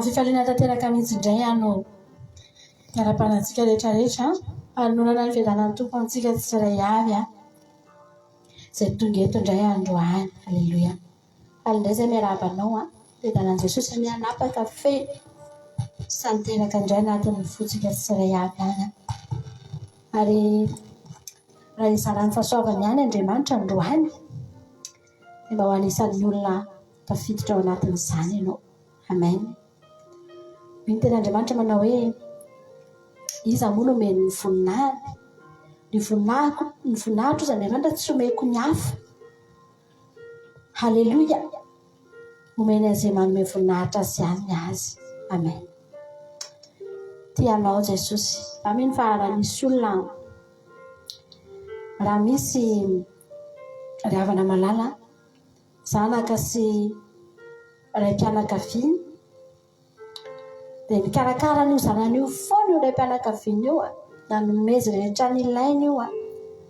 fifaliana tanteraka mihitsy indray ano miara-panantsika rehetrarehetra hanonana ny fiadanan'ny tompo antsika tsirairay avy izay tonga eto indray androany. Aleloia. Alindray izay miarabanao fiadanan'i Jesosy ny anapaka fe sy niteraka indray anatin'ny fotsika tsirairay avy any. Ary raha izarany fahasoavany ihany Andriamanitra androany dia mba ho anisan'ny olona tafiditra ao anatin'izany ianao. Amen. Ny ten'Andriamanitra manao hoe iza moa no omeny ny voninahiny. Ny voninahitra ozy Andriamanitra tsy omeko ny hafa. Haleloia. Omeny an'izay manome voninahitra azy ihany azy. Amen. Tianao Jesosy. Aminy fa raha misy olona raha misy ry havana malala zanaka sy ray mpianakaviany dia mikarakara n'io zanany io foana io ray mpianakaviany io nanomeza rehetra ny ilainy io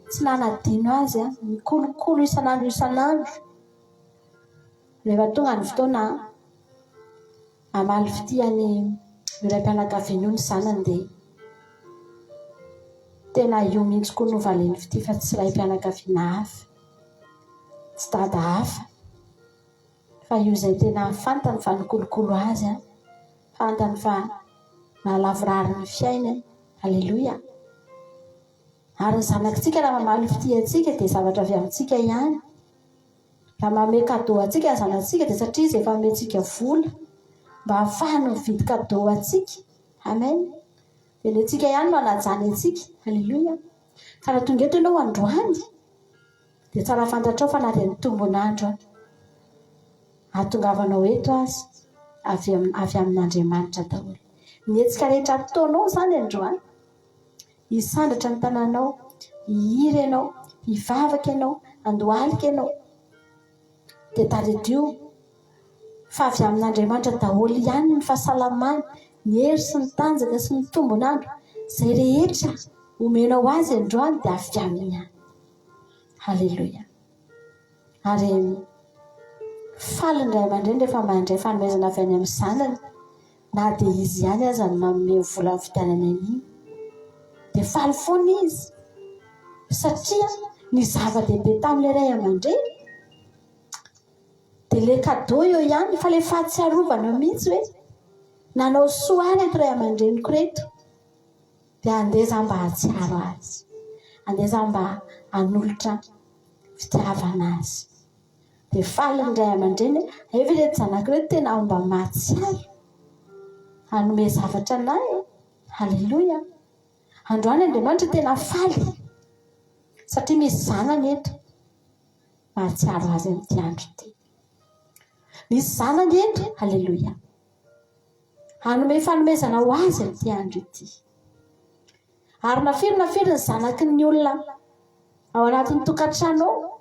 tsy nanadino azy mikolokolo isan'andro rehefa tonga ny fotoana amaly fitiany ray mpianakaviany io ny zanany dia tena io mihitsy koa novaleny fity fa tsy ray mpianakaviana hafa tsy dada hafa fa io izay tena fantany fa nikolokolo azy fantany fa nahalavorary ny fiainany. Aleloia. Ary ny zanakitsika raha mamaly fity antsika dia zavatra avy amintsika ihany. Raha manome kadô antsika ny zanatsika dia satria izy efa omentsika vola mba hahafahany mividy kadô antsika. Amen. Dia ny antsika ihany no hanajany antsika. Aleloia. Ka raha tonga eto ianao androany dia tsara fantatrao fa na dia ny tombon'andro ahatongavanao eto azy avy amin'Andriamanitra daholo. Ny hetsika rehetra ataonao izany androany, hisandratra ny tananao, hihiry ianao, hivavaka ianao, handohalika ianao dia tadidio fa avy amin'Andriamanitra daholo ihany ny fahasalamany, ny hery sy ny tanjaka sy ny tombon'andro izay rehetra omenao azy androany dia avy aminy ihany. Haleloia. Ary faly ny ray aman-dreny rehefa mandray fanomezana avy any amin'ny zanany na dia izy ihany aza ny manome vola fitanany an'iny dia faly foana izy satria ny zava-dehibe tamin'ilay ray aman-dreny dia ilay kadô eo ihany fa ilay fahatsiarovana mihitsy hoe nanao soa ary eto ray aman-dreniko reto dia andeza mba hatsiaro azy, andeza mba hanolotra fitiavana azy. Dia faly ny ray aman-dreny efa reto zanak'ireto tena mba mahatsiaro hanome zavatra anay. Haleloia. Androany Andriamanitra tena faly satria misy zanany eto mahatsiaro azy amin'ity andro ity. Misy zanany eto. Haleloia. Hanome fanomezana ho azy amin'ity andro ity. Ary nafiry ny zanaky ny olona ao anatin'ny tokantranao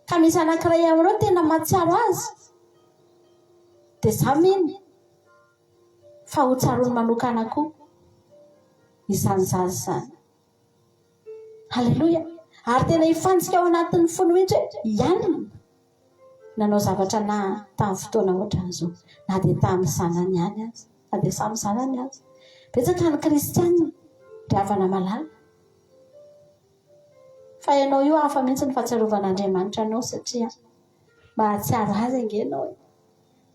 ka misy anankiray aminao tena mahatsiaro azy dia izaho mino fa ho tsaroany manokana koa izany zaza izany. Haleloia. Ary tena hifantsika ao anatin'ny fony mihitsy hoe ianona nanao zavatra na tamin'ny fotoana ohatran'izao na dia tamin'ny zanany ihany azy na dia samy zanany azy. Betsaka ny kristianina ry havana malala fa ianao io hafa mihitsy ny fahatsiarovan'Andriamanitra anao satria mahatsiaro azy angenao,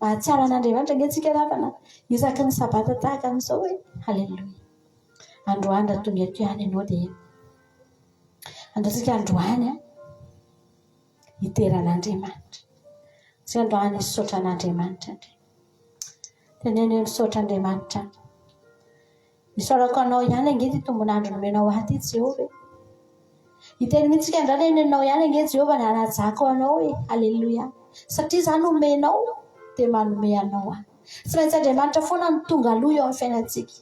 mahatsiaro an'Andriamanitra angentsika ravana isaky ny sabata tahaka an'izao hoe haleloia. Androany raha tonga eto ihany ianao dia andratsika androany hiteran'Andriamanitra sy androany hisaotra an'Andriamanitra. Teneno misaotra Andriamanitra misaorako anao ihany angety tombon'andro nomenao aty Jehovah. Hiteny mihitsika indray ianao ihany ange Jehovah ny hanajaka anao hoe haleloia satria izany omenao dia manome anao. Tsy maintsy Andriamanitra foana ny tonga aloha eo amin'ny fiainantsika.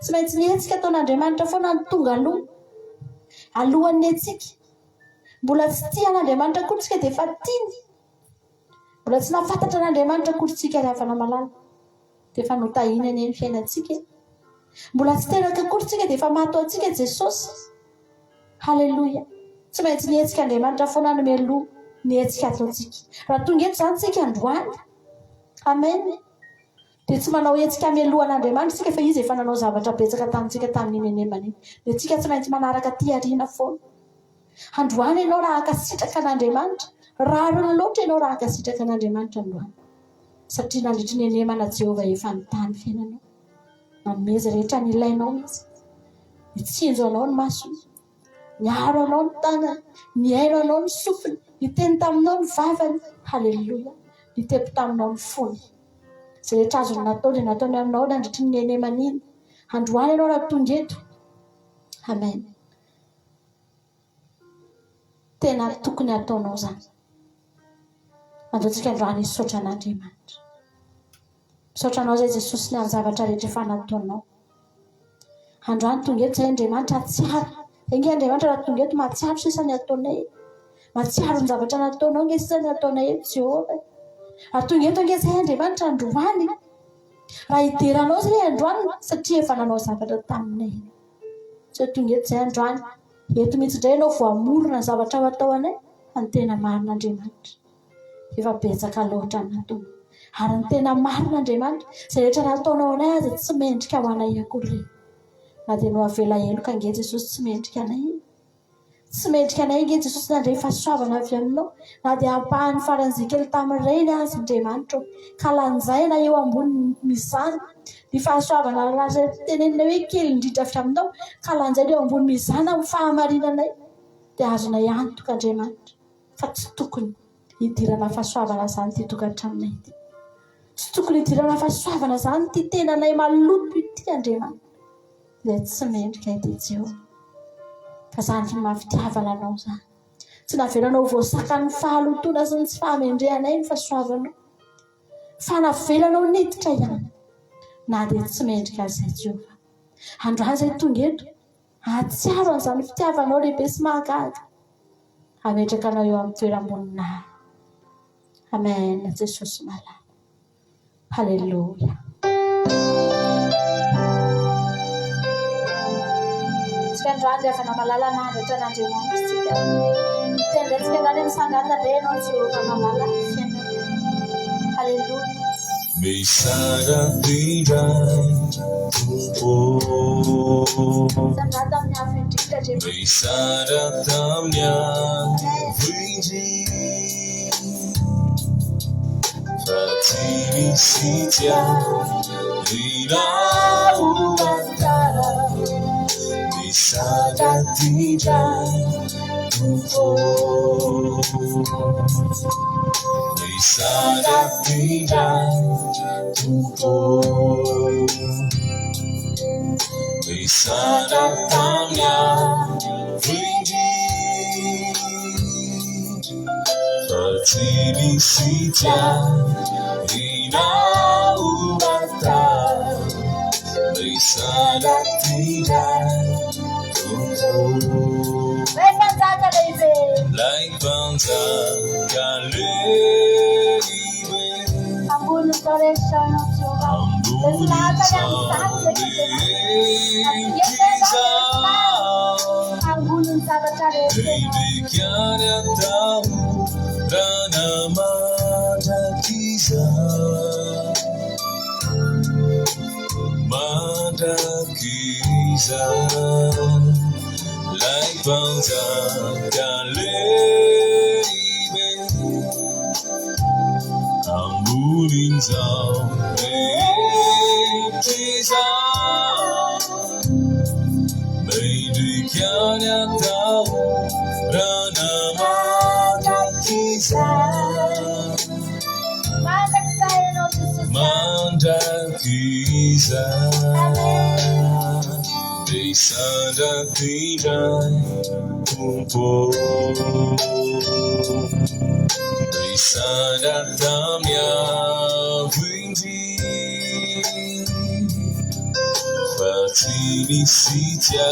Tsy maintsy ny hetsika ataon'Andriamanitra foana ny tonga aloha alohan'ny hetsika. Mbola tsy tia an'Andriamanitra koa tsika dia efa tiany. Mbola tsy nafantatra an'Andriamanitra koa tsika ry havana malala dia efa notahinany ny fiainantsika. Mbola tsy teraka koa tsika dia efa mahatao antsika Jesosy. Haleloia. Tsy maintsy ny hetsika Andriamanitra foana no mialoha ny hetsika ataontsika. Raha tonga eto izany tsika androany. Amen. dia tsy manao hetsika mialohan'Andriamanitra tsika fa izy efa nanao zavatra betsaka tamintsika tamin'ny nenemany iny. Dia tsika tsy maintsy manaraka tiariana foana. Androany ianao raha hankasitraka an'Andriamanitra, rariny loatra ianao raha hankasitraka an'Andriamanitra androany. Satria nandritry ny nenemana Jehovah efa nitany fiainanao. Nameza rehetra ny ilainao izy. Mitsinjo anao ny masony, miaro anao ny tanany, miaino anao ny sofiny, miteny taminao ny vavany. Halleluja. Mitepy taminao ny fony. Izay rehetra azony natao dia nataony aminao nandritry ny nenemana iny. Androany ianao raha tonga eto. Amen. Tena tokony ataonao zany. Andaontsika androany hisaotra an'Andriamanitra. Misaotra anao zay Jesosy ny amin'ny zavatra rehetra efa nataonao. Androany tonga eto zay Andriamanitra atsiaro. Inge Andriamanitra raha tonga eto mahatsiaro sisa ny ataonay. Mahatsiaro ny zavatra nataonao nge sisa ny ataonay eto Jehovah. Raha tonga eto nge zay Andriamanitra androany. Raha hideranao zay androany satria efa nanao zavatra taminay. Tsy tonga eto zay androany. Eto mihitsy indray ianao voamorona ny zavatra ho ataonay. Fa ny tena marina Andriamanitra. Efa betsaka loatra nataonao. Ary ny tena marina Andriamanitra. Izay rehetra nataonao anay aza tsy mendrika ho anay akory. Na dia no avela eloka nge Jesosy tsy mendrika anay. Tsy mendrika anay nge Jesosy nandray fahasoavana avy aminao. Na dia ampahany faran'izay kely tamin'ireny azy Andriamanitra. Ka lanjaina eo ambony mizana. Ny fahasoavana raha tenenina hoe kely indrindra avy aminao. Ka lanjaina eo ambony mizana amin'ny fahamarinanay. Dia azonay antoka Andriamanitra. Fa tsy tokony hidirana fahasoavana zany ty tokantranonay ity. Tsy tokony hidirana fahasoavana zany ty tenanay maloto ity Andriamanitra. Dia tsy mendrika ity Jehovah. Fa zany ny mampitiavana anao zany. Tsy navelanao voasaka ny fahalotona sy ny tsy fahamendrehanay ny fahasoavanao. Fa navelanao niditra ihany. Na dia tsy mendrika azay Jehovah. Androany zay tonga eto. Atsiaro an'izany fitiavanao lehibe sy mahagaga. Ametraka anao eo amin'ny toeram-boninahitra. Amen. Jesosy malala. Halleluja. Tsika androany dia avana malala nandatra n'Andriamanitra tsika. Tenda tsika androany misangata be ianao Jehovah malala fiainana. Halleluja. Misara birai Sangata amin'ny afo indrindra Jehovah. Misara tamnya vindi Fatiri sitya Rirau antara Misara birai Misara birai Misara tamnya vindi Fatiri sitya Rirau antara Misara birai Like bangsa kalebe Ambul koreksyon Jehovah. Ambulun zavatra rehetra. Bibikana tahu Rana mata kisa Mata kisa Like bangsa kalebe Ambulin zau kisa Bibikana tahu Rana mata kisa Manda kisa Desanda tirai Kumpo Desanda tamya Vindi Fatini sitya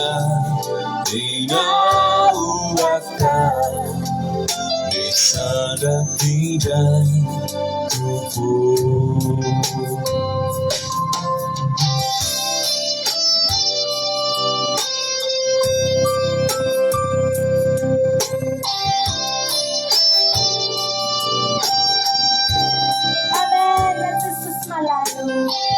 Inau waka Desanda tirai Kumpo Amen. Jesús malalo.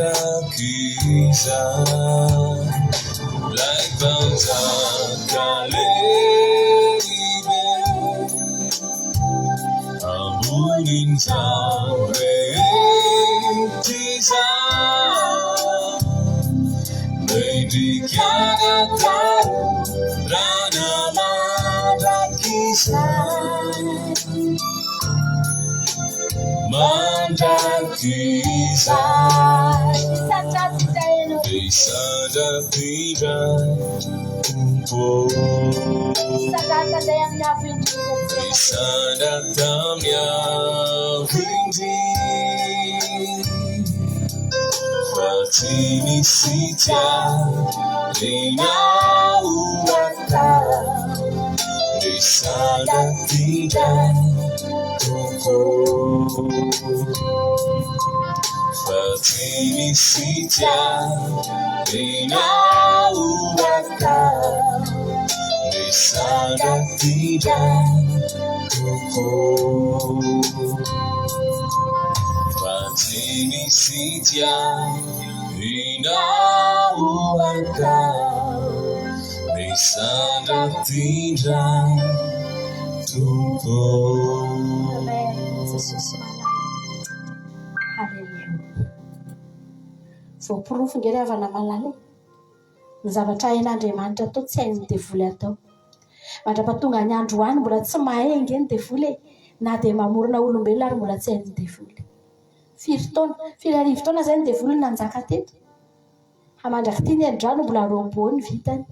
Mandakiza like Banta Kalebe Amunin Taure Tiza Lady Kanata Rana Mandakiza Mandakiza Sada Pira Sada Damya Vindi Fatini Sita Lina Uwata Sada Pira Fatini Sita Lina Uwata Sada Pira Fatini Sita Lina Uwata Sada Pira Amen. Hallelujah. Voaporofo nge avana malala ny zavatra hain'Andriamanitra atao tsy hainy devoly atao. Mandrapatonga ny andro any mbola tsy mahay nge ny devoly na dia mamorona olombelona ary mbola tsy hainy devoly. 4 taona zay ny devoly nanjaka teto. Hamandraky ty ny andrano mbola roa ny vitany.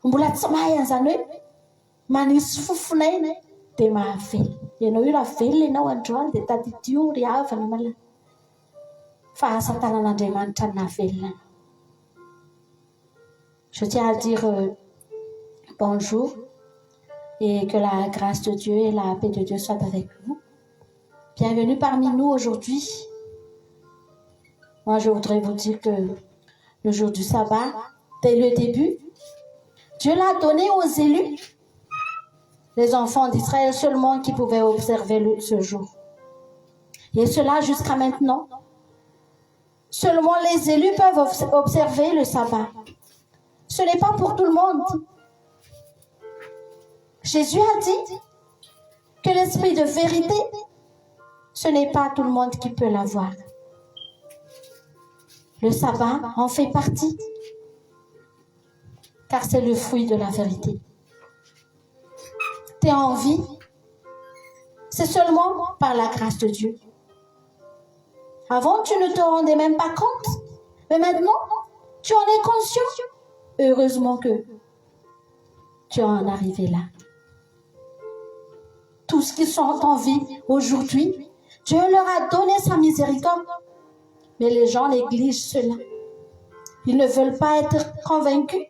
Mbola tsy mahay an'izany hoe manisy fofonay dia mahavely. Ianao io raha velona ianao androany dia taditio ry havana malala. Fa asa tanan'Andriamanitra ny nahavelona. Je tiens à dire bonjour et que la grâce de Dieu et la paix de Dieu soient avec vous. Bienvenue parmi nous aujourd'hui. Moi, je voudrais vous dire que le jour du sabbat, dès le début, Dieu l'a donné aux élus, les enfants d'Israël seulement qui pouvaient observer ce jour. Et cela jusqu'à maintenant. Seulement les élus peuvent observer le sabbat. Ce n'est pas pour tout le monde. Jésus a dit que l'esprit de vérité, ce n'est pas tout le monde qui peut l'avoir. Le sabbat en fait partie, car c'est le fruit de la vérité. Tu es en vie, c'est seulement par la grâce de Dieu. Avant, tu ne te rendais même pas compte, mais maintenant, tu en es conscient. Heureusement que tu en es arrivé là. Tous ceux qui sont en vie aujourd'hui, Dieu leur a donné sa miséricorde. Mais les gens négligent cela. Ils ne veulent pas être convaincus.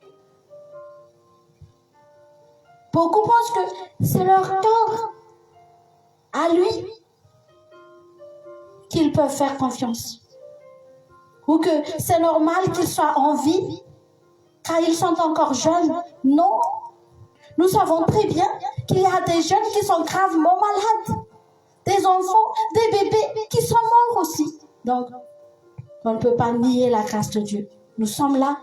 Beaucoup pensent que c'est leur corps à lui qu'ils peuvent faire confiance. Ou que c'est normal qu'ils soient en vie car ils sont encore jeunes. Non. Nous savons très bien qu'il y a des jeunes qui sont gravement malades. Des enfants, des bébés qui sont morts aussi. Donc, on ne peut pas nier la grâce de Dieu. Nous sommes là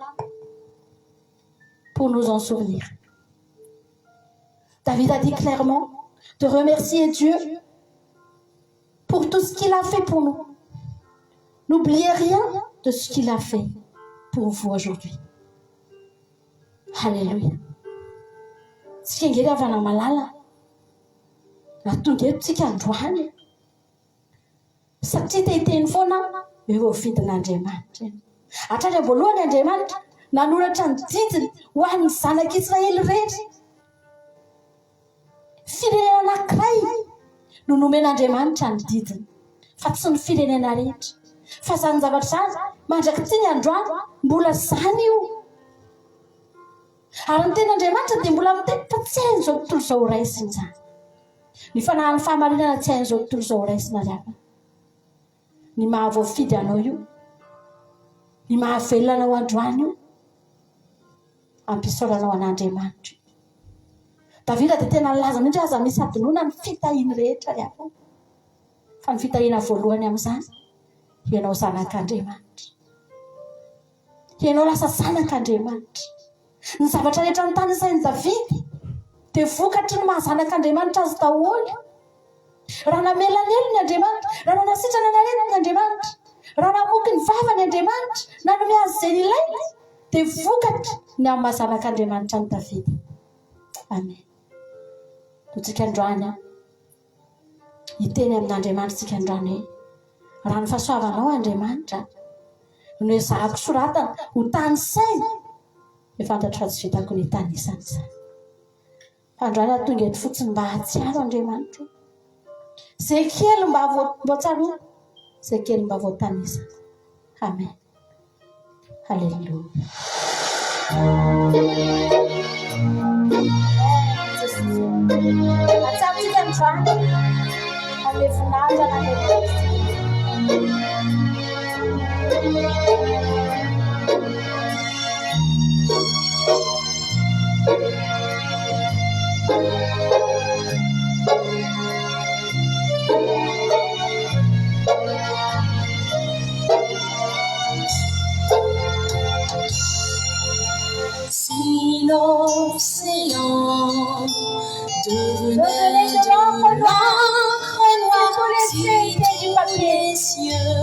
pour nous en souvenir. David a dit clairement de remercier Dieu pour tout ce qu'il a fait pour nous. N'oubliez rien de ce qu'il a fait pour vous aujourd'hui. Alléluia. Si vous avez un malala, la tungue tika androany. Satria teteny foana eo vidin'Andriamanitra. Hatrany voalohany Andriamanitra nanoratra ny didiny ho an'ny zanak'Israely rehetra. Firenena anankiray no nomen'Andriamanitra ny didiny, fa tsy ny firenena rehetra. Fa zany zavatra zany mandraky ty ny androany mbola zany io. Ary ny ten'Andriamanitra dia mbola miteny fa tsy hain'izao tontolo izao raisiny zany. ny fanahany fahamarinana tsy hain'izao tontolo izao raisina riaka ny mahavoafidy anao io ny mahavelona anao androany io ampisaoranao an'Andriamanitra. Davida dia tena nilaza mihitsy aza misy adinoana ny fitahiany rehetra riaka fa ny fitahiana voalohany amin'izany ianao zanak'Andriamanitra, ianao lasa zanak'Andriamanitra. Ny zavatra rehetra ny tany sain'i Davida dia vokatry ny mahazanak'Andriamanitra azy daholo. Raha namelany elo ny Andriamanitra, raha nanasitrana narety ny Andriamanitra, raha namoky ny vavany Andriamanitra, nanome azy izay ilainy dia vokatra ny amin'ny mahazanak'Andriamanitra ny Davida. Amen. Totsika androany hiteny amin'Andriamanitra tsika androany hoe raha ny fahasoavanao Andriamanitra no ezahako soratana ho tany saina dia fantatro fa tsy vitako ny tanisany izany. Fa androany atonga eto fotsiny mba hatsiaro Andriamanitra izay kely mba voatsaroana, izay kely mba voatanisana. Amen. Halleluja. Atsarotsika androany ame voninahitra n'Andriamanitra. Si l'océan devenait de l'encre noire, si tous les cieux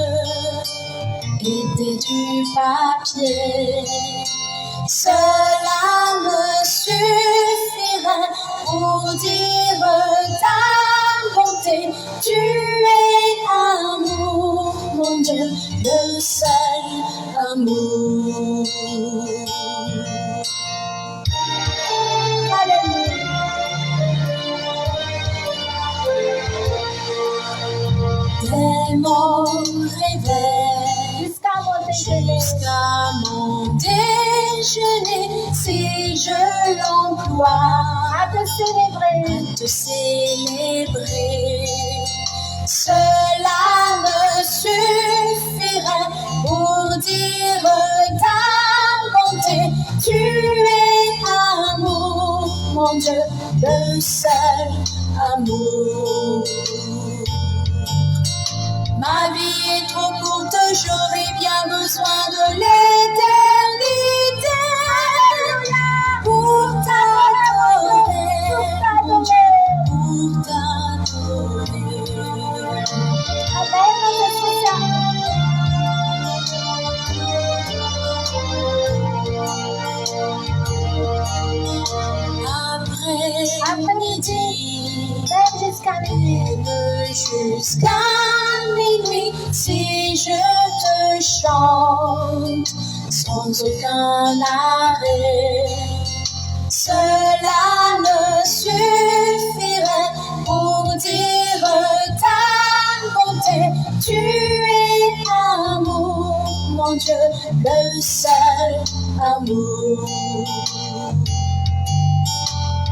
étaient du papier, cela me suffirait pour dire ta bonté. Tu es amour, mon Dieu, le seul amour. Dès mon réveil jusqu'à mon déjeuner, si je l'emploie à te célébrer, cela me suffirait pour dire ta bonté. Tu es amour, mon Dieu, le seul amour. Ma vie est trop courte, j'aurais bien besoin de l'éternité pour t'adorer, mon Dieu, pour t'adorer. Après-midi, jusqu'à minuit, si je te chante sans aucun arrêt, cela me suffirait pour dire ta bonté. Tu es amour, mon Dieu, le seul amour.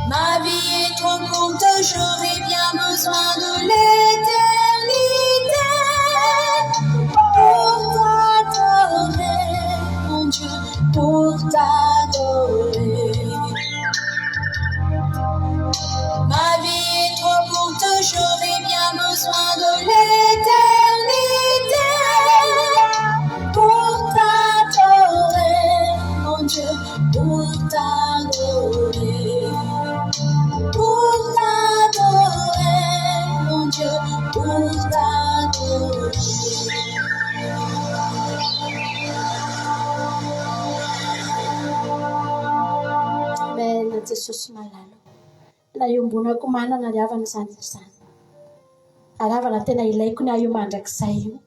Ma vie est trop courte, j'aurais bien besoin de l'éternité pour t'adorer, mon Dieu, pour t'adorer. Ma vie est trop courte, j'aurais bien besoin de l'éternité pour t'adorer, mon Dieu, pour t'adorer. Pour t'adorer, mon Dieu, pour t'adorer. Amen. Jesosy malalo na iombonako manana ny havana izany izany. Ary havana tena ilaiko ny aho io mandrakizay io.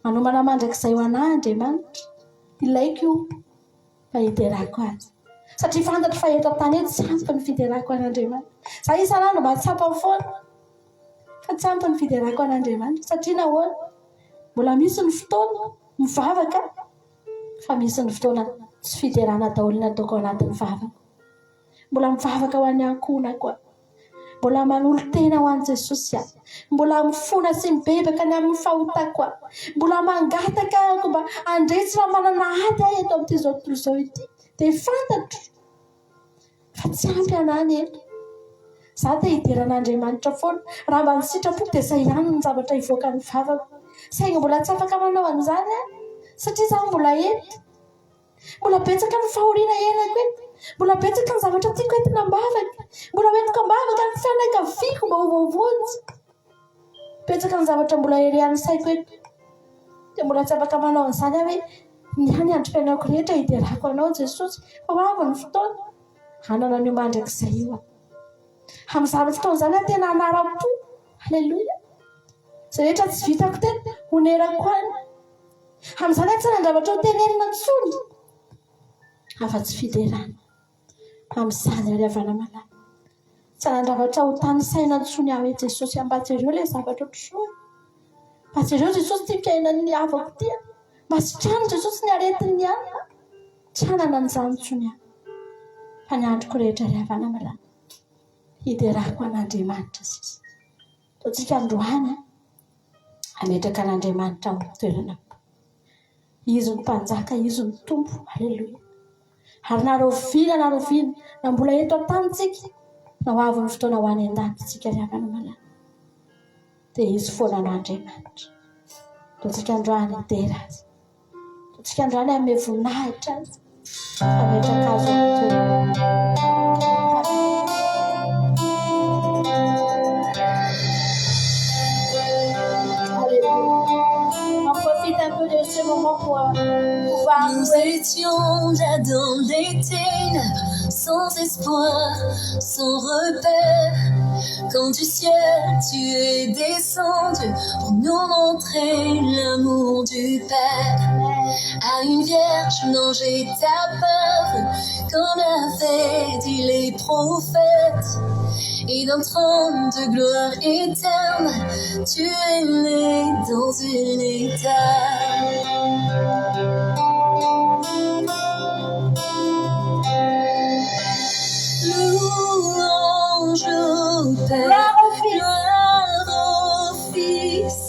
Manomana mandrakizay ho anahy Andriamanitra. Ilaiko io fa hiterako azy. Satria fantatra fa eto tany eto tsy ampy ny fiderako an'Andriamanitra. Za isan'andro mba tsy ampy foana fa tsy ampy ny fiderako an'Andriamanitra. Satria nahoana? Mbola misy ny fotoana mivavaka fa misy ny fotoana tsy fiderana daholo ny ataoko anatin'ny vavako. Mbola mivavaka ho an'ny ankohonako. mbola manolo tena ho an'i Jesosy aho, mbola mifona sy mibebaka ny amin'ny fahotako aho, mbola mangataka ahako mba andresy raha manana ady aho eto amin'ity zao tontolo izao ity, dia fantatro fa tsy ampy anany eto. Za te hidiran'Andriamanitra foana, raha mba ny sitrapoko dia izay ihany ny zavatra hivoaka ny vavako, saingy mbola tsy afaka manao an'izany aho satria zaho mbola eto, mbola betsaka ny fahoriana iainako eto, mbola betsaka ny zavatra tiako entina ambavaka, mbola entiko ambavaka ny fianakaviako mba ho voavonjy, betsaka ny zavatra mbola erian'ny saiko eto, dia mbola tsy afaka manao an'izany aho hoe niany androm-piainako rehetra hiderako anao Jesosy, fa ho avy ny fotoana hanana an'io mandrakizay io aho. Amin'izany fotoana izany aho tena hanara-po, halleloia, izay rehetra tsy vitako teto honerako any. Amin'izany aho tsy nandrabatra ho tenenina intsony afa-tsy fiderana. Amin'izany ary havana malala, tsy nandrabatra ho tany saina intsony aho hoe Jesosy ambatsy ireo ilay zavatra otrsoa, ambatsy ireo Jesosy ty fiainan'ny havako ty, masitrano Jesosy ny aretiny ihany, tsy hanana an'izany intsony aho, fa ny androko rehetra ary havana malala hiderako an'Andriamanitra sisa. Toantsika androany ametraka an'Andriamanitra amin'ny toerana. Izy ny mpanjaka, izy ny tompo, halleloia. Ary narovina na mbola eto an-tanitsika, na ho avy ny fotoana ho any an-danitsika ry havana malala, dia izy foana an'Andriamanitra. Toantsika androany hidera azy, toantsika androany ame voninahitra azy, ametraka azy amin'ny toerana. Nous étions là dans les ténèbres, sans espoir, sans repère. Quand du ciel tu es descendu pour nous montrer l'amour du Père. À une vierge, non, j'ai apparu, comme l'avaient dit les prophètes. Et d'un trône de gloire éternelle, tu es né dans une étale. Louange au Père, gloire au Fils,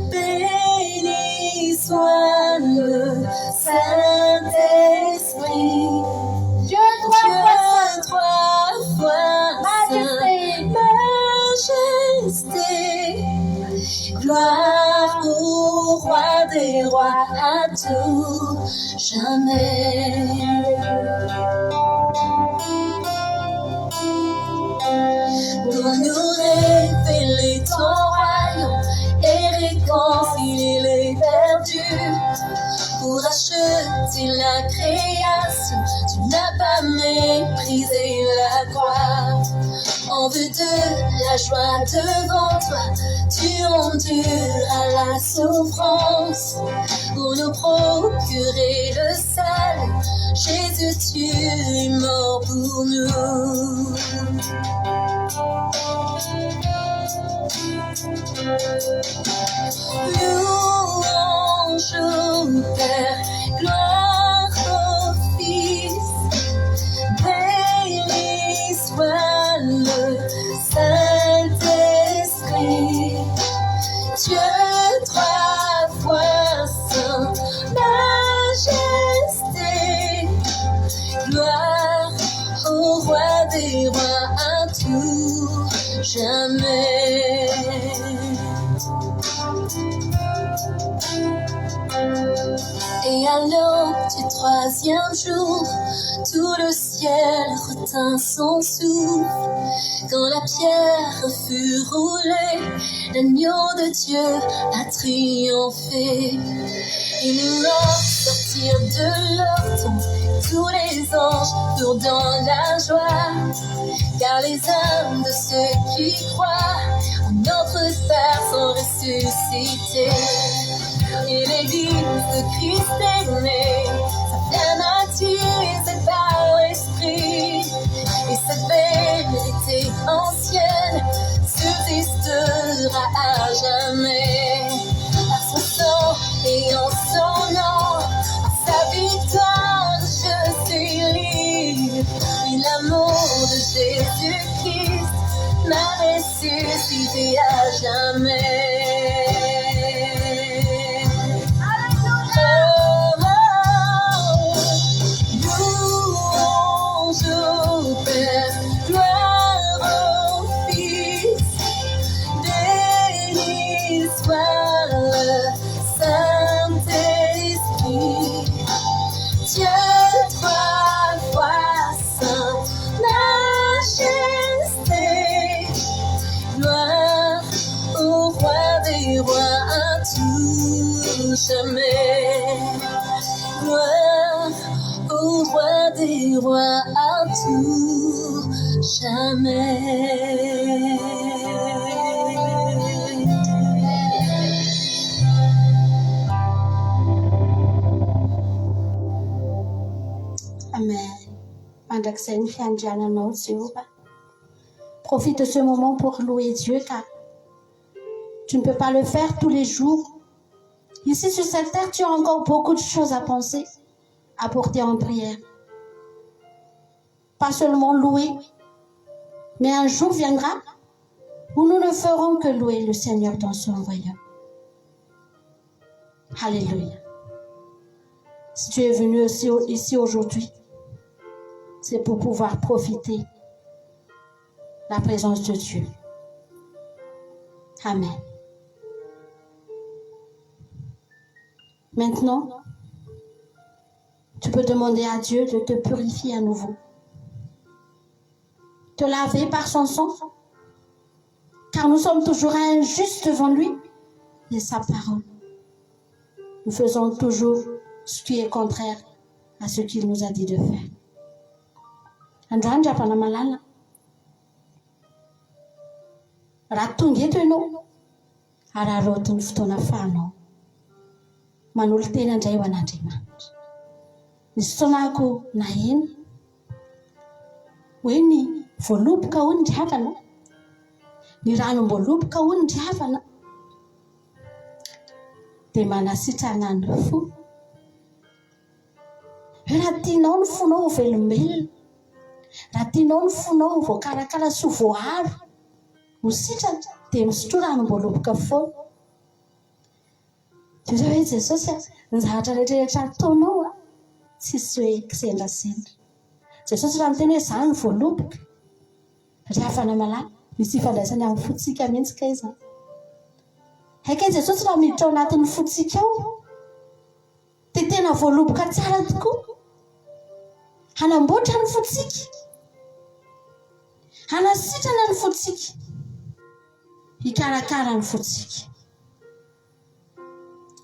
béni soit le Saint-Esprit. Dieu trois fois saint, majesté, gloire au roi des rois à tout jamais. Pour nous révéler ton royaume et réconcilier les perdus, pour acheter la création, tu n'as pas méprisé la croix. En vue de la joie devant toi, tu enduras la souffrance. Pour nous procurer le salut, Jésus, tu es mort pour nous. Louange au Père, gloire au Fils, béni soit le Saint-Esprit. Dieu trois fois saint, majesté, gloire au roi des rois à tout jamais. Et à l'aube du troisième jour, tout le ciel retint son souffle. Quand la pierre fut roulée, l'agneau de Dieu a triomphé. Ils nous sortirent de leur tombe, tous les anges furent dans la joie, car les âmes de ceux qui croient en notre Père sont ressuscités. Et l'église de Christ est née, sa flamme attisée par l'Esprit, et cette vérité ancienne subsistera à jamais. Par son sang et en son nom, par sa victoire, je suis libre. Oui, l'amour de Jésus-Christ jamais. Gloire au roi des rois à tout jamais. Amen. Profite de ce moment pour louer Dieu car tu ne peux pas le faire tous les jours. Ici sur cette terre, tu as encore beaucoup de choses à penser, à porter en prière. Pas seulement louer, mais un jour viendra où nous ne ferons que louer le Seigneur dans son royaume. Alléluia. Si tu es venu ici aujourd'hui, c'est pour pouvoir profiter de la présence de Dieu. Amen. Maintenant, tu peux demander à Dieu de te purifier à nouveau. Te laver par son sang, car nous sommes toujours injustes devant lui et sa parole. Nous faisons toujours ce qui est contraire à ce qu'il nous a dit de faire. Androandra pana malala. Raha tonga eto ianao, ararotiny fotoana fahanao. Manolo tena indray ho an'Andriamanitra. Nisy fotoanako naheno hoe ny voaloboka hoy ny diavana, ny ranom-boaloboka hoy ny diavana, dia manasitrana ny fo. Hoe raha tianao ny fonao ho velombelona, raha tianao ny fonao ho voakarakara sy ho voaharo, ho sitrana dia misotro ranom-boaloboka foana. Dia hoe Jesosy, ny zavatra rehetrarehetra ataonao tsisy hoe kisendrasendra. Jesosy raha miteny hoe izany ny voaloboka, ry havana malala, misy ifandraisany amin'ny fotsika mihitsy ka izany. Haika Jesosy raha miditra ao anatin'ny fotsika ao, dia tena voaloboka tsara tokoa. Hanamboatra ny fotsika, hanasitrana ny fotsika, hikarakara ny fotsika.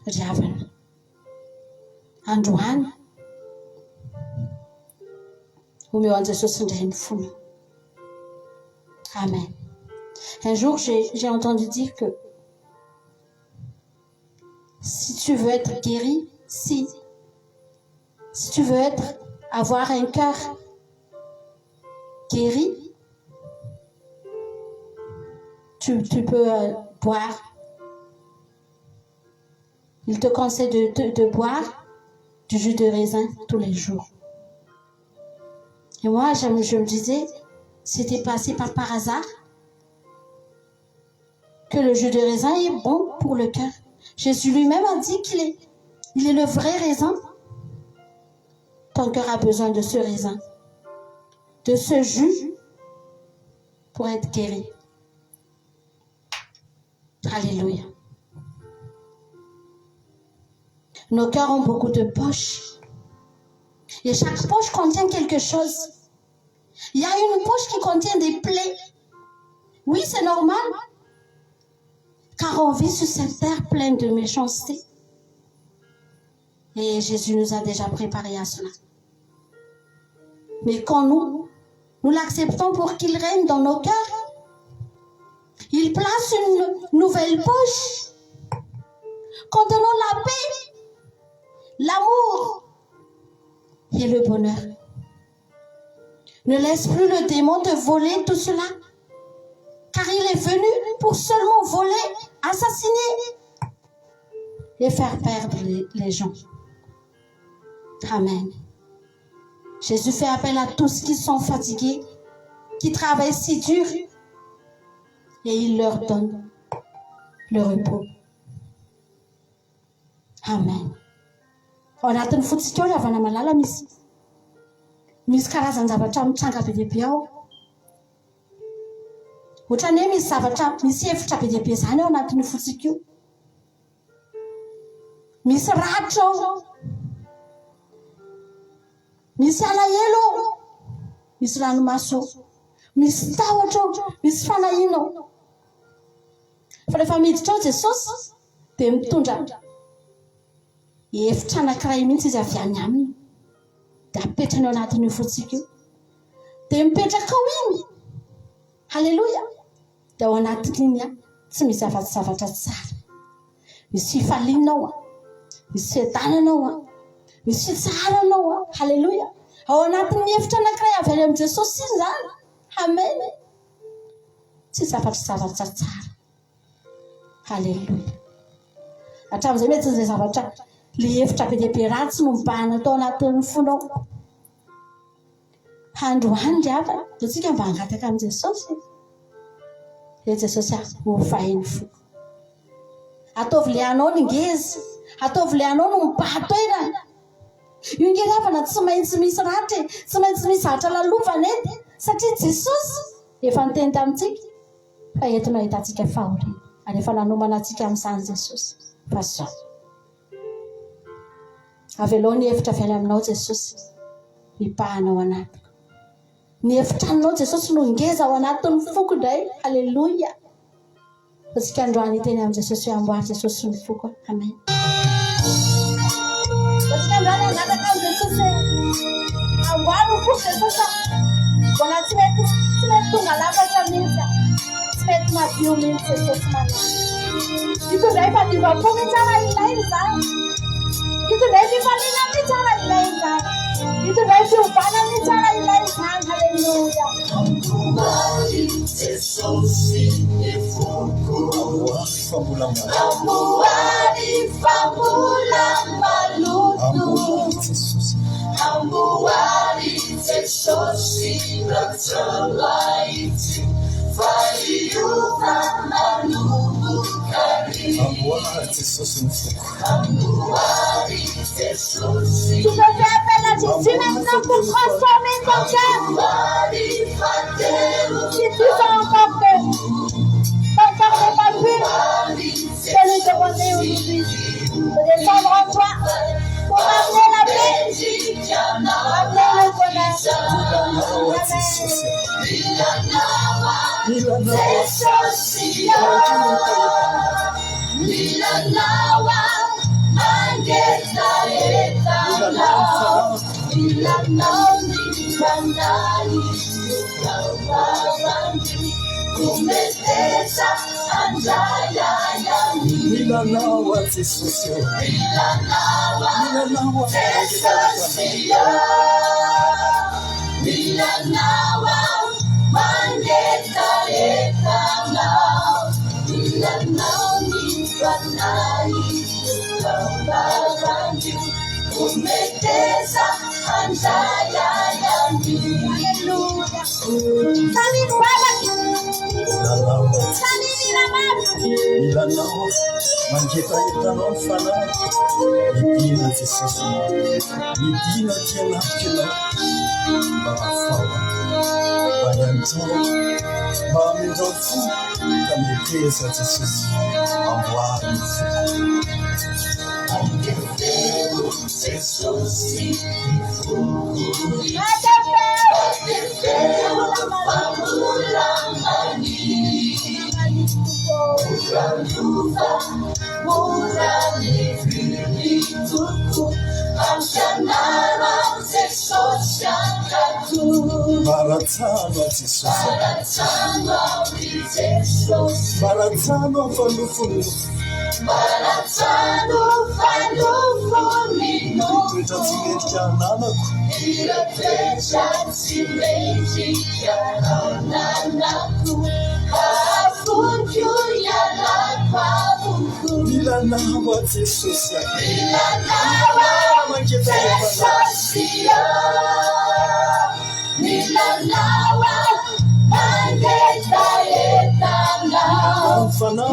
Ry havana, androany, omeo an Jesosy indray ny fona. Amen. Un jour, j'ai entendu dire que si tu veux être guéri, si tu veux avoir un cœur guéri, tu peux boire. Il te conseille de boire du jus de raisin tous les jours. Et moi, je me disais, c'était passé par hasard que le jus de raisin est bon pour le cœur. Jésus lui-même a dit qu'il est le vrai raisin. Ton cœur a besoin de ce raisin, de ce jus pour être guéri. Alléluia. Nos cœurs ont beaucoup de poches. Et chaque poche contient quelque chose. Il y a une poche qui contient des plaies. Oui, c'est normal. Car on vit sur cette terre pleine de méchanceté. Et Jésus nous a déjà préparés à cela. Mais quand nous l'acceptons pour qu'il règne dans nos cœurs, il place une nouvelle poche contenant la paix, l'amour et le bonheur. Ne laisse plus le démon te voler tout cela, car il est venu pour seulement voler, assassiner et faire perdre les gens. Amen. Jésus fait appel à tous qui sont fatigués, qui travaillent si dur, et il leur donne le repos. Amen. On a une foutue là, on a malala misy karazany zavatra mitranga be dia be ao. Ohatrany hoe misy zavatra, misy hevitra be dia be zany ao anatin'ny fotsika io. Misy ratra ao, misy alahelo ao, misy ranomaso ao, misy tahotra ao, misy fanahina ao. Fa rehefa miditra ao Jesosy dia mitondra Efitra anankiray mihitsy izy avy any aminy. Dia apetrany ao anatin'io fotsika io. Dia mipetraka ao iny. Halleloja. Dia ao anatin'iny tsy misy zavatra tsara. Misy fifalianao misy fiadananao misy fitsaranao halleluja. Ao anatin'ny efitra anankiray avy any amin'i Jesosy iny zany. Amen. Tsy zavatra tsara. Halleluja. Hatramin'izay mety izay zavatra le efitra be dia be ratsy no mibahana tao anatin'ny fonao. Androany avy dia tsika mba hangataka amin'i Jesosy. Dia Jesosy hovainy fo. Ataovy le anao ny ngeza. Ataovy le anao no mibahatoerana. Io ngeravana tsy maintsy misy ratra, tsy maintsy misy zavatra lalovana edy satria Jesosy efa niteny tamintsika fa eto no ahitantsika fahoriana. Ary efa nanomana antsika amin'izany Jesosy. Fa zao. Avelao ny efitra avy any aminao Jesosy. Mibahana ao anaty. Ny efitranao Jesosy no ngeza ao anatin'ny foko indray. Halleluja. Fasika androany teny amin'ny Jesosy hoe amboary Jesosy ny foko. Amen. Fasika androany angataka amin'ny Jesosy amboary ny foko Jesosy. Bona tsy mety tonga lafatra mihitsy. Tsy mety madio mihitsy Jesosy manana. Ito indray fa divam-po mihitsy ara ilainy zany. Ito indray fifaliana mihitsy ara ilainy zany. Ito indray fiovana mihitsy ara ilainy zany. Halleluja. Amboary Jesosy ny foko. Amboary fambolam-baloto. Amboary Jesosy ratsalaity. Fariova manomboka ry. Amboary Jesosy ny foko. Amboary Jesosy. Tu peux faire appel à Jésus maintenant pour transformer ton cœur. Si tu sens encore que ton cœur n'est pas pur, fais-le demander aujourd'hui de descendre en toi pour amener la paix, amener le bonheur. Kumetesa anjayaya Milanawa Jesosio Milanawa Jesosio Milanawa Mangeta ekana Milanawa Nipanai Kukambaranju Kumetesa anjayaya Hallelujah. Salim Barak. Salim Ilamat. Milanawa Mangeta ekana fanai Midina Jesosio Midina Tianakila Bafawa Bayanjara Bamendofu Kametesa Jesosio Amboari Jesosy Baratsano Jesosy Baratsano Fanufunu Baratsano Fanufunu Trecha tsimetrika nanako Trecha tsimetrika nanako Hafunju yalakwavuku Milanawa Jesosy Milanawa Jesosy Milanawa Mangeta etana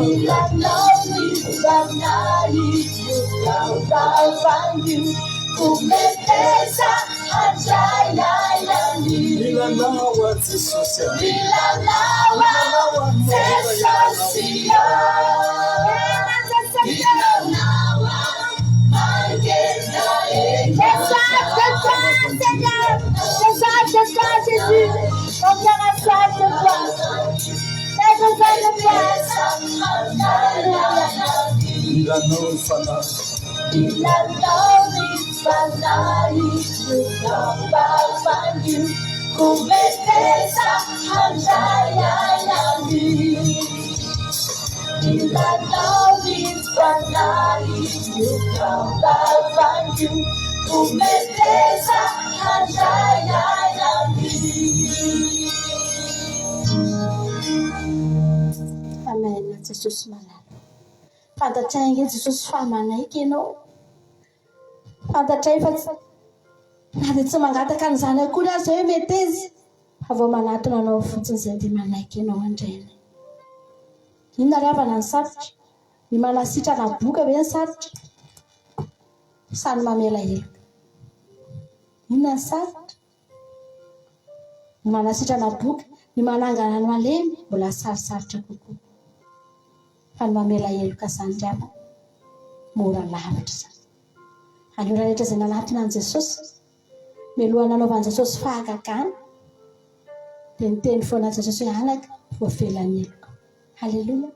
Milanawa Nipanai Kukambaranju Kumetesa anjayayani Milanawa Jesosy Milanawa Jesosy Milanawa Mangeta Seigneur. C'est ça, Jésus. Ton cœur a soif de toi. J'ai besoin de toi. Milanawa Fana In that lonely spotlight, you know I'll find you. Kumepesa haya yami. In that lonely spotlight, you know I'll find you. Kumepesa haya yami. Amen. Jesus malala. Fantatray Jesus fa manaiky ianao. Fantatray fa na dia tsy mangataka an'izany akory azy hoe mety izy. Fa vao manatona anao fotsiny izay dia manaiky ianao andrainy. Inona ry havana ny sarotra? Ny manasitrana boka ve ny sarotra? Sa ny mamela heloka? Inona ny sarotra? Ny manasitrana boka, ny manangana ny malemy, mbola sarosarotra kokoa. Fa ny mamela heloka izany ry havana, mora lavitra izany. Alora rehetra izay nanatona an'i Jesosy, mialohan'ny nanaovan'i Jesosy fahagagana, dia niteny foana Jesosy hoe anaka voavelany heloka. Halleluia.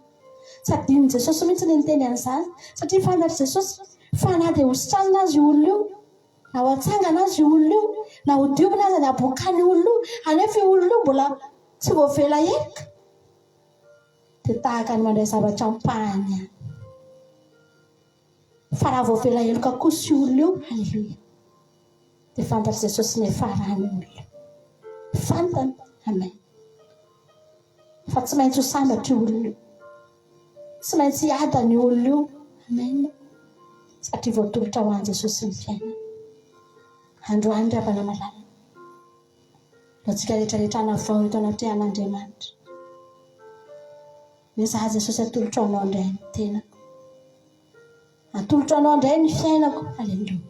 Tsy adinon'i Jesosy mihitsy ny niteny an'izany, satria fantatry Jesosy fa na dia hositranina azy io olona io, na ho atsangana azy io olona io, na ho diovina azy ny abokany olona io, anefa io olona io mbola tsy voavela heloka. Dia tahaka ny mandray zavatra ampahany ihany. Fa raha voavela heloka kosa io olona io, halleluia, dia fantatry Jesosy ny farany olona. Fantany, amen. Fa tsy maintsy ho sambatra io olona io, tsy maintsy hiadany io olona io, amen. Satria voatolotra ho an'i Jesosy ny fiainana. Androany ry havana malala, antsika rehetrarehetra hanavao eto anaty an'Andriamanitra. Hoe za Jesosy atolotra anao indray ny tenako, atolotra anao indray ny fiainako, halleluia.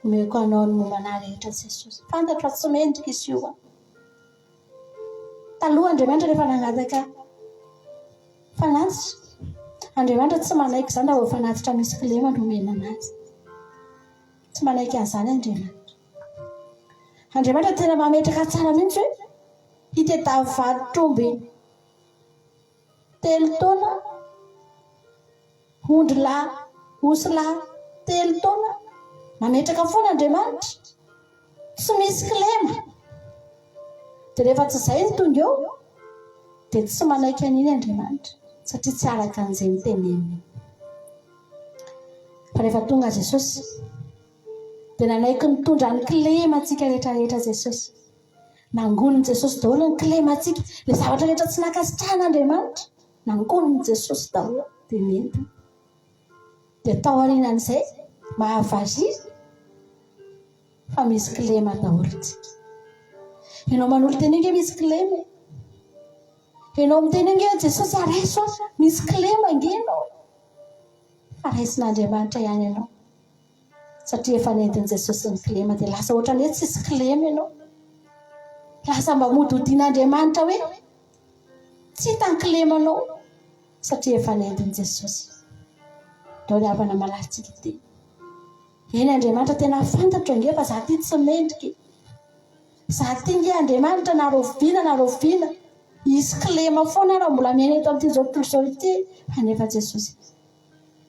Omeko anao ny mombana rehetra Jesosy. Fantatra tsy mendrika izy io. Taloha Andriamanitra rehefa nangataka fanatitra, Andriamanitra tsy manaiky izany raha vao fanatitra misy kilema no omena anazy. Tsy manaiky an'izany Andriamanitra. Andriamanitra tena mametraka tsara mihitsy hoe hitadiava varotr'omby 3 taona, ondry lahy, osy lahy 3 taona. Mametraka foana Andriamanitra, tsy misy kilema. Dia rehefa tsy izay ny tonga eo, dia tsy manaiky an'iny Andriamanitra, satria tsy araka an'izay niteneniny. Fa rehefa tonga Jesosy, dia nanaiky nitondra ny kilema antsika rehetrarehetra Jesosy. Nangoniny Jesosy daholo ny kilema antsika. Ilay zavatra rehetra tsy nankasitrahan'Andriamanitra, nangoniny Jesosy daholo dia nentina. Dia tao aorianan'izay mahavarina fa misy kilema daholo tsika. Ianao manolo teny inge misy kilema. Ianao miteny inge Jesosy araiso, misy kilema inge ianao. Fa raisin'Andriamanitra ihany ianao. Satria efa nentin' Jesosy ny kilema dia lasa ohatrany hoe tsisy kilema ianao. Lasa mba mody hodian'Andriamanitra hoe tsy hita ny kilemanao, satria efa nentin' Jesosy. Dao ry havana malatsika ity. Eny Andriamanitra tena fantatra inge fa za ty tsy mendrika. Za ty inge Andriamanitra na roviana hisy kilema foana raha mbola miaina eto amin'ity zao tontolo izao ity. Anefa Jesosy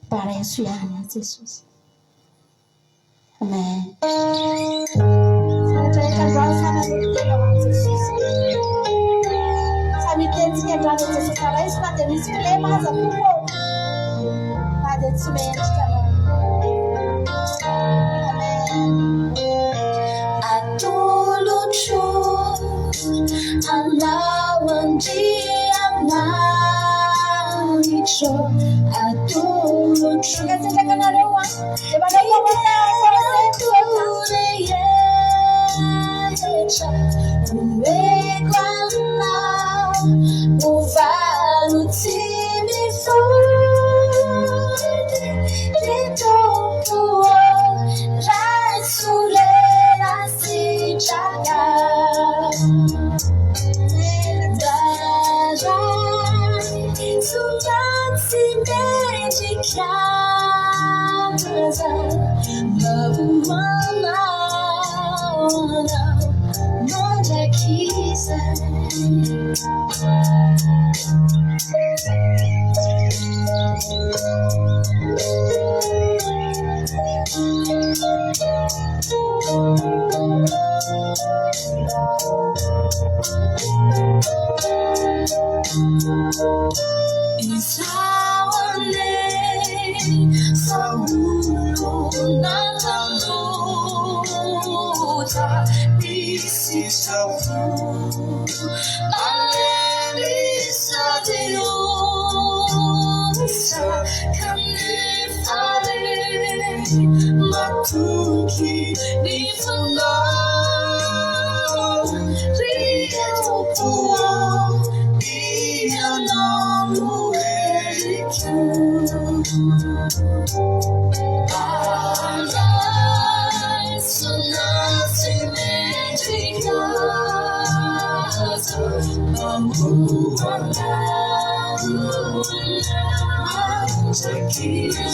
baraiso ihany Jesosy. Amen. Rehetrarehetra androany samy miteny ho an'i Jesosy. Samy mitensika androany Jesosy araiso na dia misy kilema aza tokoa, na dia tsy mendrika anao. Atolotro anao andriamanitro, atolotro Katsetrakanareo dia manao rehetra omeko anao movano tsy mifody ny tompo raisolera sitraka darai somatsy mendrikaza mavuanao mondrakisa Matuki ni fana Rietopoa Ianamu Eriku Alai Sonasi Medrikata Mamuana Jakisa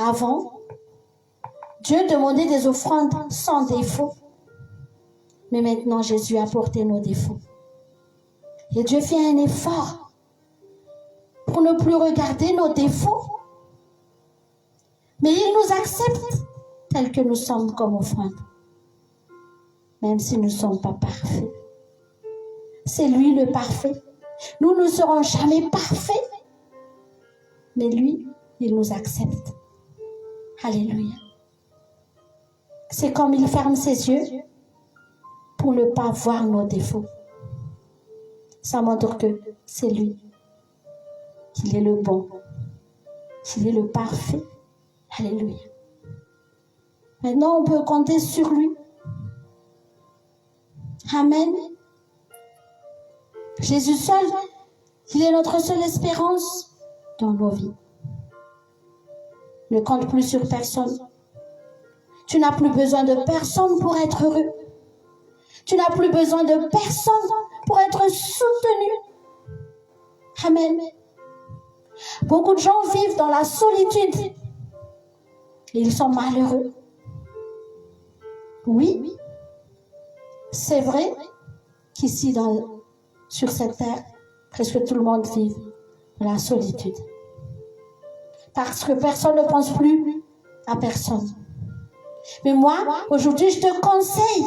Avant, Dieu demandait des offrandes sans défaut. Mais maintenant, Jésus a porté nos défauts. Et Dieu fait un effort pour ne plus regarder nos défauts. Mais il nous accepte tels que nous sommes comme offrande. Même si nous ne sommes pas parfaits. C'est lui le parfait. Nous ne serons jamais parfaits. Mais lui, il nous accepte. Alléluia. C'est comme il ferme ses yeux pour ne pas voir nos défauts. Ça montre que c'est lui, qu'il est le bon, qu'il est le parfait. Alléluia. Maintenant, on peut compter sur lui. Amen. Jésus seul, il est notre seule espérance dans nos vies. Ne compte plus sur personne. Tu n'as plus besoin de personne pour être heureux. Tu n'as plus besoin de personne pour être soutenu. Amen. Beaucoup de gens vivent dans la solitude. Et ils sont malheureux. Oui, c'est vrai qu'ici, sur cette terre, presque tout le monde vit dans la solitude. Parce que personne ne pense plus à personne. Mais moi, aujourd'hui, je te conseille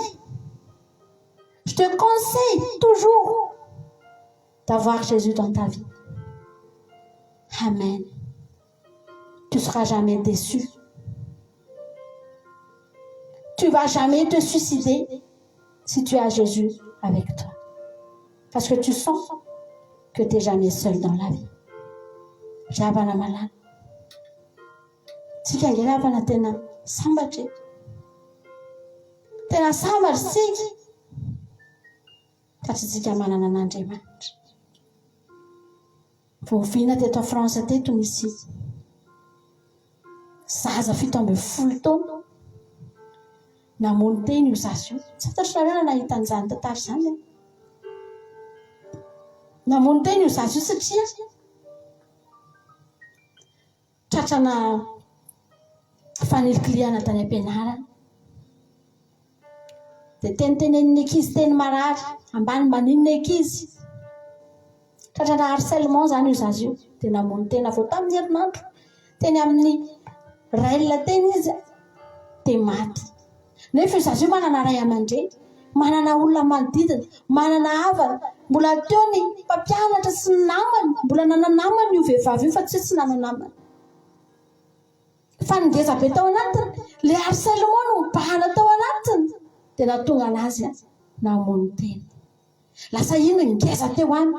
toujours d'avoir Jésus dans ta vie. Amen. Tu ne seras jamais déçu. Tu ne vas jamais te suicider si tu as Jésus avec toi. Parce que tu sens que tu n'es jamais seul dans la vie. J'avais malade. Si tu as la tena, sambaje. Tena sambar sigi. Katika manana n'Andriamanitra. Voviana teto France teto misy zaza 17 taona namono teny io zaza io. Tsy fantatrareo nahita an'izany tantara izany. Namono teny io zaza io satria tratrana fanelikiliana tany am-pianarana. dia teniteneniny ankizy teny marary ambany maninona ankizy tratrana harcèlement zany io zazy io dia namony tena vao tamin'ny herinandro teny amin'ny railina teny izy dia maty nefa io zazy io manana ray aman-dreny manana olona manodidina manana havana mbola teo ny mpampianatra sy ny namany mbola nananamany io vehivavy io fa tsy nananamany fa ningeza be tao anatiny le harcèlement no mibahana tao anatiny dia natonga anazy namony teny lasa iny ngeza teo any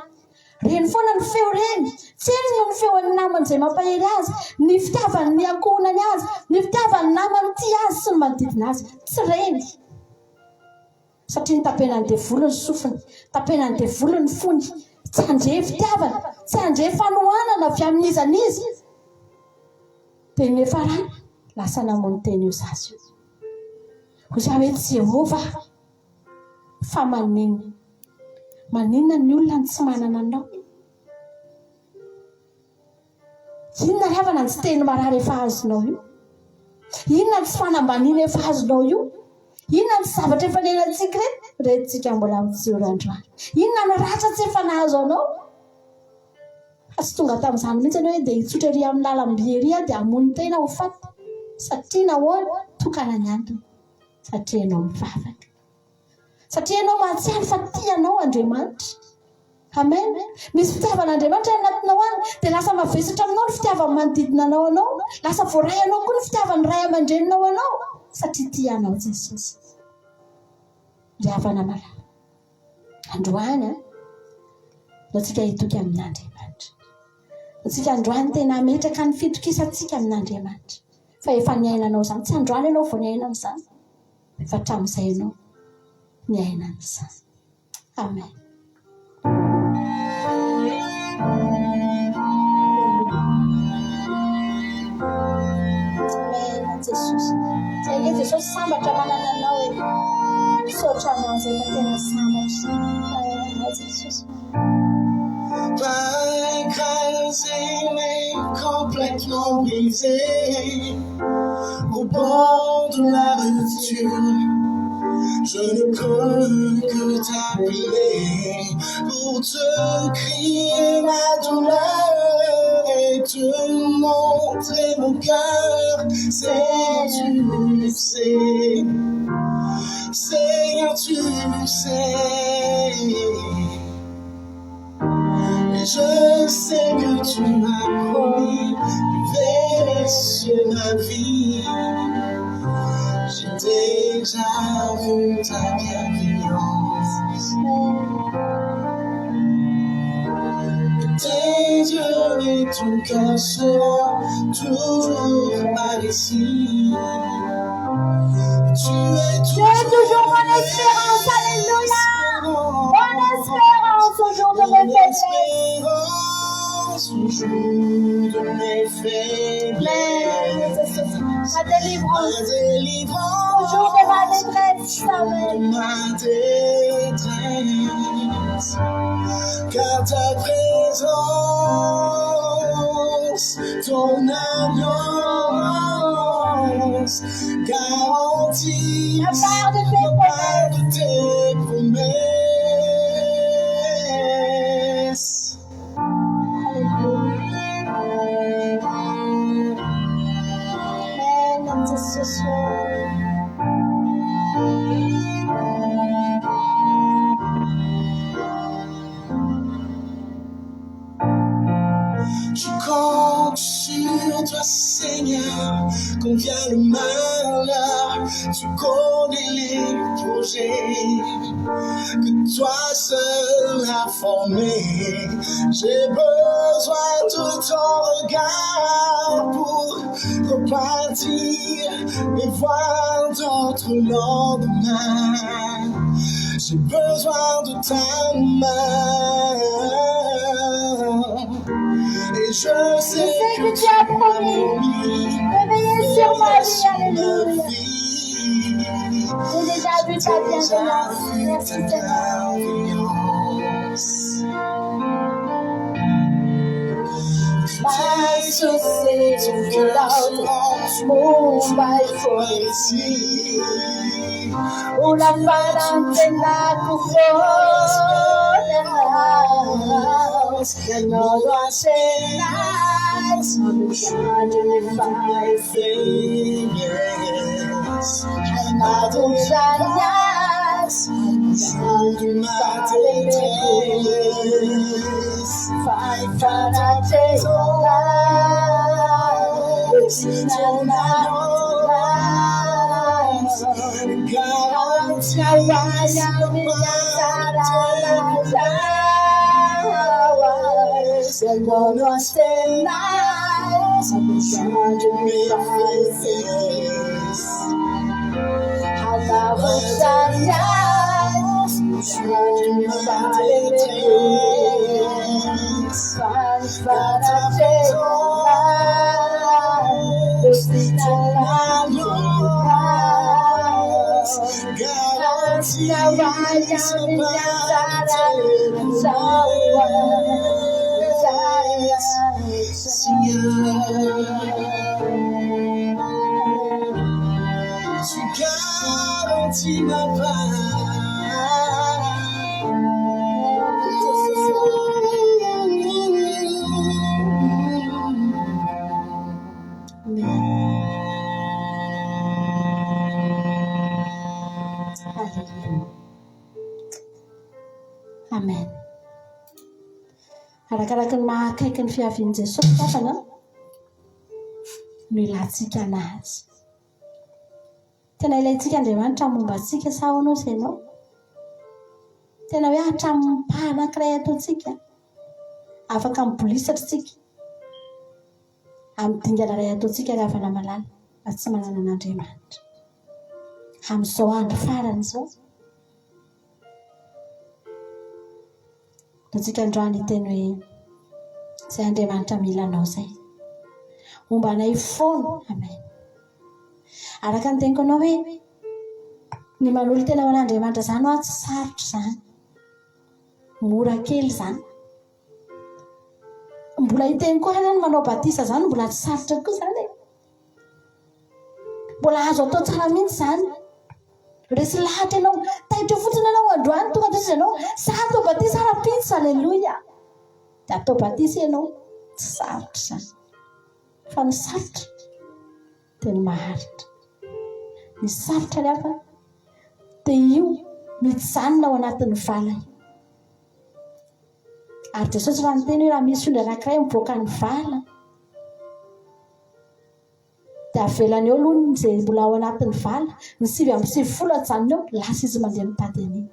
reny foana ny feo reny tsy eny no ny feon'ny namany izay mampahery azy ny fitiavany ny ankohonany azy ny fitiavany namany ty azy sy ny manodidina azy tsy reny satria ny tapenany devolo ny sofiny tapenany devolo ny fony tsy andre fitiavana tsy andre fanohanana avy amin'izany izy dia nefa raha lasa namony teny io zazy io hozy hoe Jehova fa maninona ny olona ny tsy manana anao inona ry havana ny tsy teny marary efa azonao io inona ny tsy fanambaniana efa azonao io inona ny zavatra efa nenantsika retintsika mbola amin'izay androany inona ny ratra tsy efa nahazo anao fa tsy tonga tamin'izany mihitsy hoe dia hitsotra ery amin'ny lalam-by ery dia hamony tena ho faty satria nahoana tokana ny antony satria ianao mivavaka satria ianao mahatsiaro fa tianao Andriamanitra amen misy fitiavan'Andriamanitra anatinao any dia lasa mavesatra aminao ny fitiavany manodidina anao anao lasa voaray anao koa ny fitiavany ray aman-dreninao anao satria tianao Jesosy ry havana malala androany notsika hitoky amin'Andriamanitra notsika androany tena ametraka ny fitokisantsika amin'Andriamanitra fa efa niainanao zany tsy androany ianao vao niaina amin'izany efa hatramin'izay ianao niaina amin'izany amen Jesosy zay hoe Jesosy sambatra manana anao hoe misaotra anao zay fa tena sambatra Jesosy Pas écrasé mais complètement brisé au bord de la rupture. Je ne peux que t'appeler pour te crier ma douleur et te montrer mon cœur. Seigneur, tu sais. Et je sais que tu m'as promis une veille sur ma vie. J'ai déjà vu ta bienveillance. Tes yeux et ton cœur seront toujours par ici. Tu es toujours mon espérance, alléluia. Mon espérance au jour de mes faiblesses. Au jour de mes faiblesses. Ma délivrance. Au jour de ma détresse. Amen. Ma détresse. Car ta présence, ton alliance garantit la part de tes promesses. Amen. Ce soir. Je compte sur toi, Seigneur, quand vient le malheur. Tu connais les projets que toi seul as formés. J'ai besoin de ton regard pour repartir et voir d'autres lendemains. J'ai besoin de ta main. Et je sais que tu as promis de veiller sur ma vie, alléluia. J'ai déjà vu ta bienveillance, merci Seigneur. Mumbai Koisi Una parantena kufonas Que no lo hacen más Magnify fingers Madusanas Madumates Fight para teolar no nos tenás Amen. Arakaraka ny mahakaiky ny fiavian'i Jesosy tapana no ilatsika anazy. Tena ilaitsika Andriamanitra momba antsika sa ahoana izay ianao? Tena hoe hatramin'ny mpahanankiray ataontsika afaka mibolisatra tsika amin'ny dingana iray ataontsika ravana malala fa tsy manana an'Andriamanitra amin'izao andro farany izao. Tatsika androany teny hoe izay Andriamanitra mila anao izay momba anay foana. Amen. Araka ny teniko anao hoe ny manolo tena ho an'Andriamanitra izany ho tsy sarotra izany, mora kely izany. Mbola hiteny koa ny manao batisa izany mbola tsy sarotra koa izany, mbola azo atao tsara mihitsy izany. Resy lahatra ianao taitra fotsiny ianao androany tonga dia ianao za atao batisa ara-pitsy, alleluia, dia atao batisa ianao tsy sarotra izany, fa ny sarotra dia ny maharitra. Ny sarotra ny hafa dia io mijanona ao anatin'ny vala. Ary Jesosy raha niteny hoe raha misy ondry anankiray mivoaka ny vala dia avelany eo aloha izay mbola ao anatin'ny vala, ny 7:10 ajanona eo lasa izy mandeha mitady an'iny.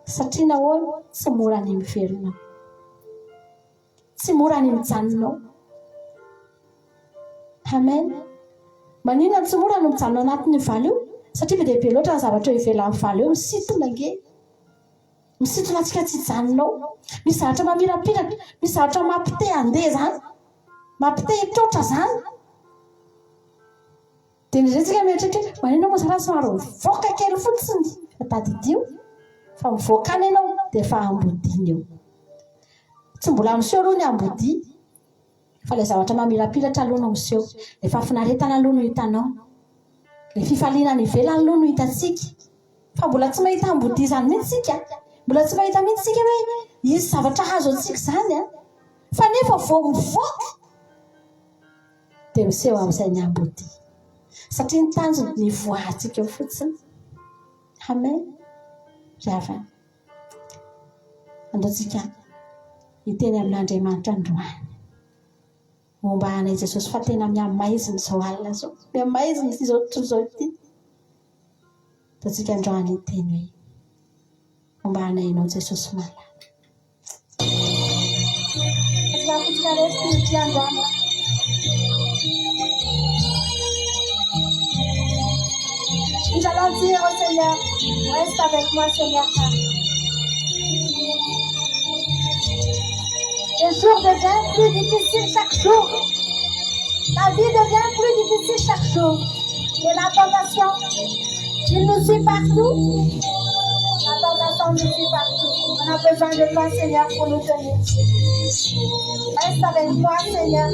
Satria nahoana? Tsy mora ny miverona, tsy mora ny mijanonao. Amen. Maninona tsy mora no mijanona anatin'ny vala io? Satria be dia be loatra ny zavatra eo ivelan'ny vala eo, misintona nge, misintona antsika tsy hijanonao. Misy zavatra mamirapiratra, misy zavatra mampite handeha izany, mampite hitrotra izany. Dia niretsika mieritreritra hoe maninona moa zany somary mivoaka kely fotsiny fatadidio, fa mivoaka any ianao dia efa ambodiny eo. Tsy mbola miseho aloha ny ambody, fa ilay zavatra mamirapiratra aloha no miseho. Ilay fahafinaretana aloha no hitanao, ilay fifaliana ny ivelany aloha no hitantsika, fa mbola tsy mahita ambody izany mihitsy isika, mbola tsy mahita mihitsy isika hoe izy zavatra azo antsika izany fa nefa vao mivoaka dia miseho amin'izay ny ambody, satria ny tanjony ny voahantsika eo fotsiny. Amen. Ravana andaontsika hiteny amin'Andriamanitra androany momba anay Jesosy, fa tena miamaizina izao alina izao, miamaizina izao tontolo izao ity. Andaontsika androany hiteny hoe momba anay ianao Jesosy malala. Afotsika rehetra ity androany. Nous allons dire au Seigneur, reste avec moi Seigneur. Le jour devient plus difficile chaque jour. La vie devient plus difficile chaque jour. Et la tentation, il nous suit partout. La tentation nous suit partout. On a besoin de toi Seigneur pour nous tenir. Reste avec moi Seigneur.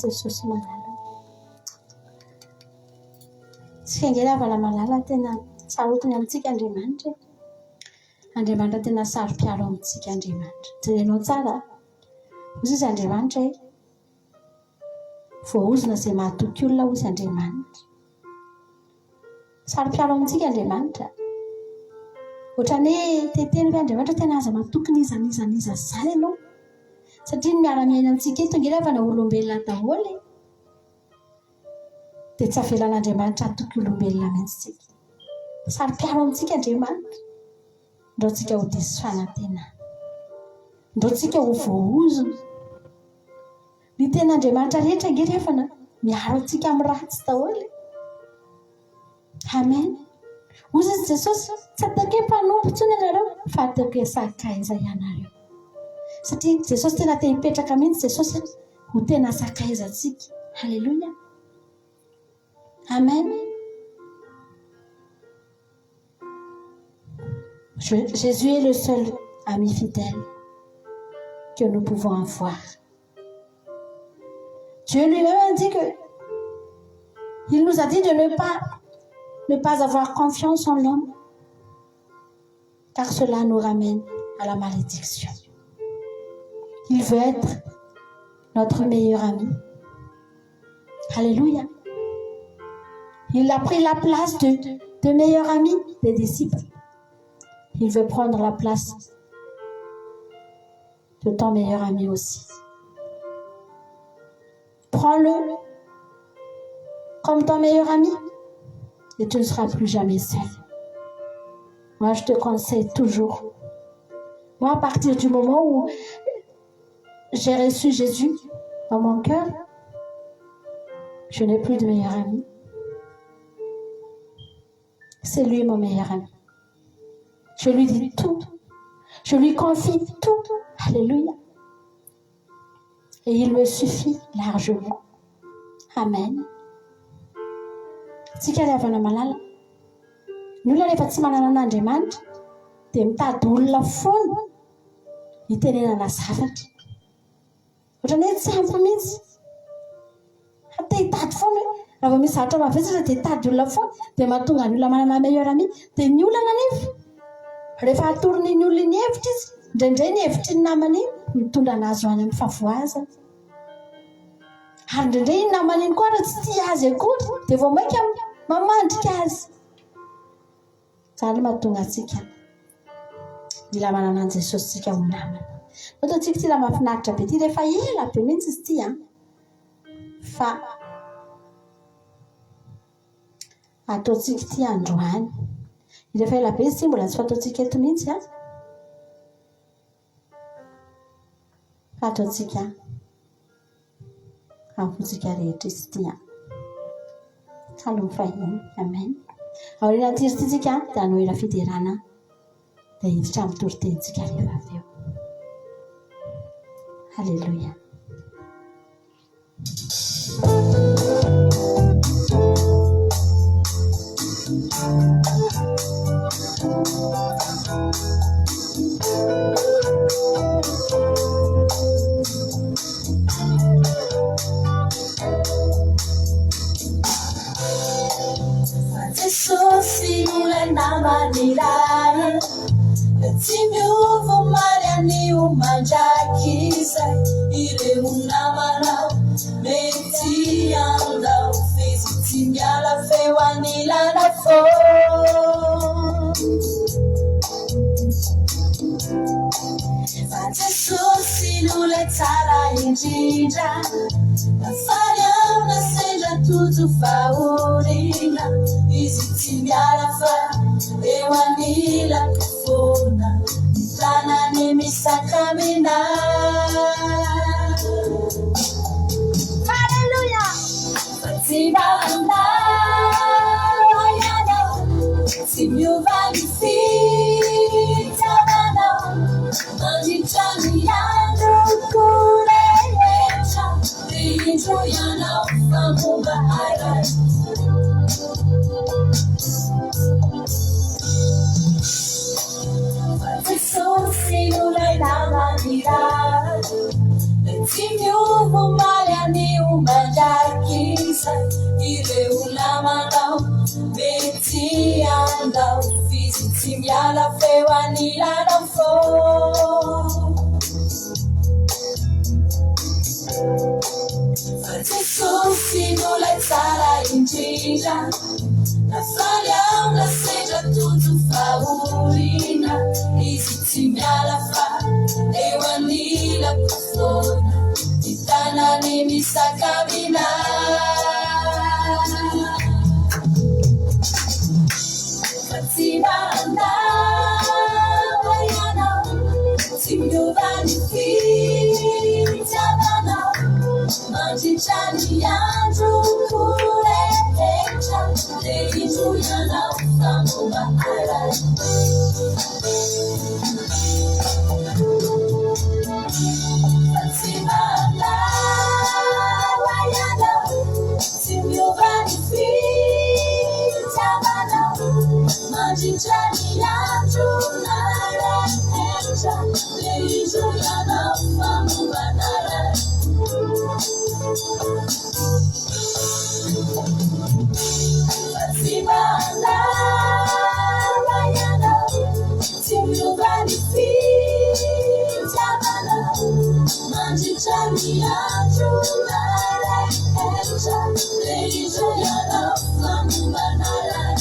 Jesosy malala tsy angelavana malala tena sarotiny amintsika Andriamanitra tena saro-piaro amintsika Andriamanitra jerenao tsara izy Andriamanitra voaozona izay mahatoky olona hozy Andriamanitra. Sary-piaro amintsika Andriamanitra. Ohatrany hoe teteny hoe Andriamanitra tena aza mahatoky nizanizaniza zany ianao. Satria ny miara-miaina amintsika eto angamba na olombelona daholo dia tsy avelan'Andriamanitra hatoky olombelona mihitsy. Sary-piaro amintsika Andriamanitra. Ndao tsika ho diso fanantenana. Ndao tsika ho voaozona. Ny ten'Andriamanitra rehetra rehefa miaro antsika amin'ny ratsy daholo. Amen. Hozy izy Jesosy tsy ataoko hoe mpanompo intsony ianareo fa ataoko hoe sakaiza ianareo. Satria Jesosy tena te hipetraka mihitsy Jesosy ho tena sakaiza antsika. Alléluia. Amen. Jésus est le seul ami fidèle que nous pouvons avoir. Dieu lui-même a dit que il nous a dit de ne pas avoir confiance en l'homme, car cela nous ramène à la malédiction. Il veut être notre meilleur ami. Alléluia. Il a pris la place de meilleur ami des disciples. Il veut prendre la place de ton meilleur ami aussi. Prends-le comme ton meilleur ami et tu ne seras plus jamais seul. Moi, je te conseille toujours. Moi, à partir du moment où j'ai reçu Jésus dans mon cœur, je n'ai plus de meilleur ami. C'est lui mon meilleur ami. Je lui dis tout. Je lui confie tout. Alléluia. Et il me suffit largement. Amen. Tsika rehefa malala. Ny olona rehefa tsy manana an'Andriamanitra dia mitady olona foana hitenenana zavatra. Ohatrany hoe tsy ampy mihitsy. Te hitady foana hoe raha vao misy zavatra mavesatra dia hitady olona foana dia mahatonga ny olona manana meilleur ami dia ny olana nefa. Rehefa atorony ny olona ny hevitra izy, indraindray ny hevitry ny namany mitondra anazy ho any amin'ny favoazana. Ary indraindray ny namany iny koa raha tsy tia azy akory dia vao maika mamandrika azy. Izany mahatonga antsika mila manana an'i Jesosy tsika ho namana. Ataontsika ity raha mahafinaritra be ity rehefa ela be mihitsy izy ity fa ataontsika ity androany. Rehefa ela be izy ity mbola tsy fataontsika eto mihitsy fa ataontsika ampontsika rehetra izy ity Salome fahiny. Amen. Aoriana ity izy ity tsika dia hanao ela fiderana dia hiditra amin'ny toritentsika rehefa avy eo. Alléluia. Jesosy mulai namanilai Timiu vumariani umanjakisa Ile unamanau Meti andau Fezi timiala fewanila na fo Jesosy lule tala injija Nafanya unasenja tutu faurina Izi timiala fa Ewanila kufuna Tana ni misakamina Hallelujah Fatima anda Wayana Timiu vanifita Mana Manjichani yandu kulewecha Rinjo yana ufamuga harai Jesosy mulai namanilai Timiu vumariani umanjakisa Ile ulamanau Meti andau Fizi timiala fewanila na fo Jesusi mulai tsara indrindra nafaly ao nasedra toto fahorina izy tsy miala fa eo anilako foana ny tanany misakamina fa tsy mandava ianao tsy miova ny fitiavanao mandritra ny andro rehetra le indro ianao fa momba aray fa tsy mandava ianao tsy miova ny fitiavanao mandritra ny andro rehetra le indro ianao fa momba aray si mandava ianao tsy miova ny fitiavanao mandritra ny andro rehetra le indro ianao fa momba aray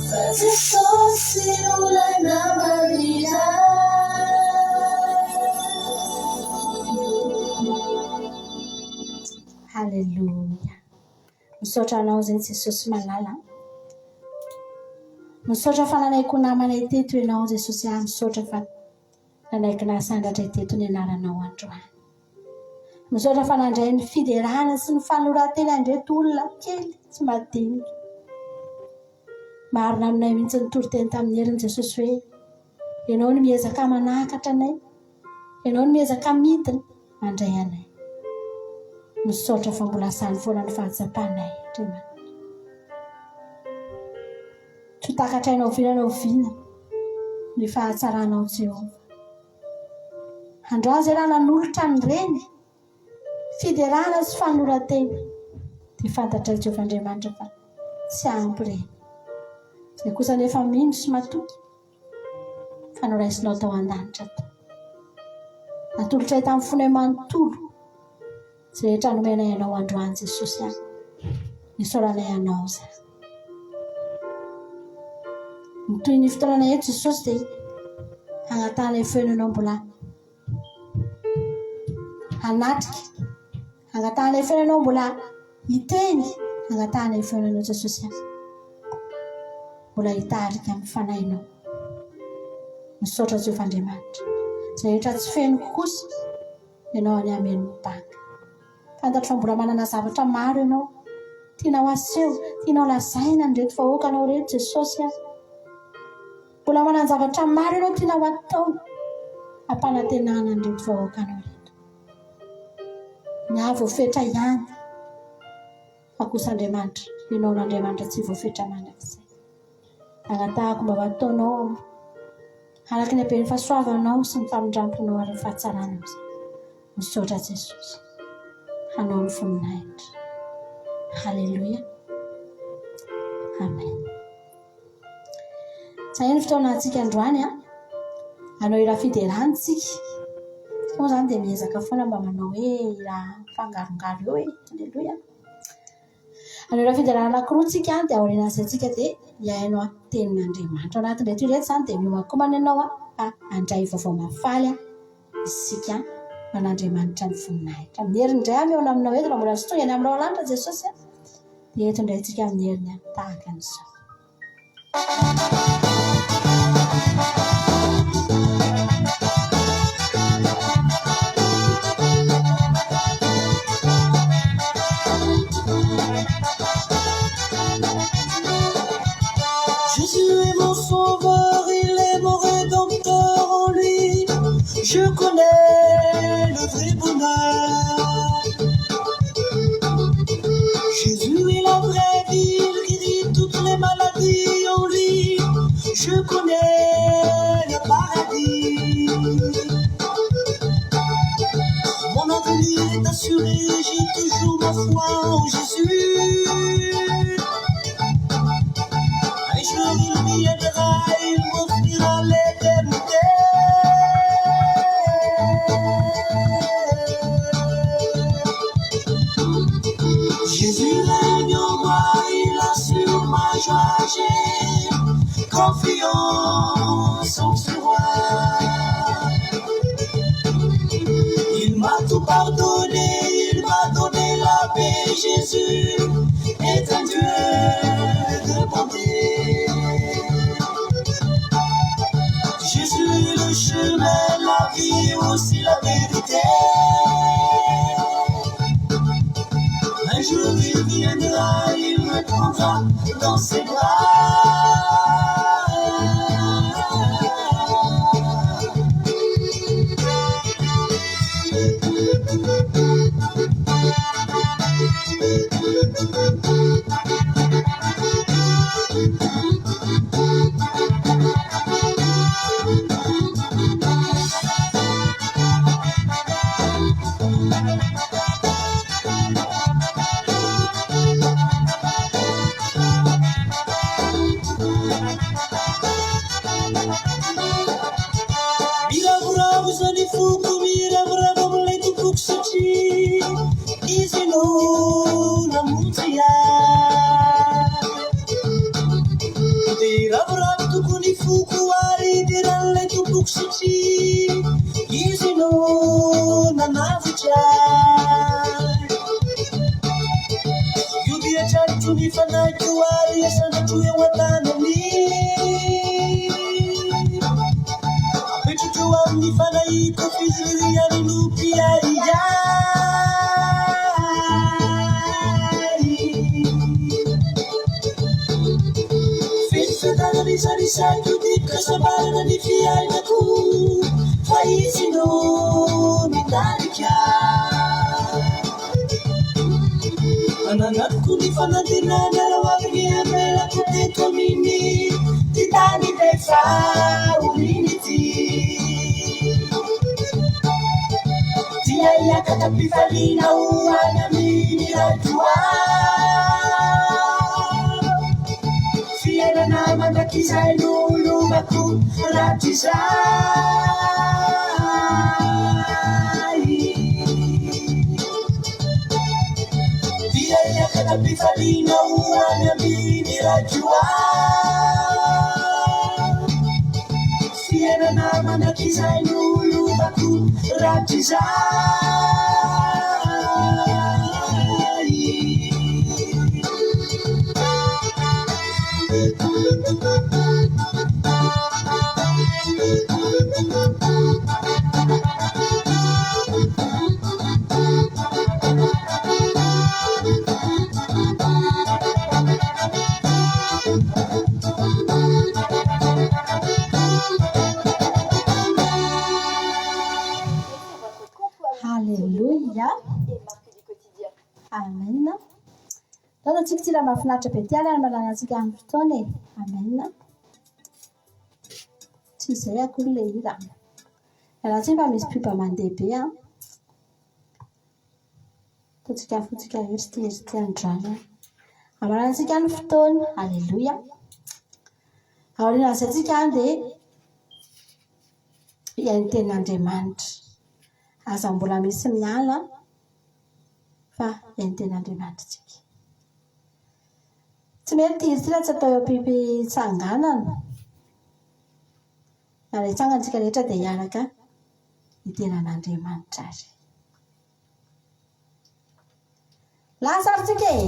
fa Jesosy olay namarina Halleluja. Misaotra anao zay Jesosy malala. Misaotra fa nanaiko namanay teto ianao Jesosy aho misaotra fa nanaiky nasandratra teto ny anaranao androany. Misaotra fa nandray ny fiderana sy ny fanoratena andreto olona kely tsy madinika. Marina aminay mihitsy ny toroteny tamin'ny heriny Jesosy hoe ianao ny miezaka manakatra anay, ianao ny miezaka midina mandray anay. Misaotra fa mbola sany foana ny fahatsapanay Andriamanitra. Tsy takatrainao vinanao vina ny fahatsaranao Jehova. Androany zay raha nanolotra ny reny fiderana sy fanoratena dia fantatra Jehova Andriamanitra fa tsy ampy reny. Zay kosa nefa mino sy matoky fa noraisinao tao an-danitra tao. Natolotra tamin'ny fonay manontolo zay rehetra nomenay ianao androany Jesosy aho nisoranay ianao zay. Toy ny fotoanana eto Jesosy dia hagnatanay feonanao mbola hanatrika, hagnatanay feonanao mbola hiteny, hagnatanay feonanao Jesosy aho mbola hitarika amin'ny fanahinao. Misaotra Jehova Andriamanitra zay rehetra tsy feno kosa ianao any ameny mibanga. Fantatra fa mbola manana zavatra maro ianao tianao aseho, tianao lazaina ny reto vahoakanao reto Jesosy aho. Mbola manana zavatra maro ianao tianao atao ampanantenana ny reto vahoakanao reto. Ny ahy voafetra ihany fa kosa Andriamanitra ianao n'Andriamanitra tsy voafetra mandrakizay. Agnatahako mba ataonao araky ny haben'ny fahasoavanao sy ny famindramponao ary ny fahatsaranao zay. Misaotra Jesosy hanao ny voninahitra. Halleluja. Amen. Zay ny fotoanantsika androany hanao iraha fiderantsika. Moa zany dia miezaka foana mba manao hoe raha fangarongaro eo Halleluja. Hanao iraha fiderana anankiroa tsika dia aorianantsika dia hiainao tenin'Andriamanitra. Ao anatin'ilay toy reto zany dia miomakomana ianao handray vaovao mafaly isika man'Andriamanitra ny voninahitra. Amin'ny heriny indray mihaona aminao eto raha mbola sy tonga any aminao lanitra Jesosy dia eto indray tsika amin'ny heriny tahaka an'izao. Jésus est mon sauveur, il est mon rédempteur, en lui je connais le vrai bonheur. Jésus est la vraie vie, il guérit toutes les maladies, en lui je connais le paradis. Mon avenir est assuré, j'ai toujours ma foi en Jésus. Un jour il m'y aidera, il m'offrira l'éternité. confiance en soi. Il m'a tout pardonné, il m'a donné la paix. Jésus est un Dieu de bonté. Jésus est le chemin, la vie, aussi la vérité. Un jour il viendra, il me prendra dans ses bras. Alléluia. Amen. Lana tsika tsy raha mahafinaritra be ty ala malana antsika amin'ny fotoana e. Amen. Tsy izay akory le ira. Raha tsy mba misy mpiba mandeha be a. Totsika fotsika ery andrano. Amalana antsika amin'ny fotoana. Alléluia. Aoriana antsika dia iain'ny ten'Andriamanitra. Aza mbola misy miala fa iain'ny ten'Andriamanitra tsika. Tsy mety izy tsy atao am-pipitsanganana. Ary hitsangantsika rehetra dia hiaraka itenan'Andriamanitra azy. Lazarintsika e!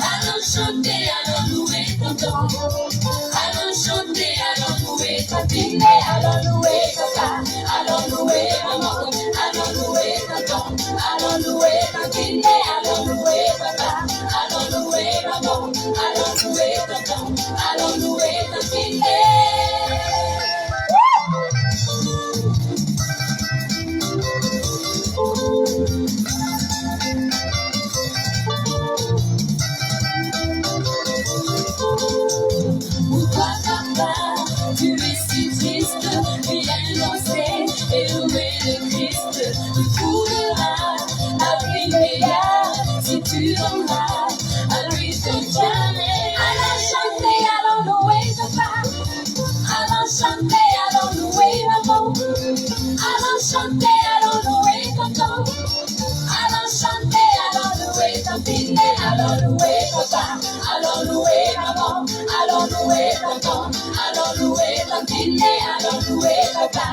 Allons chanter, allons louer tonton. dîner, allons louer papa,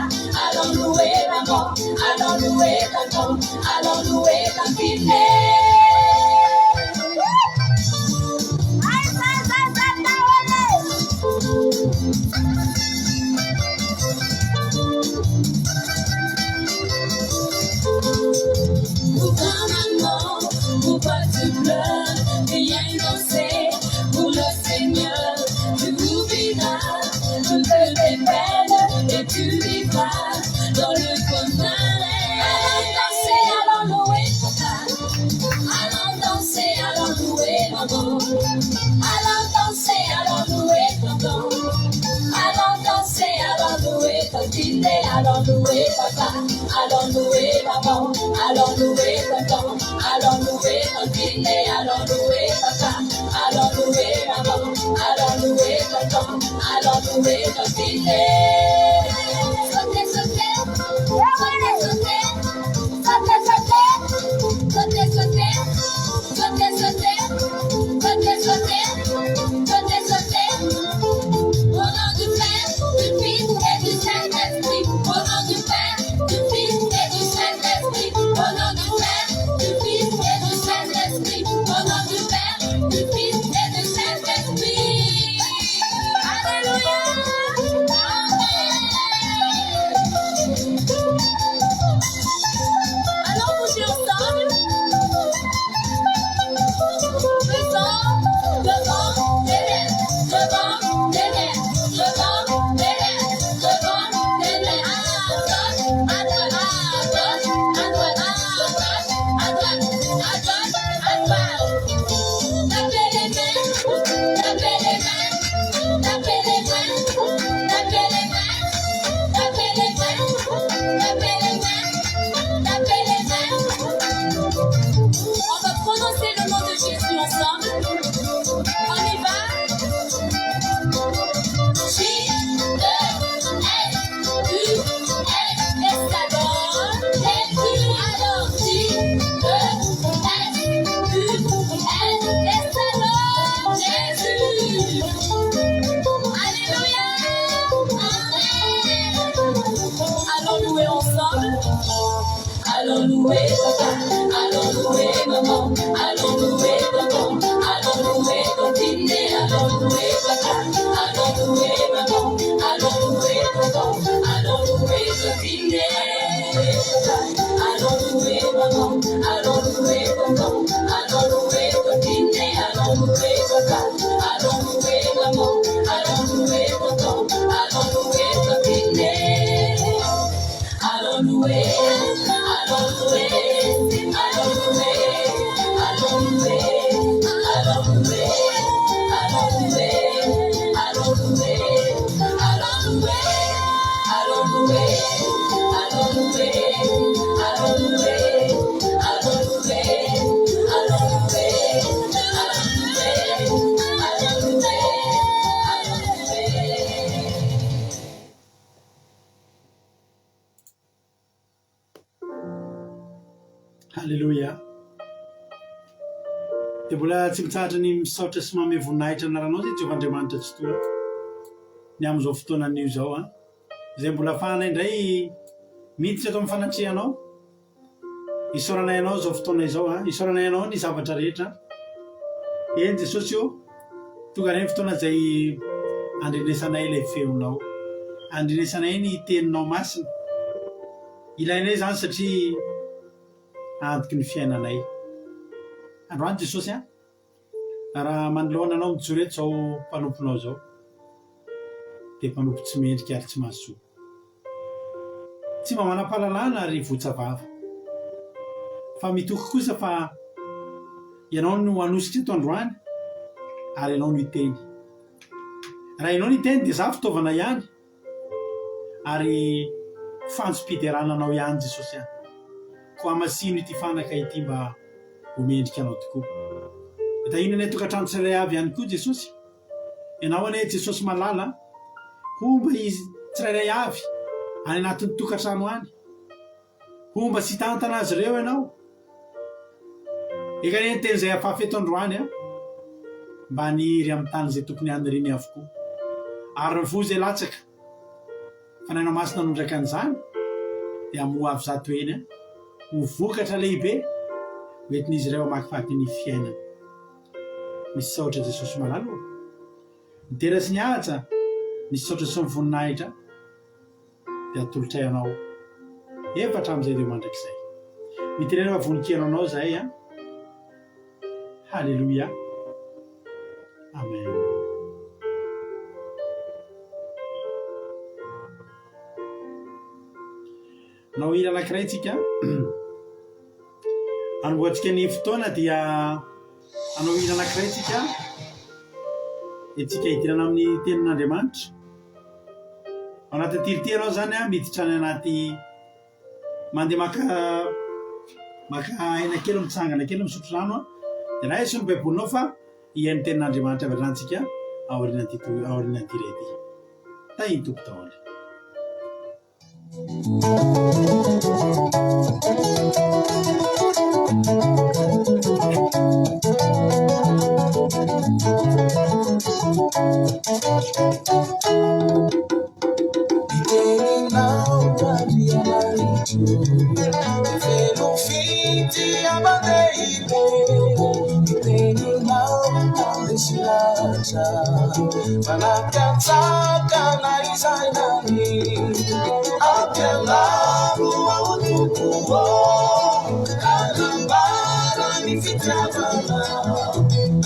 allons louer maman, allons louer tonton, allons louer tantine. Pourquoi maman, pourquoi tu pleures? Viens danser pour le Seigneur. Tu oublieras toutes tes peines et tu vivras dans le bonheur. Allons danser, allons louer papa. Allons danser, allons louer maman. Allons danser, allons louer tonton. Allons danser, allons louer tantine. Allons louer papa, allons louer maman. Allons louer tonton, allons louer tantine. Allons louer papa, allons louer maman. Allons louer tonton, allons louer tantine. Sautez, sautez, sautez, sautez, sautez, sautez, sautez, sautez, sautez, sautez, sautez, sautez, sautez, sautez. Au nom du Père, du Fils et du Saint-Esprit. Au nom du Père, du Fils et du Saint-Esprit. Au nom du Père, du Fils et du Saint-Esprit. Au nom du Père, du Fils et du Saint-Esprit. Alléluia. Allons bouger ensemble. Devant, derrière, devant, derrière, devant, derrière, devant, derrière, à droite, à droite, à droite, à droite, à droite. Tapez les mains, tapez les mains, tapez les mains, tapez les mains, tapez les mains, tapez les mains, tapez les mains. On va prononcer le nom de Jésus ensemble. On y va. Allons louer ensemble. Allons louer papa, allons louer maman, allons louer tonton, allons louer tantine, allons louer papa, allons louer maman, allons louer tonton, allons louer tantine, allons louer maman, allons louer tonton, allons louer tantine, allons louer papa, allons louer maman, allons louer tonton, allons louer tantine. Allons louer, allons louer, allons louer, allons louer, allons louer, allons louer, allons louer, allons louer, allons louer, allons louer, allons louer, allons louer, allons louer, allons louer, Halleluja. Dia mbola tsy mitsahatra ny misaotra sy manome voninahitra anaranao zay Jehovahandriamanitra tsy toa ny amin'izao fotoanan'io zao a zay mbola ahafahana indray miditra eto amin'ny fanatrehanao isaoranay anao zao fotoana izao a isaoranay anao ny zavatra rehetra eny Jesosy io tonga reny fotoana zay andrenesanay ilay feonao andrenesanay ny teninao masina ilainay zany satria antoky ny fiainanay androany Jesosy a raha manoloana anao mijoro eto zao mpanomponao zao dia mpanompo tsy mendrika ary tsy mahasoa tsy mba manam-pahalalana ary votsavava fa mitoky kosa fa ianao no hanositra eto androany ary ianao no hiteny raha ianao no hiteny dia za fitaovana ihany ary fanjom-piderananao ihany Jesosy a ko amasino ity fanaka ity mba homendrika anao tokoa tahinanay tokantrano tsiray avy ihany koa Jesosy ianao ane Jesosy malala homba izy tsirairay avy any anatin'ny tokantrano any homba tsy tantana azy ireo ianao ekaneny teny zay afafeto androany a mba niry amin'ny tany zay tokony any reny avokoa ary vo zay latsaka fanainao masina nondraka an'izany dia amoa avy zato eny ho vokatra lehibe oentin'izy ireo amakifaky ny fiainana. Misy saotra Jesosy malalo mitera sy ny aja, misy saotra sy ny voninahitra dia atolotray anao efatra amin'izay ireo mandrakizay. Miterena voninkelao anao zay a. Halleluja. Amen. Nao hira anankiray tsika anomboantsika ny fotoana dia anao hira anankiray tsika etsika hidirana amin'ny tenin'Andriamanitra. Ao anaty tirity anao zany a miditra any anaty mandeha maka aina kely mitsangana kely misotro rano a dia na esy ny baibolinao fa hihain'ny tenin'Andriamanitra avy aorianan'ity rety tahiny tompo daholo. Manakatsaka na izay nani ampianaro aotokoa anambara ny fitiavana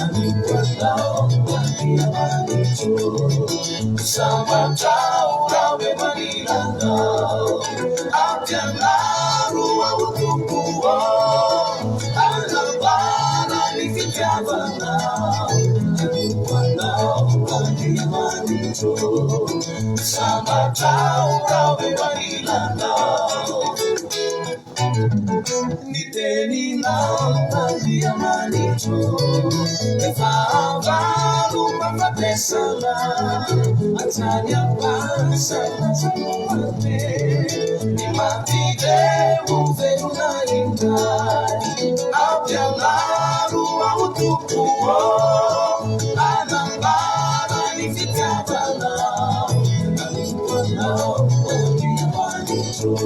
anikoanao andiamanitro sambatrao rawe manilanao ampianaro aotokoa anambara ny fitiavana sambatrao rawe manilanao niteninao andiamanitro efa avalo mafatesana atany ampasana samomate ny mantide uvelona indray ampianaro aotokoa anambara ny fitiavana anikoanao andiamanitro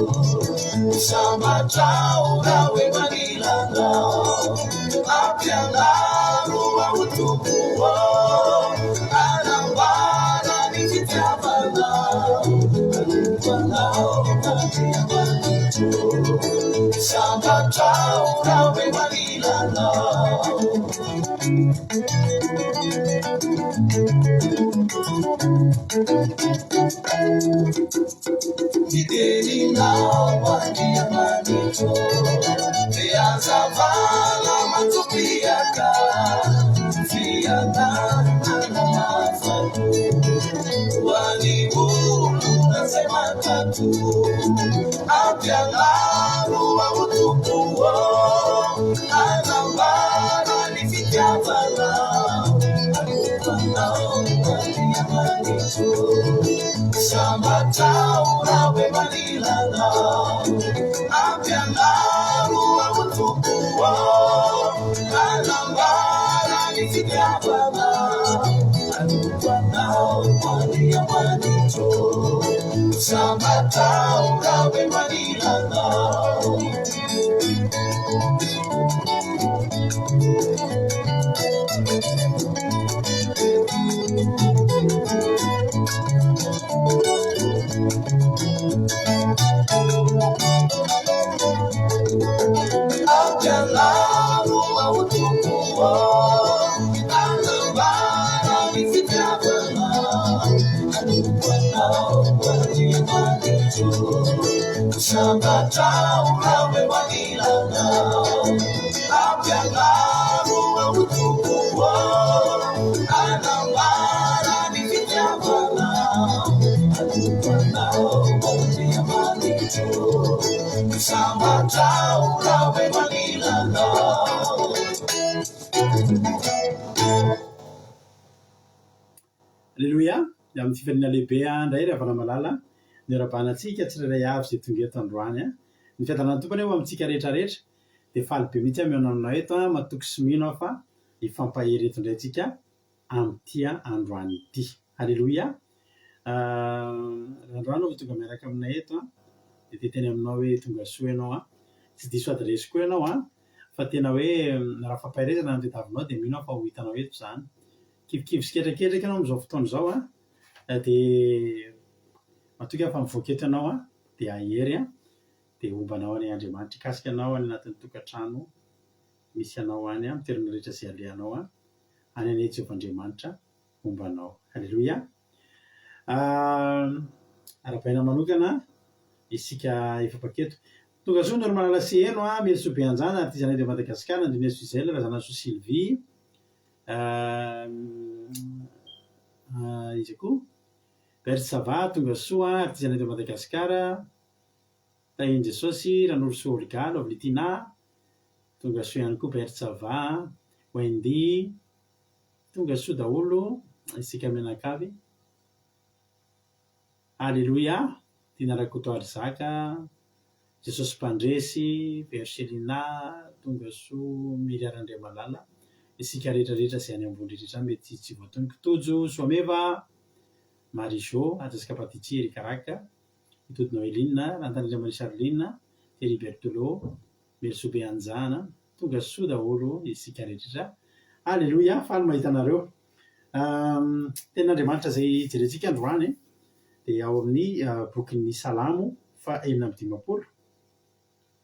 sambatrao rawe manilanao ampianaro aotokoa anambara ny fitiavana anikoanao andiamanitro sambatrao rawe manilanao Niteninao andiamanitro Beazavala matupiaka Fianana mafatu Wanibulu na sematatu Ampianaro aotokoa anambara ny fitiavana anikoanao andiamanitro sambatrao rawe manilanao ampianaro aotokoa anambara ny fitiavana anikoanao andiamanitro sambatrao rawe manilanao ampianaro aotokoa anambara ny fitiavana anikoanao andiamanitro sambatrao rawe manilanao ampianaro aotokoa anambara ny fitiavana anikoanao andiamanitro sambatrao rawe manilanao. Alleluia. Dia amin'ny fifanina lehibe ndray ravana malala ny rabanantsika tsirairay avy izay tonga eto androany ny fiadanany tompony eo amintsika rehetrarehetra dia faly be mihitsy mionanao eto matoky sy mino fa hifampahery eto indray tsika amin'ity androany ity. Alleluia. Androany ova tonga miaraka aminay eto a de teteny aminao hoe tonga soa ianao a tsy diso ady resy koa ianao a fa tena hoe raha fampairezana no tediavinao de mino aho fa ho hitanao eto zany kivikivy sy ketraketraka ianao am'zao fotoana zao a de matoky aho fa mivoaketra anao a de ahery a de ombanao any Andriamanitra ikasika anao any anatin'ny tokantrano misy anao any a am'toerana rehetra zay alehanao a any ane Jehovah'Andriamanitra ombanao. Halleloia. Arabaina manokana isika efapaketo tonga soa no manala seheno a Meritsoa Beanjana artisanay de Madagasikara Andrinay Suzel razana So Sylvie izy koa Bert Sava tonga soa artisanay de Madagasikara Tahiny Jesosy Ranolo Soolga Lovlitina tonga soa ihany koa Bert Sava Wendy tonga soa daholo isika menakavy. Alléluia. Tinarakotoary Zaka Jesosy Mpandresy Verselina tonga soa Miriarandriamalala isika rehetrarehetra zay any ambony rehetra mety tsy voatonoko Tojo Soameva Marijo Ajaska Patitsiry Karaka Itodinao Elinina Rantanindramani Charlina Thierry Berthelot Meritsoa Beanjana tonga soa daholo isika rehetrarehetra. Alléluia. Faly mahita anareo. Ten'Andriamanitra zay jerentsika androany de ao amin'ny bokin'ny Salamo fa 6:10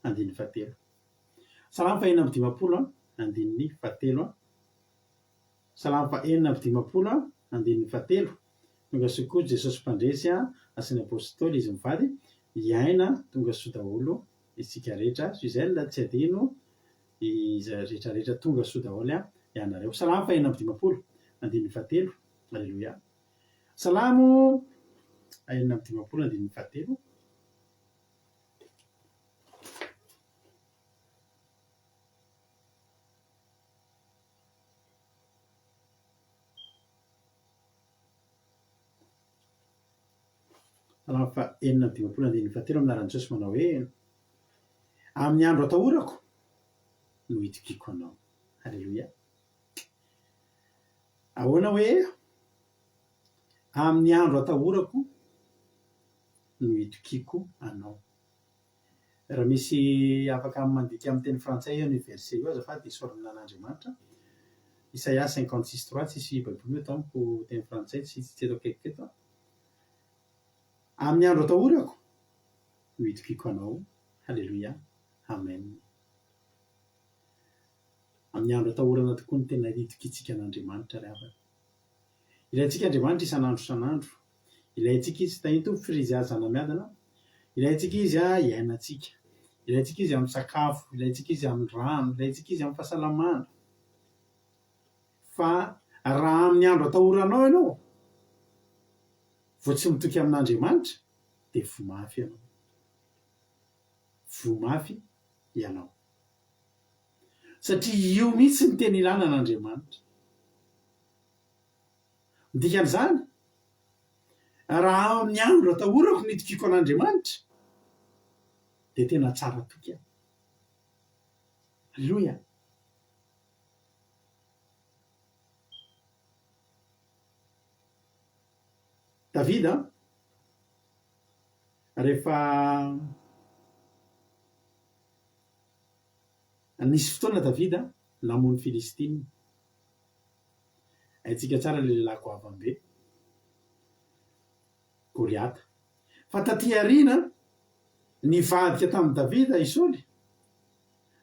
andininy 7. Salamo fa 6:10 andininy 7. Salamo fa 6:10 andininy 7. Tonga soa koa Jesosy Mpandresy asan'ny apôstôly izy mivady iaina tonga soa daholo isika rehetra Suzel tsy adino izy rehetrarehetra tonga soa daholo ianareo. Salamo fa 6:10 andininy 7. Alléluia. Salamo 6:10 andininy 7. Salamo fa 6:10 andininy 7 aminaran'i Jesosy manao hoe amin'ny andro atahorako no itokiko anao. Halleluia. Ahoana hoe amin'ny andro atahorako no itokiko anao. Raha misy afaka mandika amin'ny teny frantsay io ny verset io azafady isaorana an'Andriamanitra Isaia 56:3 tsisy baiboly eto amiko teny frantsay tsy eto akaiky eto. Amin'ny andro atahorako no itokiko anao. Halleluia. Amen. Amin'ny andro atahorana tokoa ny tena itokitsika an'Andriamanitra ry havana. Ilaintsika Andriamanitra isan'andro isan'andro. Ilaintsika izy tahito frizy azy zanamiadana. Ilaintsika izy iainantsika. Ilaintsika izy amin'ny sakafo. Ilaintsika izy amin'ny rano. Ilaintsika izy amin'ny fahasalamana. Fa raha amin'ny andro atahoranao ianao vao tsy mitoky amin'Andriamanitra de vomafy ianao. Vomafy ianao. Satria io mihitsy ny tena ilana an'Andriamanitra. Dikan'izany raha amin'ny andro atahorako ny itokiko an'Andriamanitra de tena tsara toky aho. Halleluia. Davida rehefa nisy fotoana Davida namono Filistina. Haintsika tsara le lehilahy goavambe Goliata. Fa taty aoriana nivadika tamin'i Davida i Saoly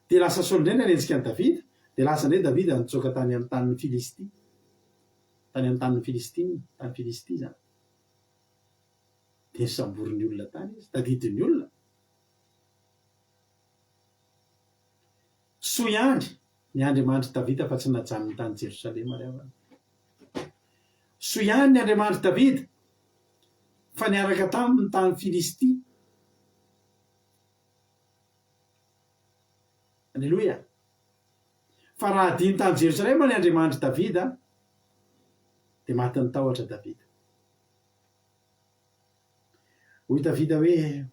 de lasa Saoly indray niarentsika an'i Davida de lasa indray Davida nitsoaka tany amin'ny tanin'ny Filisty. Tany amin'ny tanin'ny Filistiny, tany Filisty zany. De nisamborin'ny olona tany izy, tadidin'ny olona. Soa ihany ny Andriamanitra Davida fa tsy najanony tany Jerosalema ry havana. Soa ihany ny Andriamanitra Davida fa niaraka taminy tany Filisty. Alleluia. Fa raha adiny tany Jerosalema ny Andriamanitra Davida de maty nitahotra Davida. Hoy Davida hoe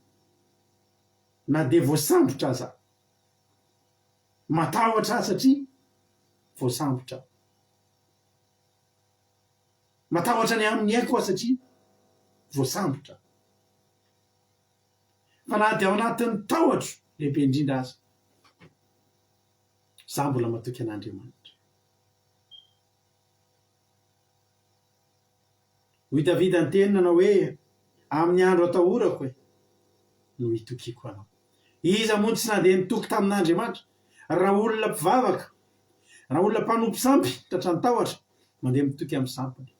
na de voasambotra aza matahotra aho satria voasambotra aho. Matahotra ny amin'ny aiko aho satria voasambotra fa na dia ao anatin'ny tahotra lehibe indrindra azy za mbola matoky an'Andriamanitra. Hoy Davida ny teny nanao hoe amin'ny andro atahorako hoe no hitokiko anao. Iza moa tsy na dia nitoky tamin'Andriamanitra raha olona mpivavaka, raha olona mpanompo sampy tratrany tahotra mandeha mitoky amin'ny sampony,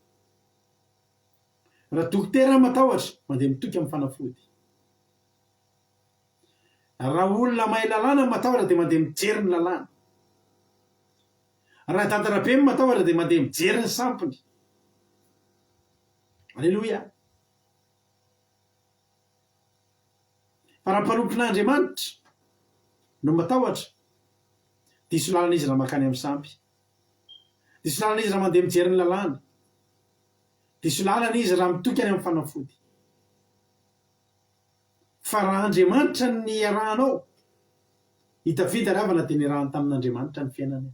raha dokotera matahotra mandeha mitoky amin'ny fanafody, raha olona mahay lalàna matahotra dia mandeha mijery ny lalàna, raha tantarabe matahotra dia mandeha mijery ny sampony. Alleloia. Fa raha mpanompon'Andriamanitra no matahotra, diso lalana izy raha makany amin'ny sampy, diso lalana izy raha mandeha mijery ny lalàna, diso lalana izy raha mitoky any amin'ny fanafody. Fa raha Andriamanitra ny iarahanao, i Davida ry havana dia niarahany tamin'Andriamanitra ny fiainany.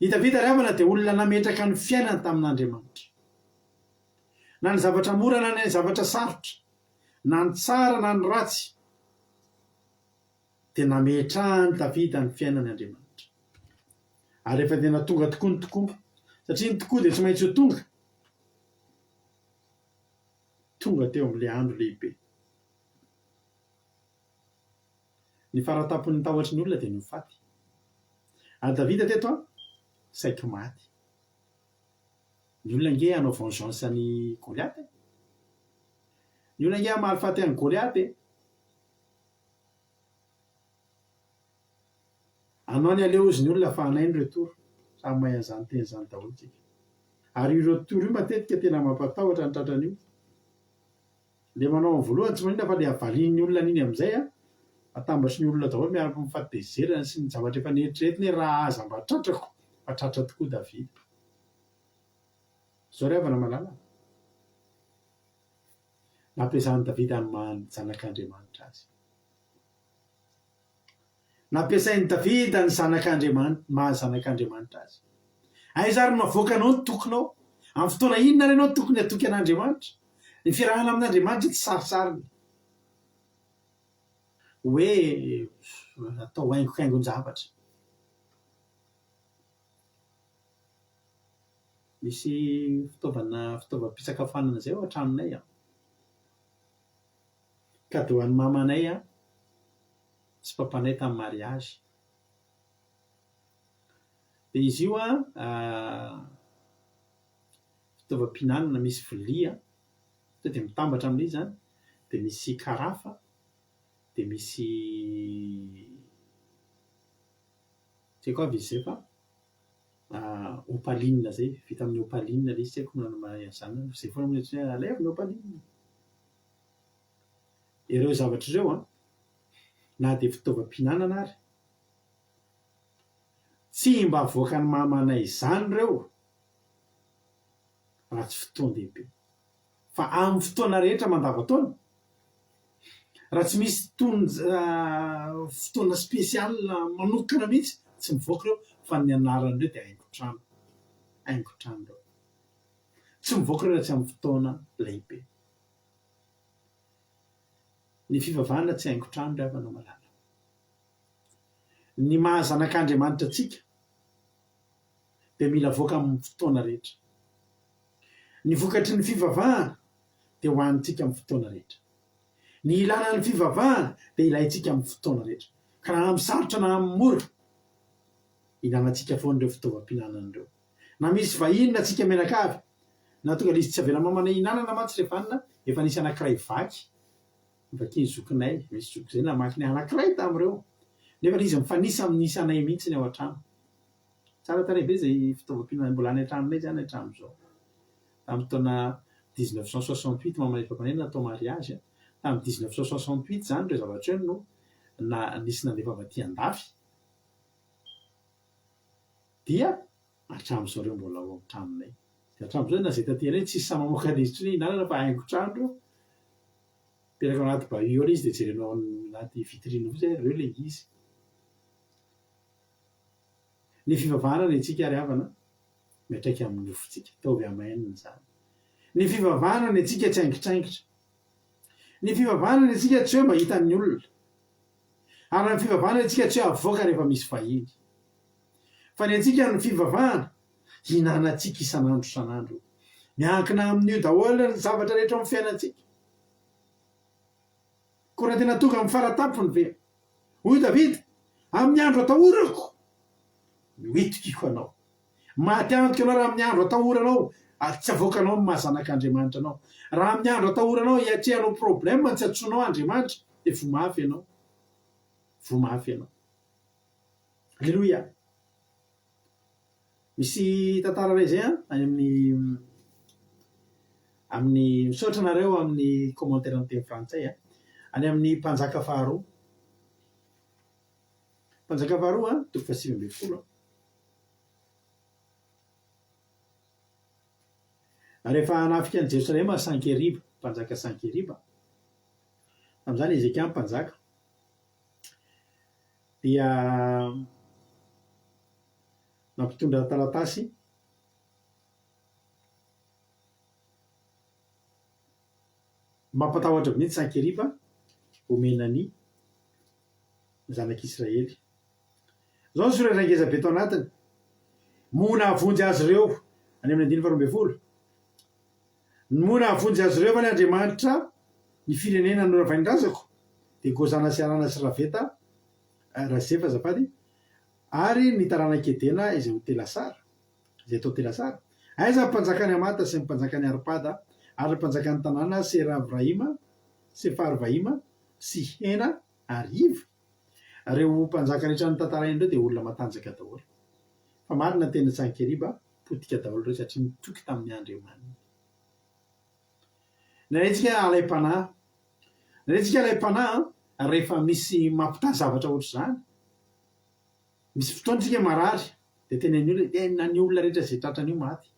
I Davida ry havana dia olona nametraka ny fiainany tamin'Andriamanitra. Na ny zavatra mora na ny zavatra sarotra, na ny tsara na ny ratsy, dia nametrahany Davida ny fiainany Andriamanitra. Ary rehefa tena tonga tokoa ny tokoa, satria ny tokoa dia tsy maintsy ho tonga teo amin'ilay andro lehibe. Ny faratapon'ny tahotra ny olona dia ny faty. Ary Davida teto saika maty. Ny olona nge hanao vengeance ny Goliaty, ny olona nge mahalifaty an'i Goliaty, anao ny aleoziny olona fa anay ny retour. Samy mahay an'izany teny izany daholo tsika. Ary io retour io matetika tena mampatahotra ny tratran'io. Le manao amin'ny voalohany tsy maninona fa le avalian'ny olona n'iny amin'izay atambatry ny olona daholo miaraka mifampidezerana sy ny zavatra efa nieritreretiny raha aza mba tratrako, fa tratra tokoa Davida. Zao ry havana malala. Nampiasan'i Davida ny zanak'Andriamanitra azy. Nampiasain'i Davida ny zanak'Andriamanitra, mahazanak'Andriamanitra azy. Aiza ary mavoaka anao ny tokonao? Amin'ny fotoana inona ary ianao tokony hatoky an'Andriamanitra? Ny fiarahana amin'Andriamanitra tsy sarosarony. Hoe atao haingokaingon-javatra. Misy fitaovam-pisakafoanana zay ao an-tranonay kado an'ny mamanay sy papanay tamin'ny mariage. Dia izy io fitaovam-pihinanana misy vilia, dia mitambatra amin'izy zany, dia misy karafa, dia misy tsy haiko avy izy zay fa opaline zay, vita amin'ny opaline ilay izy, tsy haiko manazana zay foana moa tsy aleo ny opaline. Ireo zavatra ireo na dia fitaovam-pihinanana ary tsy mba avoaka ny mamanay izany ireo raha tsy fotoana lehibe. Fa amin'ny fotoana rehetra mandavan-taona, raha tsy misy fotoana spesial manokana mihitsy, tsy mivoaka ireo fa ny anaran'ireo dia haingo-trano. Haingo-trano ireo. Tsy mivoaka ireo raha tsy amin'ny fotoana lehibe. Ny fivavahana tsy haingo-trano ry havana malala. Ny mahazanak'Andriamanitra antsika dia mila voaka amin'ny fotoana rehetra. Ny vokatry ny fivavahana dia ho antsika amin'ny fotoana rehetra. Ny ilana ny fivavahana dia ilaintsika amin'ny fotoana rehetra. Ka na amin'ny sarotra na amin'ny mora, ilanantsika foana ireo fitaovam-pihinanana ireo. Na misy vahiny na tsika menakavy, na tonga izy tsy avela mamanay hinanana mantsy rehefa anina, efa nisy anankiray vaky. Vaky ny zokinay, misy zoky izay namaky ny anankiray tamin'ireo. Nefa izy mifanisa amin'nisy anay mihitsy ny ao an-trano. Tsara tarehy be izay fitaovam-pihinanana mbola any an-tranonay zany hatramin'izao. Tamin'ny taona 1968 mamanay papanay natao mariage. Tamin'ny 1968 zany ireo zavatra eo no nisy nandefa avy aty andafy. Dia hatramin'izao ireo mbola ao an-tranonay. Dia hatramin'izao na zay taty ireny tsisy sa mamoaka an'izy intsony hinanana fa haingo-trano ireo. Peraka anaty bahut izy dia jerenao anaty vitrine zay ireo ilay izy. Ny fivavahana ny antsika ry havana miatraika amin'ny nofontsika, ataovy amainina izany. ny fivavahana ny atsika tsy haingitraingitra, ny fivavahana ny atsika tsy hoe mahita ny olona, ary ny fivavahana atsika tsy hoe avoaka rehefa misy vahiny, fa ny atsika ny fivavahana hinanatsika isan'andro isan'andro, miankina amin'io daholo ny zavatra rehetra amin'ny fiainantsika. Ko raha tena tonga amin'ny faratampony ve hoy Davida, amin'ny andro atahorako hoitikiko anao, maty antoka anao raha amin'ny andro atahoranao tsy avoakanao ny mahazanak'Andriamanitra anao, raha amin'ny andro atahoranao hiatrehanao problème tsy atsoinao Andriamanitra dia vomafy ianao, vomafy ianao. Alleloia. Misy tantara ray zay any amin'ny misaotra nareo amin'ny commentaire amin'ny teny frantsay any amin'ny mpanjaka faharoa, mpanjaka faharoa 7:20. Rehefa nafika ny Jerosalema Sankeriba, mpanjaka Sankeriba amin'izany Ezekia mpanjaka, dia nampitondra taratasy mampatahotra mihitsy Sankeriba omena ny zanak'Israely. Zao ny soratra be tao anatiny, mona avonjy azy ireo any amin'ny 9:12. Mona avonjy azy ireo fa ny Andriamanitra ny firenena noravain-drazako dia Gozana sy Arana sy Raveta Rasefa azafady, ary ny taranak'Edena izay ho Telasara, izay atao Telasara. Aiza mpanjakany Amata sy mpanjakany Arpada ary mpanjakany tanàna Seravrahima, Sefarvaima sy Hena Ariva. Reo mpanjaka rehetra ny tantarainy ireo dia olona matanjaka daholo. Fa marina teny Sankeriba potika daholo ireo satria nitoky tamin'ny Andriamanitra. Naretsika alaim-panahy, naretsika alaim-panahy rehefa misy mampitahy zavatra ohatr' izany. Misy fotoana tsika marary dia tenen'ny olona tena ny olona rehetra izay tratran'io maty.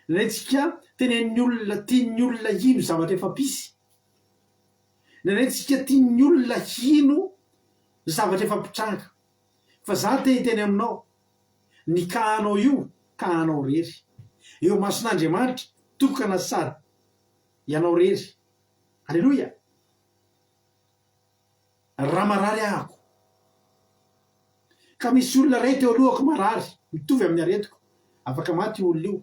Naretsika tenen'ny olona tian'ny olona ino zavatra efa pisy. Naretsika tian'ny olona ino zavatra efa pitranga. Fa za teny aminao, ny kahanao io kahanao rery. Eo mason'Andriamanitra tokana sady ianao rery. Alleloia. Raha marary ahako ka misy olona ray teo alohako marary mitovy amin'ny aretiko, afaka maty olona io,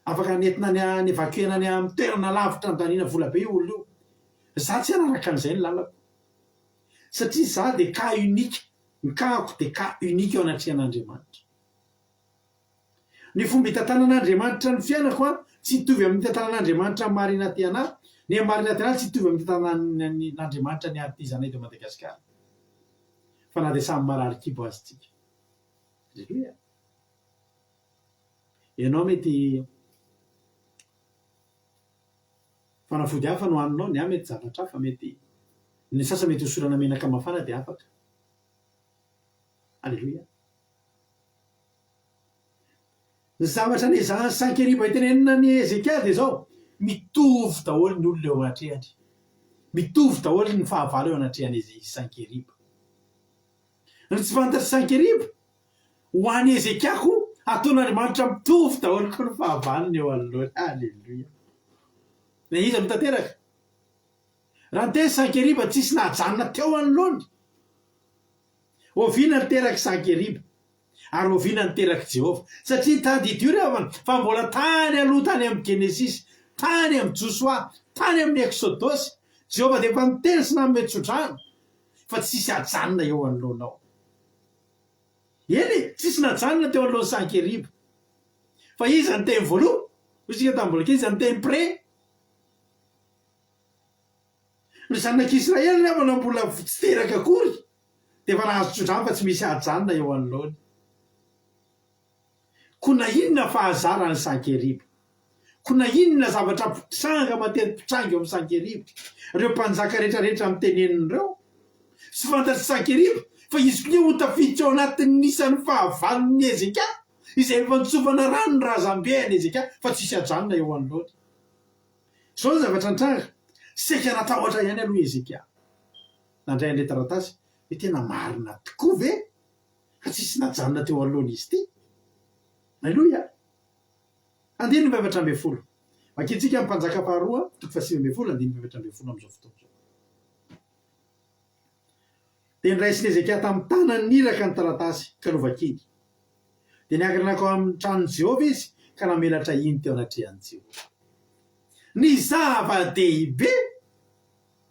afaka nentina ny evakuena any amin'ny toerana lavitra nydaniana vola be io olona io. Za tsy hanaraka an'izay ny lalako, satria za dia cas unique, ny kahako dia cas unique eo anatrehan'Andriamanitra. Ny fomba hitantanan'Andriamanitra ny fiainako tsy hitovy amin'ny hitantanan'Andriamanitra ny marina ty anahy, ny marina ty anahy tsy hitovy amin'ny hitantanan'Andriamanitra ny ary ty zanay eto Madagasikara. Fa na dia samy marary kibo azy tsika. Alleluia. Ianao mety fanafody hafa no haninao, ny ahy mety zavatra hafa, mety ny sasa mety hosorana menaka mafana dia afaka. Alleluia. Ny zavatra ny Sankeriba itenenina ny Ezekia dia zao, mitovy daholo ny olona eo anatrehany, mitovy daholo ny fahavalo eo anatrehany Sankeriba. Ny tsy fantatry Sankeriba ho an'ny Ezekia koa ataon'Andriamanitra mitovy daholo koa ny fahavalony eo anoloany. Alleluia. Na iza mitateraka, raha ny teny Sankeriba tsisy nahajanona teo anoloany, oviana ny teraky Sankeriba ary oviana ny teraky Jehovah, satria tadidio reo fa mbola tany aloha tany amin'ny Genesis, tany amin'ny Josoa, tany amin'ny Exodosy, Jehovah dia efa miteny sy nanome tsodrano fa tsisy hajanona eo anoloanao. Eny, tsisy najanona teo anoloan'ny Sankeriba. Fa iza ny teny voaloha, isika tambola kely, iza ny teny pré. Ny zanak'Israely rehefa mbola tsy teraka akory dia efa nahazo tsodrano fa tsy misy hajanona eo anoloany. Ko na inona fahazarany Sankeriba, ko na inona zavatra pitranga matety pitranga eo amin'ny Sankeriba, ireo mpanjaka rehetrarehetra amin'ny teneniny ireo sy fantatry Sankeriba fa izy koa ho tafiditra ao anatin'ny isan'ny fahavalon'ny Ezekia izay efa nitsofana rano ny razambeany Ezekia fa tsisy hajanona eo anoloany. Zao ny zavatra nitranga, saika natahotra ihany aloha Ezekia. Nandray an'ilay taratasy, hoe tena marina tokoa ve fa tsisy najanona teo anoloany izy ity. Alleluia. andiny mivavatra ambe folo makitsika mpanjaka faharoa toko fa 5 andiny mivavatra ambe folo am'izao fotoana zao de niraisiny Ezekia tamin'ny tanany niraka ny taratasy ka novakiny de niankiranako amin'ny tranony Jehova izy ka namelatra iny teo anatrehan'i Jehova ny zava-dehibe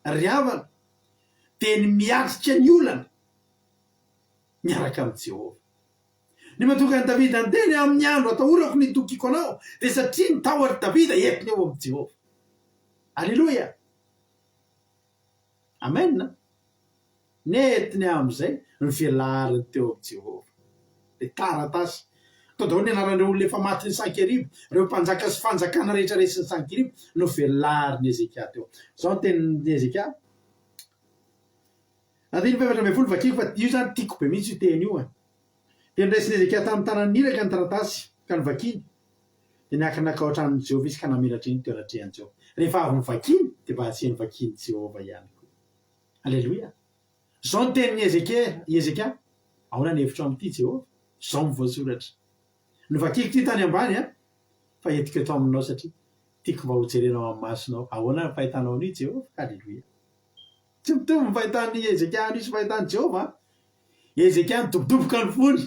ry havana de ny miatrika ny olana miaraka amin'ny Jehova ny matoka ny Davida anteny amin'ny andro atahorako ny tokiko anao de satria ny tahotra Davida entiny eo amin'ny Jehova alleloia amen netiny am'izay ny fialariny teo amin'ny Jehova de taratasy tao ny anaran'ireo olona efa maty ny Sankeribo reo mpanjaka sy fanjakana rehetra resy ny Sankeribo no fialariny Ezekia teo zao ny tenin'ny Ezekia andiny mivavatra ambe folo vakiko fa io zany tiako be mihitsy io teny io de niraisiny Ezekia tamin'ny tanany niraka ny taratasy ka nivakiny de niankiranaka ao an-tranon'i Jehova izy ka namelatra iny teo anatrehan'i Jehova rehefa avy nivakiny de mba asiany vakiny Jehova ihany koa alleloia zao ny tenin'ny Ezekia ahoana ny hevitra amin'ity Jehova zao ny voasoratra novakiko ty tany ambany fa etiko eto aminao satria tiako mba hojerenao amin'ny masonao ahoana ny fahitanao an'io Jehova alleloia tsy mitovy ny fahitan'ny Ezekia an'io sy fahitan'ny Jehova Ezekia nitobotoboka ny fony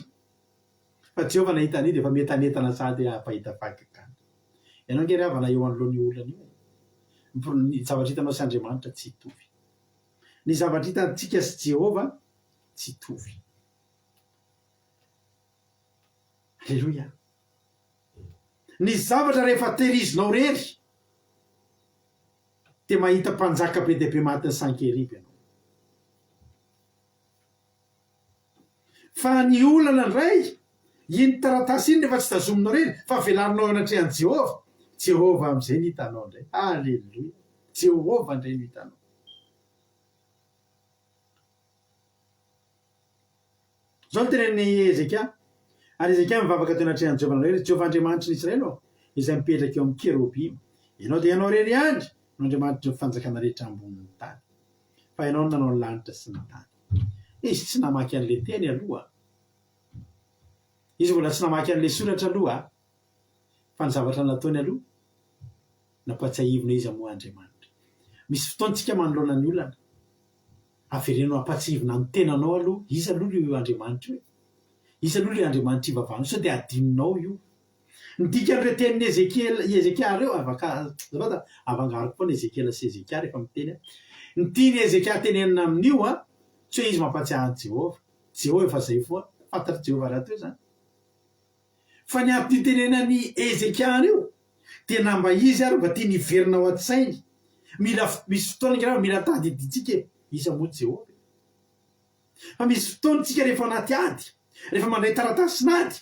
fa Jehova nahita an'io de efa metanetana sady apahita fakakana ianao ngery havana eo anoloan'ny olana io ny zavatra hitanao sy Andriamanitra tsy hitovy ny zavatra hitantsika sy Jehova tsy hitovy alleloia ny zavatra rehefa terizinao rery de mahita mpanjaka be dehibe matin'ny Sankeribo ianao fa ny olana ndray iny taratasy iny rehefa tsy tazominao rery fa velarinao anatrehan'i Jehova am'izay ny hitanao ndray alleloia Jehova ndray ny hitanao zao ny tenen'ny Ezekia ary Ezekia mivavaka teo anatrehan'i Jehova nanao hoe Jehova Andriamanitra ny Israely izay mipetraka eo amin'ny kerobima ianao de ianao rery andry no Andriamanitra ny fanjakana rehetra ambonin'ny tany fa ianao nanao ny lanitra sy ny tany izy tsy namaky an'le teny aloha izy mbola tsy namaky an'le soratra aloha fa ny zavatra nataony aloha nampatsiahivina izy amoa Andriamanitra misy fotoantsika manoloana ny olana averenao ampatsihivina ny tenanao aloha izy aloha io Andriamanitra io izy aloha le Andriamanitra ivavahana sao de adininao io ny dikan'ireo tenin'ny Ezekia reo zavata avangariko foana Ezekiela sy Ezekia rehefa miteny ny tiany Ezekia tenenina amin'io tsy hoe izy mampatsiahan Jehova efa zay foa fantatry Jehova raha teo zany fa ny antony tenenany Ezekia io de namba izy ary mba tia niverina ao an-tsainy mila misy fotoana ngira mila tadiditsika izy moa Jehova fa misy fotoantsika rehefa anaty ady rehefa mandray taratasy nady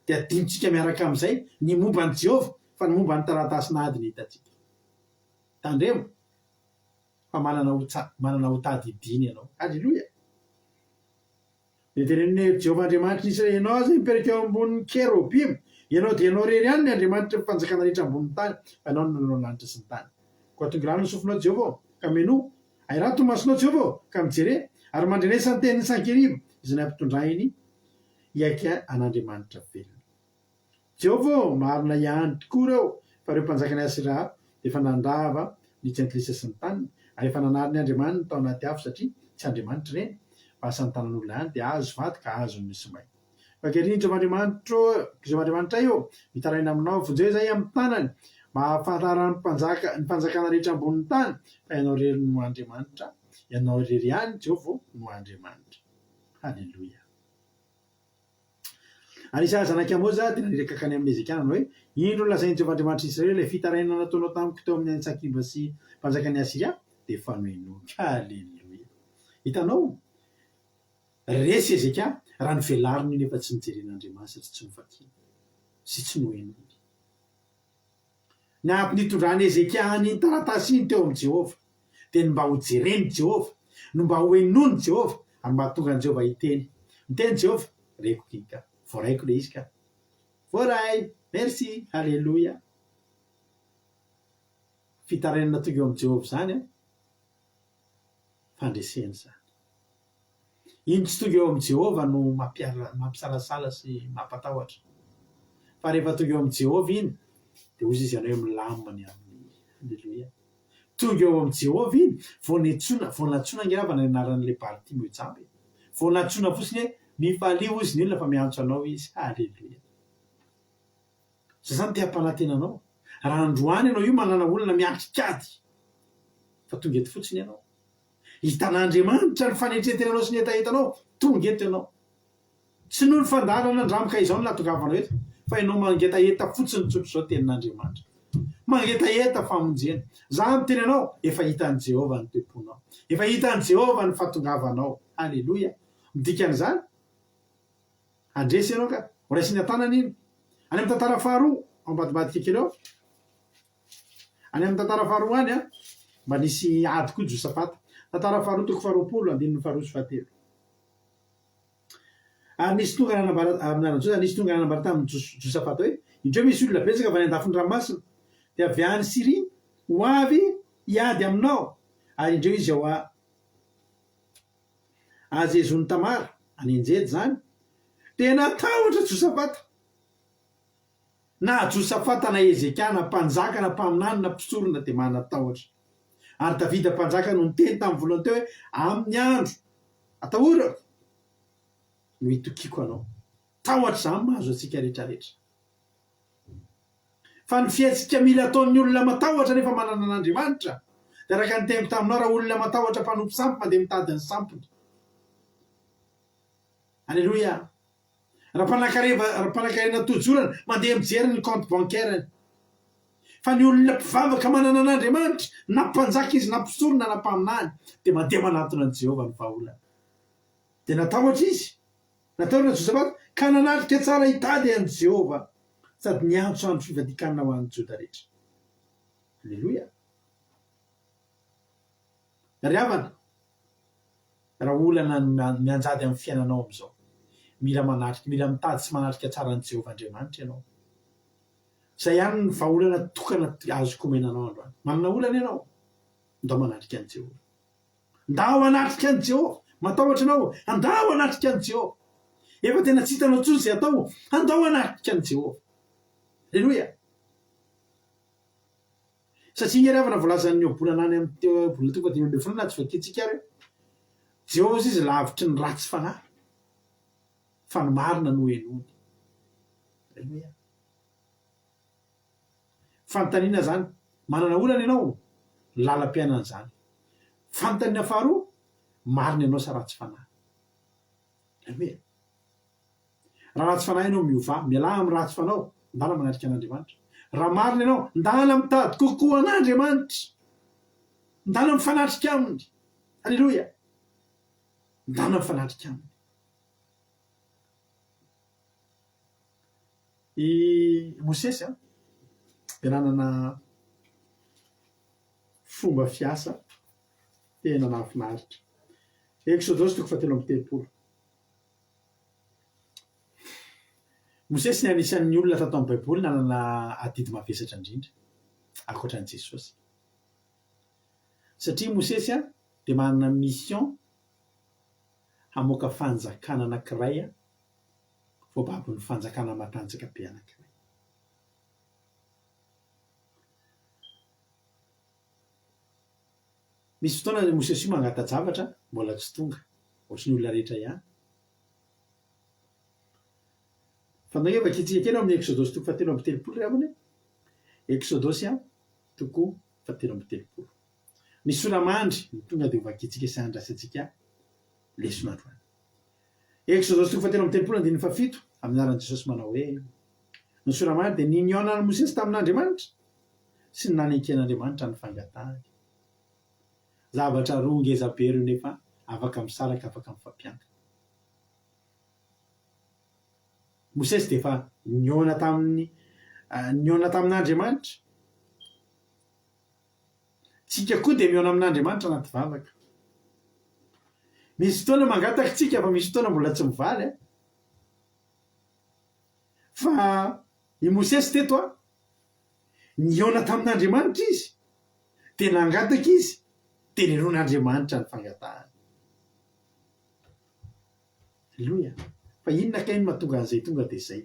de adinitsika miaraka am'izay ny momba ny Jehova fa ny momba ny taratasy nady ny hitatsika tandremo fa manana ho tadidiny ianao alleloia de teneniny Jehova Andriamanitra Israely ianao zay mipetraka eo ambonin'ny kerobima ianao de ianao rery ihany ny Andriamanitra mpanjakana rehetra ambonin'ny tany fa ianao nanao lanitra sy ny tany koa tonga rano ny sofinao Jehova ka meno airato masonao Jehova ka mijere ary mandrenesa ny tenin'ny Sankeribo izy nampitondrainy iaika an'Andriamanitra velona Jehova marina ihany tokoa reo fa reo mpanjakany Asera de efa nandrava ny tsentilisa sy ny tany ary efa nanary ny Andriamanitra tao anaty afo satria tsy Andriamanitra reny fa asa ny tanan'olona ihany de azo vaty ka azo ny somay fa ankehitriny Jehova Andriamanitra io mitaraina aminao vonjeo zay amin'ny tanany mahafantara ny mpanjakana rehetra ambonin'ny tany fa ianao rery no Andriamanitra ianao rery ihany Jehova no Andriamanitra halleloia ary isa zanaka Amoza de nirekaka any amin'ny Ezekia nanao hoe indro lazainy Jehova Andriamanitra Israely le fitaraina nataonao tamiko teo amin'ny Sankeribo sy mpanjakany Asiria de fanohinoky halleloia hitanao resy Ezekia raha ny velariny nefa tsy nijeren'Andriamanitra tsy mivakiny sy tsy nohenoy ny ampy nitondrany Ezekia any taratasy iny teo amin'ny Jehova de mba hojereny Jehova no mba hoenony Jehova ary mba tonga ny Jehova hiteny miteny Jehova reko kika voaraiko le izy ka voaray merci halleloia fitarainana tonga eo amin'ny Jehova zany fandreseny zany iny tsy tonga eo amin'ny Jehova no mampisalasala sy mampatahotra fa rehefa tonga eo amin'ny Jehova iny dia ozy izy ianao hoe milamany amin'ny alleloia tonga eo amin'ny Jehovah iny vao natsoina ngiravana ny anaran'ilay Bartimeo jamby vao natsoina fotsiny hoe mifaliho izy ny olona fa miantso anao izy alleloia zany te hampanantenanao raha androany ianao io manana olona miatrikady fa tonga eto fotsiny ianao hitan'Andriamanitra ny fanetretenanao sy ny etaetanao tonga eto ianao tsy noho ny fandalana andramika izao no natongavanao eto fa ianao mangetaeta fotsiny tsotro zao tenin'Andriamanitra mangetaeta famonjena zany teny anao efa hitan'i Jehovah ny toeponao efa hitan'i Jehovah ny fahatongavanao alleloia midikan'izany andresy ianao ka ho raisiny an-tanana iny any amin'ny tantara faharoa ambadibadika kely eo any amin'ny tantara faharoa any a mba nisy ady koa Josafata tantara faharoa toko faharoapolo andininy faharoa sy fahatelo ary nisy tonga nanambara nisy tonga nanambara tamin'ny Josafata hoe indreo misy olona betsaka avy any andafiny ranomasina dia avy any Siria ho avy hiady aminao ary indreo izy ao azezony Tamara any Enjedy zany dia natahotra Josafata na Josafata na Ezekia na mpanjaka na mpaminany na mpisorona dia manatahotra ary Davida mpanjaka no niteny tamin'ny voalohany teo hoe amin'ny andro atahorako no hitokiko anao tahotra zany mahazo antsika rehetrarehetra fa ny fiatsika mila ataon'ny olona matahotra nefa manana an'Andriamanitra dia araka ny teny taminao raha olona matahotra mpanompo sampy mandeha mitady ny sampony alleloia raha mpanan-karena tojorana mandeha mijery ny compte bancaireny fa ny olona mpivavaka manana an'Andriamanitra na mpanjaka izy na mpisorona na mpaminany dia mandeha manatona an'i Jehovah ny vahaolana dia natahotra izy natahotra Josafata ka nanatrika tsara hitady an'i Jehovah sady niantso andro fivadikanina ho an'ny Joda rehetra alleloia ry havana raha olana mianjady amin'ny fiainanao amin'izao mila manatrika mila mitady sy manatrika tsara an'i Jehovah Andriamanitra ianao zay ihany ny vahaolana tokana azoko omenanao androany manana olana ianao ndao manatrika an'i Jehovah ndao anatrika an'i Jehovah matahotra anao andao anatrika an'i Jehovah efa tena tsy hitanao tsony zay atao andao anatrika an'i Jehovah alleloia satria ny ravana voalazan'ny obolana any amin'ny teo bolana toko 5 na tsy vakitsika reo Jehovah izy lavitry ny ratsy fanahy fa ny marina no enony alleloia fanontaniana zany manana olana ianao lalam-piainana zany fanontaniana faharoa marina ianao sa ratsy fanahy alleloia raha ratsy fanahy ianao miova miala amin'ny ratsy fanao ndala manatrika an'Andriamanitra raha marina ianao ndala mitady kokoa an'Andriamanitra ndala mifanatrika aminy alleloia ndala mifanatrika aminy i Mosesy dia nanana fomba fiasa tena nahafinaritra Exodosy toko 7:30 Mosesy ny anisan'ny olona tato amin'ny Baiboly nanana adidy mavesatra indrindra ankoatran'i Jesosy satria Mosesy dia manana mission hamoaka fanjakana anankiray voababon'ny fanjakana matanjaka be anankiray misy fotoana Mosesy io mangata-javatra mbola tsy tonga ohatr'ny olona rehetra ihany fa ndray vakitsika kely amin'ny Exodosy toko 7:30 ravany Exodosy toko 7:30 ny soramandry ny tonga dia vakitsika sy andrasantsika leson'androany Exodosy toko 7:30 andininy 7 amin'ny anaran'i Jesosy manao hoe ny soramandry dia niniona ny Mosesy tamin'Andriamanitra sy ny naneken'Andriamanitra ny fangatahany zavatra roa ngeza be reo nefa afaka misaraka afaka mifampiankina Mosesy dia efa niona tamin'Andriamanitra tsika koa dia miona amin'Andriamanitra anaty vavaka misy fotoana mangataka tsika fa misy fotoana mbola tsy mivaly fa i Mosesy teto niona tamin'Andriamanitra izy dia nangataka izy dia niroan'Andriamanitra ny fangatahany alleloia fa inona ka iny mahatonga an'izay tonga dia izay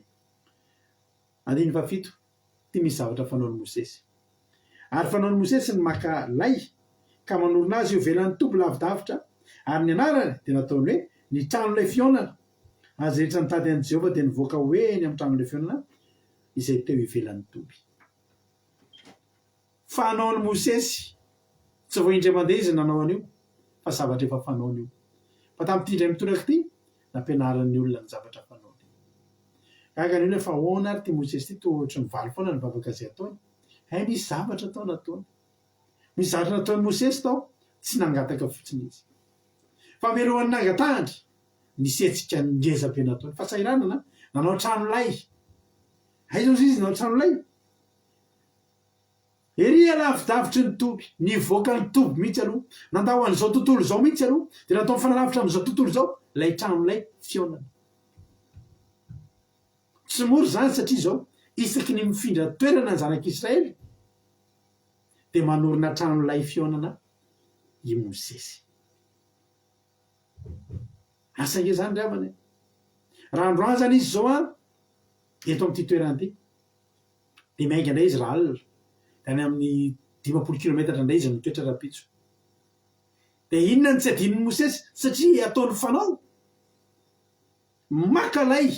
andininy 7 ty misy zavatra fanaony Mosesy ary fanaony Mosesy ny maka lay ka manorona azy io velan'ny toby lavidavitra ary ny anarany dia nataony hoe ny tranolay fionana azy rehetra nitady an'i Jehovah dia nivoaka hoeny amin'ny tranolay fionana izay teo ivelan'ny toby fanaony Mosesy tsy vao indray mandeha izy nanao an'io fa zavatra efa fanaony io fa tamin'ity indray mitoraka ity nampianaran'ny olona ny zavatra fanaony gaga ny olona fa ahoana ary ty Mosesy ty toa ohatry ny valy foana ny vavaka izay ataony hay misy zavatra tao nataony misy zavatra nataony Mosesy tao tsy nangataka fotsiny izy fa merohan'ny nangatahany nisetsika ngezabe nataony fa tsairanana nanao trano lay hay zao izy nanao trano lay ery alavidavitry ny toby nivoaka ny toby mihitsy aloha nandao an'izao tontolo zao mihitsy aloha dia natao mifanalavitra amin'izao tontolo zao lay trano lay fionana tsy moro zany satria zao isaky ny mifindra toerana ny zanak'Israely dia manorina trano lay fionana i Mosesy asange zany dravana raha androany zany izy zao eto amin'ity toerana ity dia miainga indray izy raha alina any amin'ny 50 kilometatra indray izy mitoetra rapitso dia inona ny tsy adininy Mosesy satria ataony fanao maka lay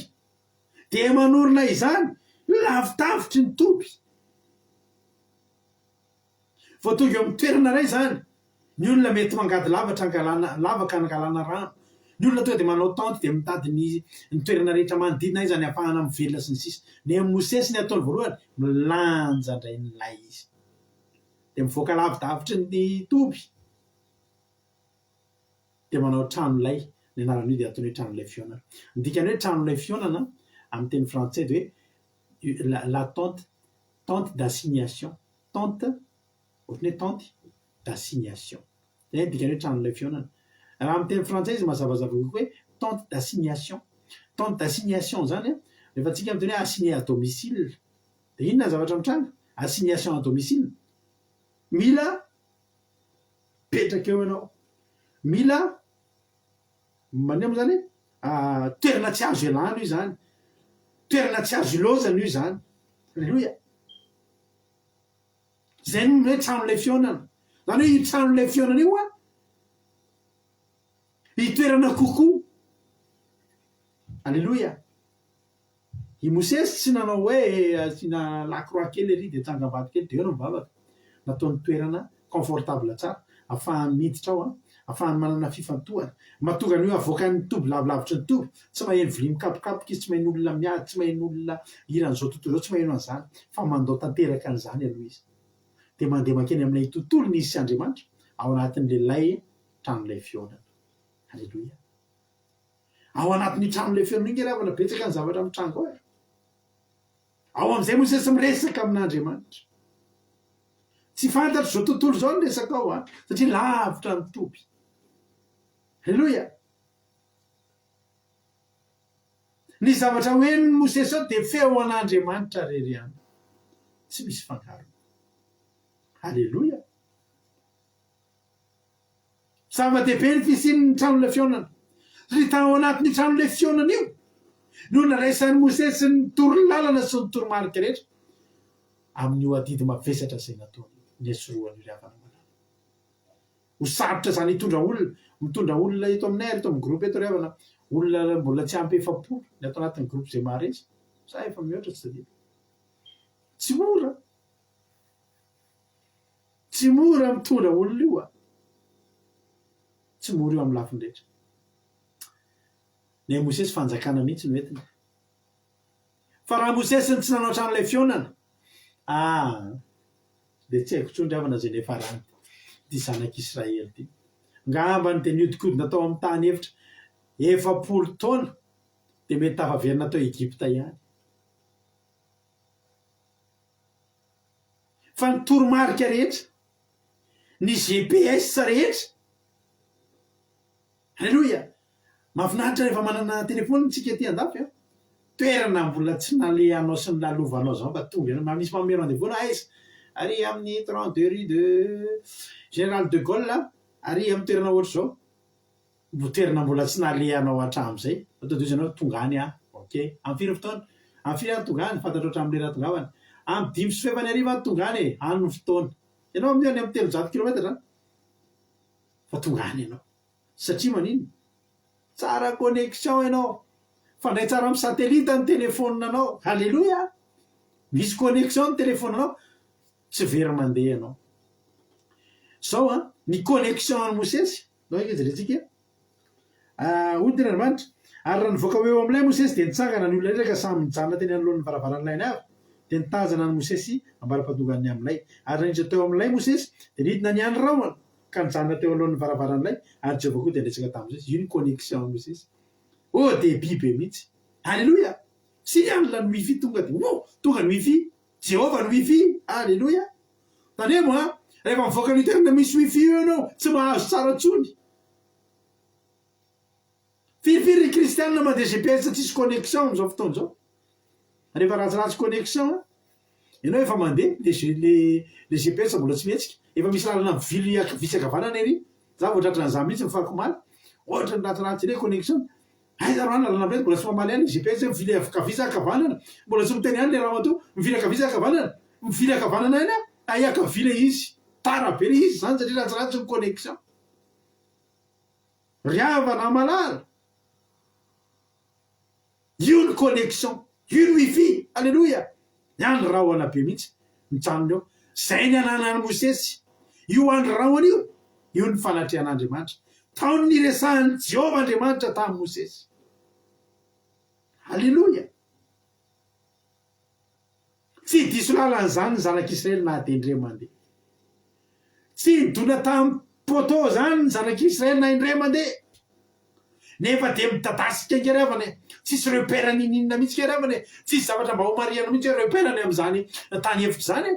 dia manorina izany lavitavitry ny toby vao tonga eo amin'ny toerana ray zany ny olona mety mangady lavaka angalana rano ny olona tonga dia manao tente dia mitady ny toerana rehetra manodidina izy any ahafahana mivelona sy ny sisa ny amin'ny Mosesy ny ataony voalohany milanja indray ny lay izy dia mivoaka lavidavitry ny toby dia manao trano lay ny anaran'io dia ataony hoe trano lay fionana midikany hoe trano lay fionana amin'ny teny frantsay dia hoe la tente d'assignation tente ohatry ny hoe tente d'assignation zay dikany hoe trano lay fionana raha amin'ny teny frantsay izy mazavazava hoe tente d'assignation zany rehefa tsika miteny hoe assigné à domicile dia inona zavatra mitranga assignation à domicile mila petraka eo ianao mila maneo am'zany hoe toerana tsy azo ialana io zany toerana tsy azo ilozana io zany alleloia zay ny hoe trano lay fionana zany hoe io trano lay fionana io itoerana kokoa alleloia i Mosesy tsy nanao hoe asiana lakroa kely ery dia tsangam-bato kely dia eo no mivavaka nataony toerana confortable tsara ahafahany miditra ao ahafahany manana fifantohana mahatonga an'io avoakan'ny toby lavilavitry ny toby tsy maheno vilia mikapokapoka izy tsy maheno olona miady tsy maheno olona iran'izao tontolo zao tsy maheno an'izany fa mandao tanteraka an'izany aloha izy dia mandeha makeny amin'ilay tontolo nisy sy Andriamanitra ao anatin'ilay lay tranolay fionana alleloia ao anatin'ny tranolay fionana iny ravana betsaka ny zavatra mitrango ao ao amin'izay Mosesy miresaka amin'Andriamanitra tsy fantatro zao tontolo zao ny resaka ao satria lavitra ny toby alleloia ny zavatra hoeniny Mosesy ao dia feo an'Andriamanitra rery any tsy misy fangaro alleloia zava-dehibe ny fisian'ny tranolay fionana satria tao anatin'ny tranolay fionana io no naraisan'ny Mosesy ny torolalana sy ny toromarika rehetra amin'io adidy mavesatra izay nataony ny asoroany ry havana malala ho sarotra zany mitondra olona eto aminay ary eto amin'ny groupe eto ry havana olona mbola tsy ampy 700 ny atao anatin'ny groupe izay maharesy za efa mihoatra tsy dadila tsy mora mitondra olona io tsy mora io amin'ny lafiny rehetra ny Mosesy fanjakana mihitsy no entiny fa raha Mosesy ny tsy nanao tranolay fionana dia tsy haiko tsony ravana zay nefa rany ty zanak'Israely ty ngambany dia niodikodina tao amin'ny tany efitra 700 taona dia mety tafaverina tao Egypta ihany fa ny toromarika rehetra ny GPS rehetra alleloia mahafinaritra rehefa manana telefony tsika ty andafy toerana mbola tsy nalehanao sy ny lalovanao zao mba tonga misy mamero andevona aiza ary amin'ny 32 rue de Général de Gaulle ary amin'ny toerana ohatry zao toerana mbola tsy nalehanao hatramin'izay ataodizanao tonga any ok amin'ny firy fotoana amin'ny firy any tonga any fantatra ohatramin'le raha tongavana amy 5 sy fefany ariva tonga any any ny fotoana ianao amin'ny any amy 300 kilomètre zany fa tonga any ianao satria manino tsara connexion ianao fandray tsara amy satellite ny telefôna anao halleloia misy connexion ny telefôna anao tsy very mandeha ianao zao a ny connexion any Mosesy zao ijerentsika odin'Andriamanitra ary raha nivoaka eo am'ilay Mosesy de nitsangana ny olona rehetra ka samy mijanona teny anoloan'ny varavaran'ilay avy de nitazana ny Mosesy ambara-pahatongan'ny amin'ilay ary niditra teo amin'ilay Mosesy de nidina ny any Raona ka nijanona teo alohan'ny varavaran'ilay ary Jehova koa de nresaka tamin'izay io ny connexion ny Mosesy débit be mihitsy halleloia sy anla ny wifi tonga de tonga ny wifi Jehova ny wifi halleloia tany hoe moa rehefa mivoaka ny toerana misy wifi io ianao tsy mahazo tsara tsony firifiry ny kristianina mandeha GPS tsisy connexion am'izao fotoana zao rehefa ratsiratsy connexion ianao efa mandeha le GPS mbola tsy mihetsika efa misy lalana vily visy-akavanana ery za vao tratran'izany mihitsy mifakomaly ohatra ny ratsiratsy ire connexion aiza ro any lalana mety mbola tsy mamaly any GPS mivily kavisa-akavanana mbola tsy miteny any le raha mato mivily kavisa-akavanana mivily akavanana any aiakavile izy tara be le izy zany satria ratsiratsy ny connexion riavana malala io ny connexion io ny wifi alleloia iany rahoana be mihitsy mitsanona eo zay ny ananany Mosesy io andro rahoana io ny fanatrehan'Andriamanitra taony niresahany Jehova Andriamanitra tamin'ny Mosesy alleloia tsy diso lalan'izany ny zanak'Israely na de indray mandeha tsy nidona tamin'ny poto zany ny zanak'Israely na indray mandeha nefa de mitadasika ngerevany tsisy repère ninina mihitsy ngerevany tsisy zavatra mba ho mariana mihitsy hoe repèrany am'izany tany hevitra zany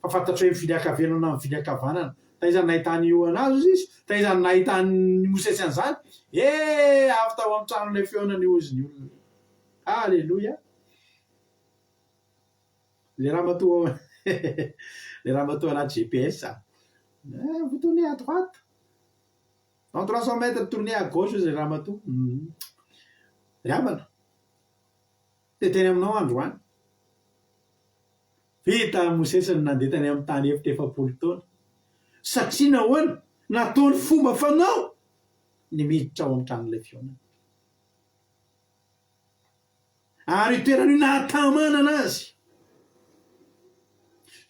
fa fantatro hoe mivily akavenana amin'ny vily akavanana taizany nahitany io anazy izy taizany nahitany Mosesy an'izany avy tao amin'ny trano le feonany oziny olona alleloia le raha matoa le raha matoa anaty GPS vous tournez à droite dans 300 mètres tournez à gauche zay raha matoa riavana de teny aminao androany vita Mosesy nandeha tany amin'ny tany efitra 7 taona satria nahoana nataony fomba fanao ny miditra ao amin'ny tranon'ilay fionana ary itoerana io nahatamanana azy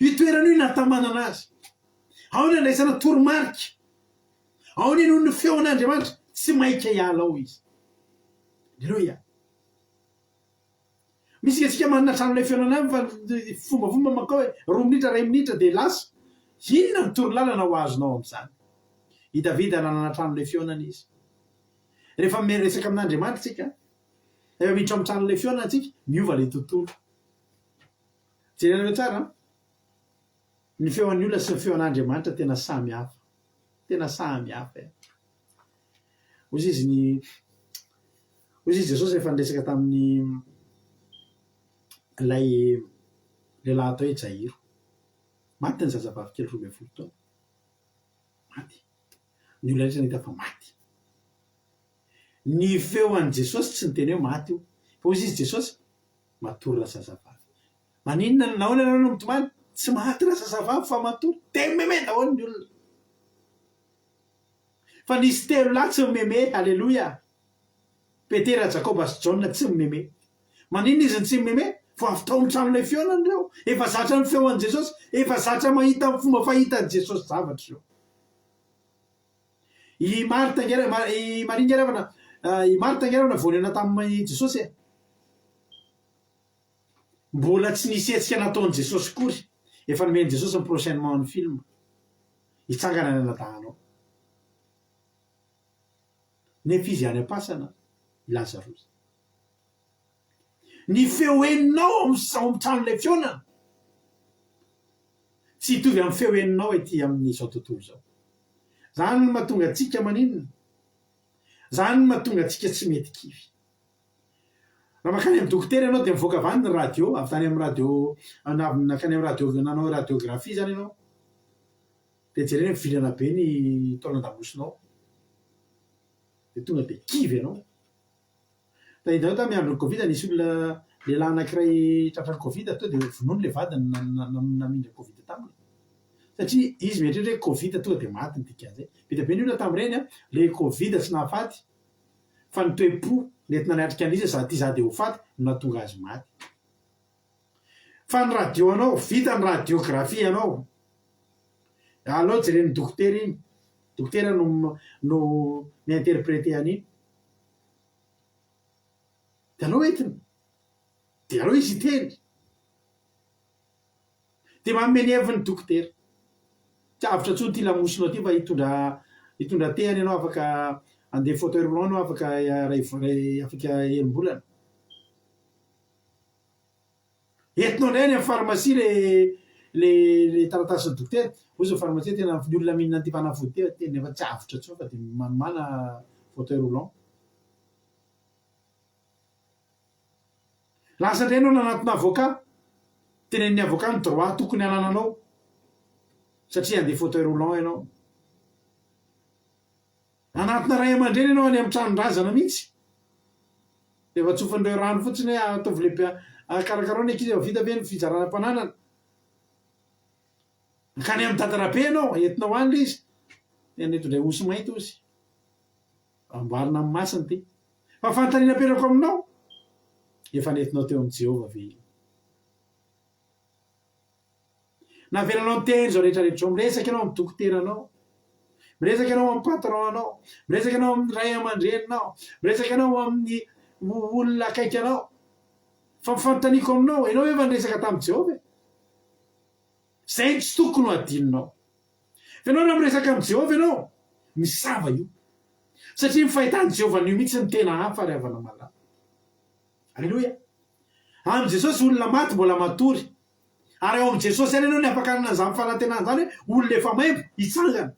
itoerana io nahatamanana azy ao ny andraisana toromarika ao ny noho ny feon'Andriamanitra tsy maika hiala ao izy alleloia misy atsika manana tranon'ilay feonana fa fombafomba makao hoe 2 minitra 1 minitra de lasa inona ny torolalana ho azonao am'izany i Davida nanana tranon'ilay feonana izy rehefa miresaka amin'Andriamanitra tsika rehefa miditra amin'ny tranon'ilay feonana tsika miova le tontolo jerena hoe tsara ny feon'ny olona sy ny feon'Andriamanitra tena samy hafa ozy izy Jesosy rehefa niresaka tamin'ny lay lehilahy atao hoe Jairo maty ny zazavavy kely 12 taona maty ny olona rehetra nahita fa maty ny feo an'i Jesosy tsy niteny hoe maty io fa ozy izy Jesosy matory ra zazavavy maninona nahoana ianao no mitomany tsy maty ra zazavavy fa matory de meme daholo ny olona fa nisy telo lahy tsy mimeme alleloia Petera Jakoba sy John tsy mimeme maninona izy ny tsy mimeme fa avy tao am'tranon'ilay feonany reo efa zatra ny feo an'i Jesosy efa zatra mahita ny fomba fahitan'i Jesosy zavatra reo i Marta ngerevana i Marta ngerevana vonena tamin'ny Jesosy mbola tsy nisy hetsika nataon'i Jesosy kory efa nomeny Jesosy ny prochainement ny film hitsangana ny anadahanao nefa izy any am-pasana i Lazarosy ny feo eninao amin'ny tranon'ilay feonana tsy hitovy amin'ny feo eninao ety amin'izao tontolo zao zany no mahatonga atsika maninona zany no mahatonga atsika tsy mety kivy raha makany amin'ny dokotera ianao de mivoaka avany ny radio avy tany amin'ny radio nakany amin'ny radio nanao radiographie zany ianao de jerena hoe vilana be ny taolan-damosinao de tonga de kivy ianao ta hitanao tamiandron'ny Covid nisy olona lehilahy anankiray tratrany covid to dia vonoiny le vadiny namindra covid taminy satria izy mietrehatra hoe covid tonga dia maty ny dikan'izay vita be ny olona tamin'ireny a le covid tsy nahafaty fa ny toe-po nentina niatrika an'izy za ty za dia ho faty no nahatonga azy maty fa ny radio anao vita ny radiografia anao alao jereny dokotera iny dokotera no miinterprété an'iny dia alao entina dia alao izy teny dia manome ny heviny dokotera tsy avitra tsony ty lamosinao ty fa hitondra tehany ianao afaka andeha fauteuil roulant anao afaka afaka elim-bolana entinao indray any amin'ny pharmacie le taratasy dokotera ozy pharmacie tena ny olona mihinana ty fanafody ty tena efa tsy avitra tsony fa dia manomana fauteuil roulant lasa indray anao nanatona avocat tenen'ny avocat ny droit tokony anananao satria andeha fauteuil roulant ianao anatina ray aman-dreny ianao any amin'ny tranondrazana mihitsy dia efa tsofan'ireo rano fotsiny hoe ataovy lehibe karakaroany ankizy efa vita be ny fijaranam-pananana ka ny amin'ny dadarabe ianao entinao any le izy eneto indray osy mainty ozy amboarina amin'ny masiny ty fa fanontaniana perako aminao efa nentinao teo amin'ny Jehovah ve navelanao ny tehiny zao rehetrarehetra miresaka ianao amin'ny dokoteranao miresaka ianao amin'ny patron anao miresaka ianao amin'ny ray aman-dreninao miresaka ianao amin'ny olona akaiky anao fa mifanontaniako aminao ianao efa niresaka tamin'i Jehovah zay tsy tokony ho adininao fa ianao raha miresaka amin'ny Jehovah ianao misava io satria mifahitany Jehovah nio mihitsy ny tena hafa ry havana malala alleloia amin'ny Jesosy olona maty mbola matory ary ao amin'ny Jesosy any ianao ny ampakarina an'izany fanantenana zany hoe olona efa maimbo hitsangana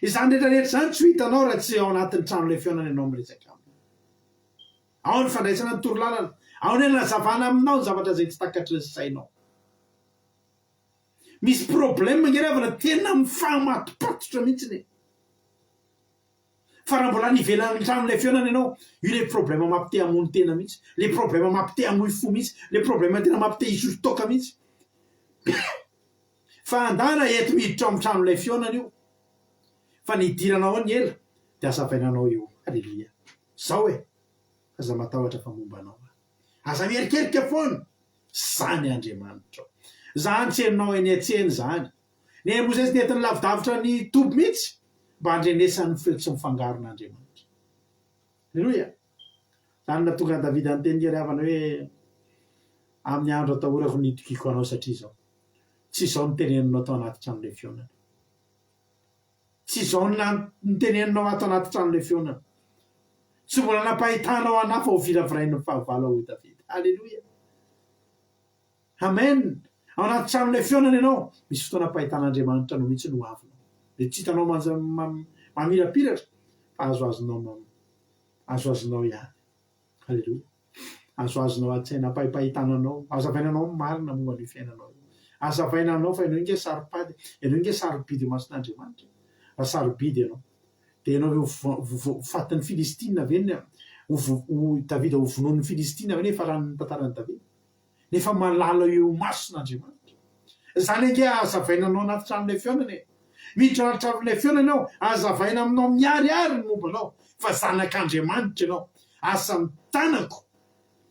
izany rehetrarehetra zany tsy ho hitanao raha tsy ao anatin'ny trano le fionana ianao miresaka aminy ao ny fandraisana ny torolalana ao ny nazavana aminao ny zavatra zay tsy takatry ny sainao misy problème ngeravana tena mifahamatompatotra mihitsiny fa raha mbola nivelan'ny trano le fionana ianao io le problème mampite hamony tena mihitsy le problème mampite hamoy fo mihitsy le problème tena mampite hisory toka mihitsy fa andana eto miditra amin'ny trano le fionana io fa nidiranao ny ela dia azavainanao io alleluia zao e aza matahotra fa mombanao aza mierikerika foana zany Andriamanitra zany tseninao eny an-tseny zany ny mozesy nentin'ny lavidavitra ny toby mihitsy mba handrenesan'ny feo tsy mifangaron'Andriamanitra alleluia zany natonga Davida nyteny ry havana hoe amin'ny andro atahorako nitokiko anao satria zao tsy zao niteneninao tao anaty trano le fionana tsy zao niteneninao ato anaty trano le fionana tsy mbola nampahitanao anafa ho viravirain'ny fahavalo ao Davida alleluia amen ao anaty trano le fionana ianao misy fotoana nampahitan'Andriamanitra no mihitsy no avinao dia tsy hitanao mamirapiratra fa azoazonao ihany alleluia azoazonao an-tsaina ampahipahitananao azavainanao marina momba ny fiainanao azavainanao fa ianao inge saripady ianao inge sarobidy masin'Andriamanitra fa sarobidy ianao dia ianao fatin'ny Filistina veny Davida ho vonon'ny Filistina veny efa ranony tantarany Davida nefa malala eo mason'Andriamanitra zany ange azavainanao anaty trano le fionana miditra anaty trano le fionana ianao azavaina aminao miariary ny mombanao fa zanak'Andriamanitra ianao asan'ny tanako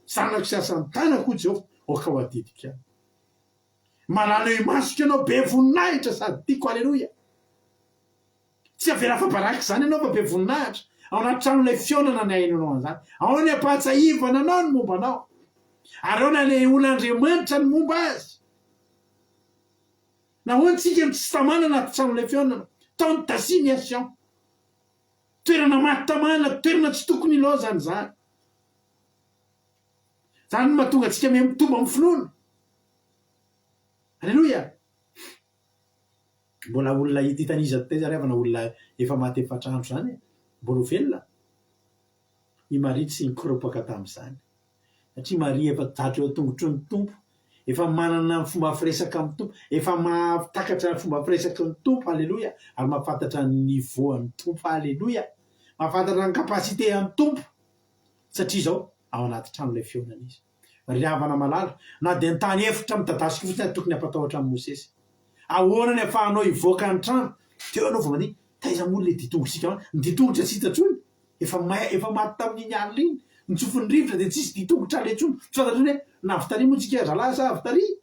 zanako sy asan'ny tanako Jehovah oka ho adidika malala eo masoko ianao be voninahitra sady tiako alleluia tsy avela fa-baraka zany ianao fa be voninahitra ao anaty trano le fionana ny ainanao an'izany ao ny ampahatsahivana anao ny mombanao ary ao na le olon'Andriamanitra ny momba azy nahoantsika tsy tamana anaty trano le fionana tao ny dasimiation toerana maty tamana toerana tsy tokony ilozany zany zany no mahatonga antsika mitombo amin'ny finoana alleluia mbola olona hitanizako tey zary avana olona efa maty efatrandro zany mbola velona i Maria tsy nikoropaka tamin'izany satria Maria efa tatra eo tongotry ny tompo efa manana fomba firesaka amin'ny tompo efa mahatakatra fomba firesaka ny tompo alleluia ary mahafantatra ny niveau an'ny tompo alleluia mahafantatra ny kapasité an'ny tompo satria zao ao anaty tranolay fionana izy riavana malala na dia nytany efitra mitadasika fotsiny tokony hampatahotra amin'ny Mosesy ahoana ny afahanao ivoaka ny trano teo anao vao mandihy taiza moa le ditongosika ny ditongotra tsy hitatsony efa maty tamin'iny alina iny nitsofony rivotra dia tsisy ditongotra letsony tsy fantatrony hoe navitaria moa tsika zalahy sa avitaria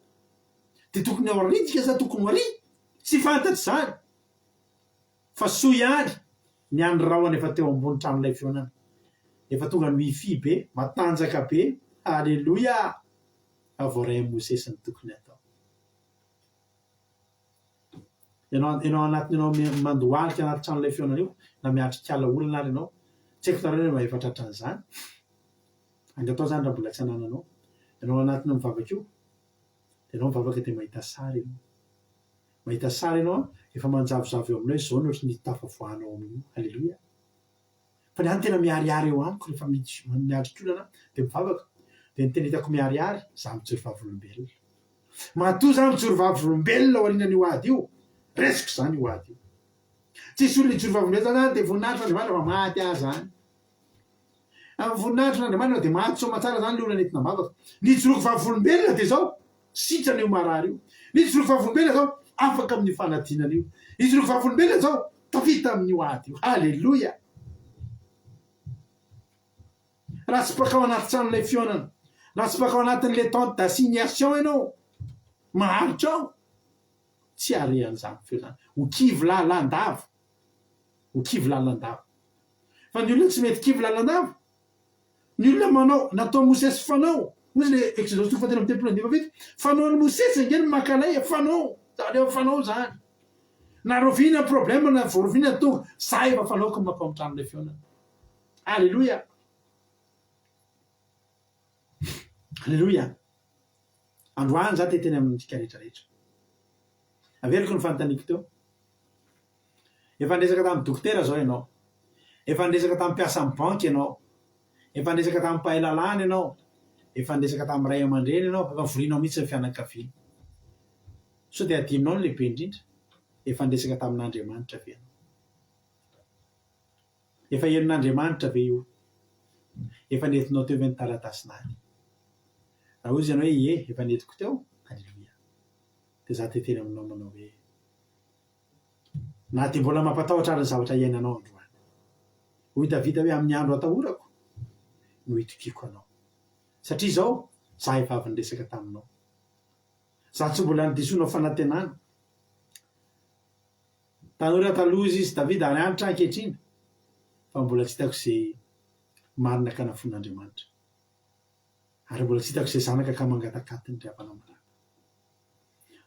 dia tokony ao aritsika sa tokony ho ary tsy fantatry zany fa soa ihany ny andro rahoana efa teo ambony tranolay fionana efa tonga ny wifi be matanjaka be alleloia avoray amin'ny Mosesy ny tokony atao ianao anatiny ianao mandohalika anaty tranolay fionana io na miatrikala olona ary ianao tsy haiko tareo mba efa tratran'izany angatao zany raha mbola tsy anananao ianao anatiny mivavaka io ianao mivavaka dia mahita sary ianao efa manjavozavo eo aminao zao no ny tafavoanao amin'io alleloia fa ny any tena miariary eo amiko rehefa miatrikolana dia mivavaka dia ny tena hitako miariary za mijoro vavolombelona matoa za mijoro vavolombelona ao arinany io ady io resiko zany io ady io tsisy olona ijoro vavolombelona zany dia voninahitro n'Andriamanitra fa maty ahy zany amin'ny voninahitro n'Andriamanitra dia maty somatsara zany le olona nentina mivavaka ny joroko vavolombelona dia zao sitrana io marary io ny joroko vavolombelona zao afaka amin'ny fanadinana io ny joroko vavolombelona zao tafita amin'io ady io alleloia raha tsy pakao anaty tranolay fionana raha tsy pakao anatin'le tente d'assignation ianao maharitra ao tsy arean'izany fionana ho kivy lalandavo ho kivy lalandavo fa ny olona tsy mety kivy lalandavo ny olona manao natao Mosesy fanao ozy le exodosy 4:10 fanao ny Mosesy angeny makalay fanao zareo fanao zany na roviana problème na voaroviana tonga za efa fanaoko makao amin'ny tranolay fionana alleloia alleloia androany za teteny amintsika rehetrarehetra averiko ny fanotaniko teo efa ndresaka tamin'ny dokotera zao ianao efa ndresaka tamin'ny mpiasa amin'ny banky ianao efa ndresaka tamin'ny mpahay lalàna ianao efa ndresaka tamin'ny ray aman-dreny ianao efa vorianao mihitsy ny fianakaviana so dia adinonao ny lehibe indrindra efa ndresaka tamin'Andriamanitra ve ianao efa herin'Andriamanitra ve io efa nentinao teo ve ny taratasinany raha ozy ianao hoe ie efa netiko teo alleloia dia za teteny aminao manao hoe na dia mbola mampatahotra ary ny zavatra iainanao androany hoy Davida hoe amin'ny andro atahorako no hitokiko anao satria zao za efa avy niresaka taminao za tsy mbola nidisonao fanantenana tanora taloza izy Davida ary anitra ankehitriny fa mbola tsy hitako izay marina ka nafon'Andriamanitra ary mbola tsy hitako izay zanaka ka mangatakatiny ry havana marana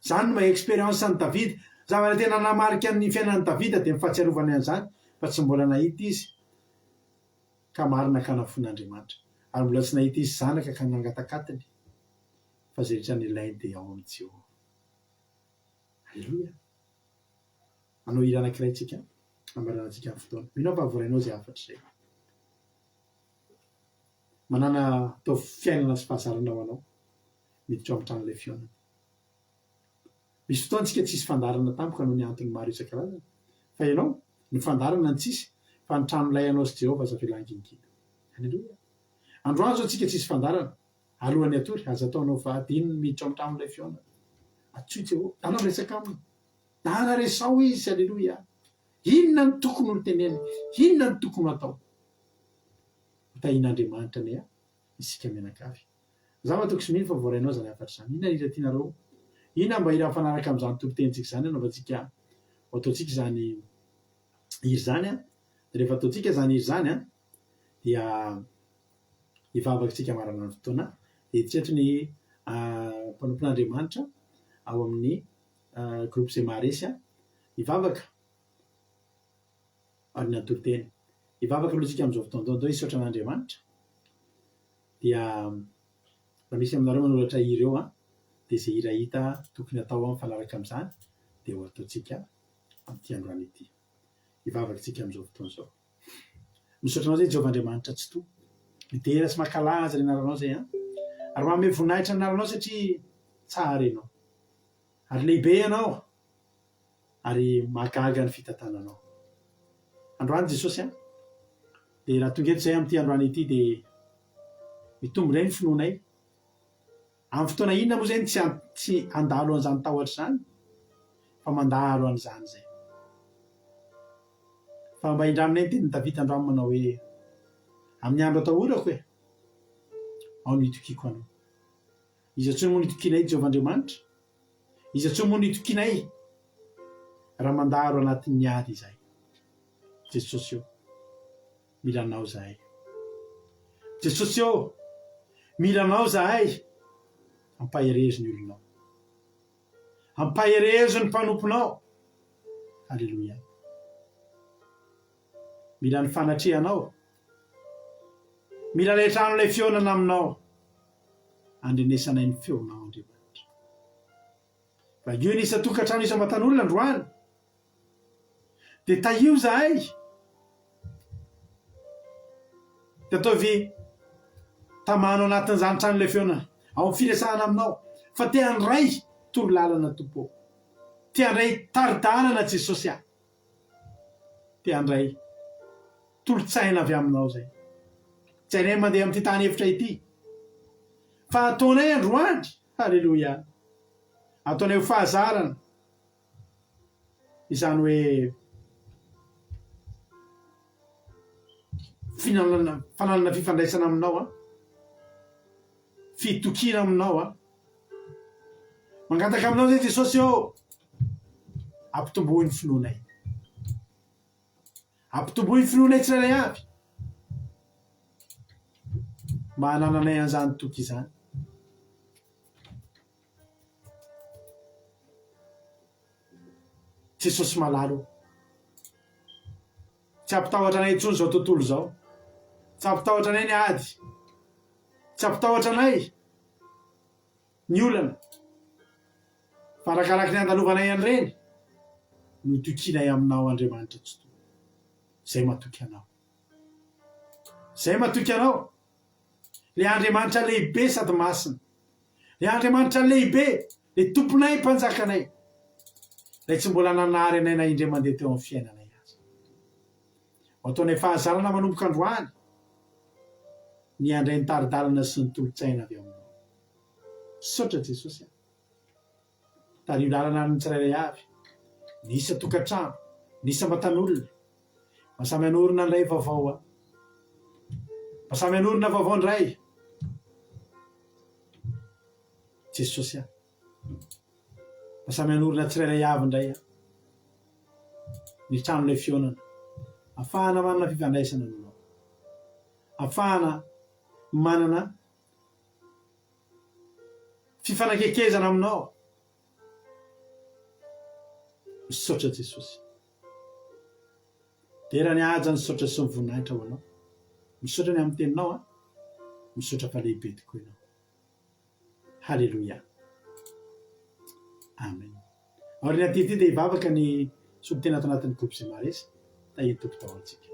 zany no maha-expérience ny Davida zavatra tena namarika ny fiainan'ny Davida dia mifahatsiarovany an'izany fa tsy mbola nahita izy ka marina ka nafon'Andriamanitra ary mbola tsy nahita izy zanaka ka nangatakatiny fa zay rehetra ny ilainy dia ao amin'ny Jehova alleloia anao hira anankiray tsika ambaranantsika amin'ny fotoana minao fa vorainao zay afatra izay manana tao fiainana sy fahazarana ho anao miditra ao amin'ny tranolay fionana misy fotoana tsika tsisy fandarana tampoka noho ny antony maro isan-karazany fa ianao ny fandarana ny tsisy fa ny tranolay anao sy Jehova aza velanginikina alleloia androany zao tsika tsisy fandarana alohan'ny atory aza ataonao vahadiny miditra ao amin'ny tranolay fionana atsoy Jehova anao resaka aminy dana resao izy alleloia inona ny tokony ho teneny inona ny tokony atao tahin'Andriamanitra ny isika menakavy zava-toko sy mino fa voarainao zany afatra zany inona hira tianareo inona mba hira mifanaraka amin'izany toro-tenitsika zany anaovantsika ataontsika zany hiry zany dia rehefa ataontsika zany hiry zany dia hivavakantsika marana ny fotoana dia tsetry ny mpanompon'Andriamanitra ao amin'ny groupe izay maharesy hivavaka arina ny toro-teny hivavaka aloha tsika amin'izao fotoandao hisaotra an'Andriamanitra dia raha misy aminareo manoratra hira eo dia izay hira hita tokony atao mifanaraka amin'izany dia ho ataontsika amin'ity androany ity hivavaka tsika amin'izao fotoana izao misaotranao zay Jehova Andriamanitra tsy toa midera sy mankalaza ny anaranao zay ary manome voninahitra ny anaranao satria tsara ianao ary lehibe ianao ary mahagaga ny fitantananao androany Jesosy dia raha tonga eto izay amin'ity androany ity dia mitombo ndray ny finoanay amin'ny fotoana inona moa zany tsy andalo an'izany tahotra zany fa mandalo an'izany zay fa mba indraminay ny teny Davida andraminy manao hoe amin'ny andro atahorako hoe ao no itokiako anao. Iza tsy moa nitokinay Jehovah Andriamanitra, iza tsy moa nitokinay raha mandalo anatin'ny ady izay. Jesosy io mila anao zahay, Jesosy io mila anao zahay. Ampaherezo ny olonao, ampaherezo ny mpanomponao. Halleluia. Mila ny fanatrehanao, mila letrano ilay fionana aminao, andrenesanay ny feonao Andriamanitra. Fa io nisa tokantrano isa matan'olona androany dia tahio zahay dia ataovy tamano anatin'izany trano ilay feonana ao amin'ny firesahana aminao, fa te handray torolalana tompo, te handray taridarana Jesosy ahy, te handray tolotsaina avy aminao zay. Tsy hainay mandeha amin'ity tany efitra ity fa ataonay androany. Halleluia. Ataonay ho fahazarana izany hoe fananana fifandraisana aminao fitokina aminao mangataka aminao zay Jesosy eo. Ampitombohy ny finoanay, ampitombohy ny finoanay tsirairay avy mba hanananay an'izany toky izany. Jesosy malalo, tsy ampitahotra anay intsony zao tontolo zao, tsy ampitahotra anay ny ady, tsy ampitahotra anay ny olana, fa arakaraky ny andalovanay an'ireny no tokinay aminao Andriamanitra tsy toy. Zay matoky anao, zay matoky anao. Le Andriamanitra lehibe sady masina, le Andriamanitra lehibe, le tomponay mpanjakanay, lay tsy mbola nanary anay na indray mandeha teo amin'ny fiainanay azy. Ataonay fahazarana manomboka androany ny andray ny taridalana sy ny tolotsaina avy aminao. Sotra Jesosy, tario lalana ny tsirairay avy, nisa tokantrano, nisa matan'olona, masamy anorina ndray vaovao, masamy anorina vaovao ndray. Jesosy masamy anorina tsirairay avy ndray ny trano ilay fionana, afahana manana fifandraisana aminao, afahana manana fifanakekezana aminao. Misaotra Jesosy, dera ny haja ny saotra sy ny voninahitra ho anao. Misaotra ny amin'ny teninao, misaotra fa lehibe tokoa ianao. Halleluia. Amen. Aoriana ty dia hivavaka ny solotena ato anatin'ny groupe izay maresy, tahiny tompo tao antsika.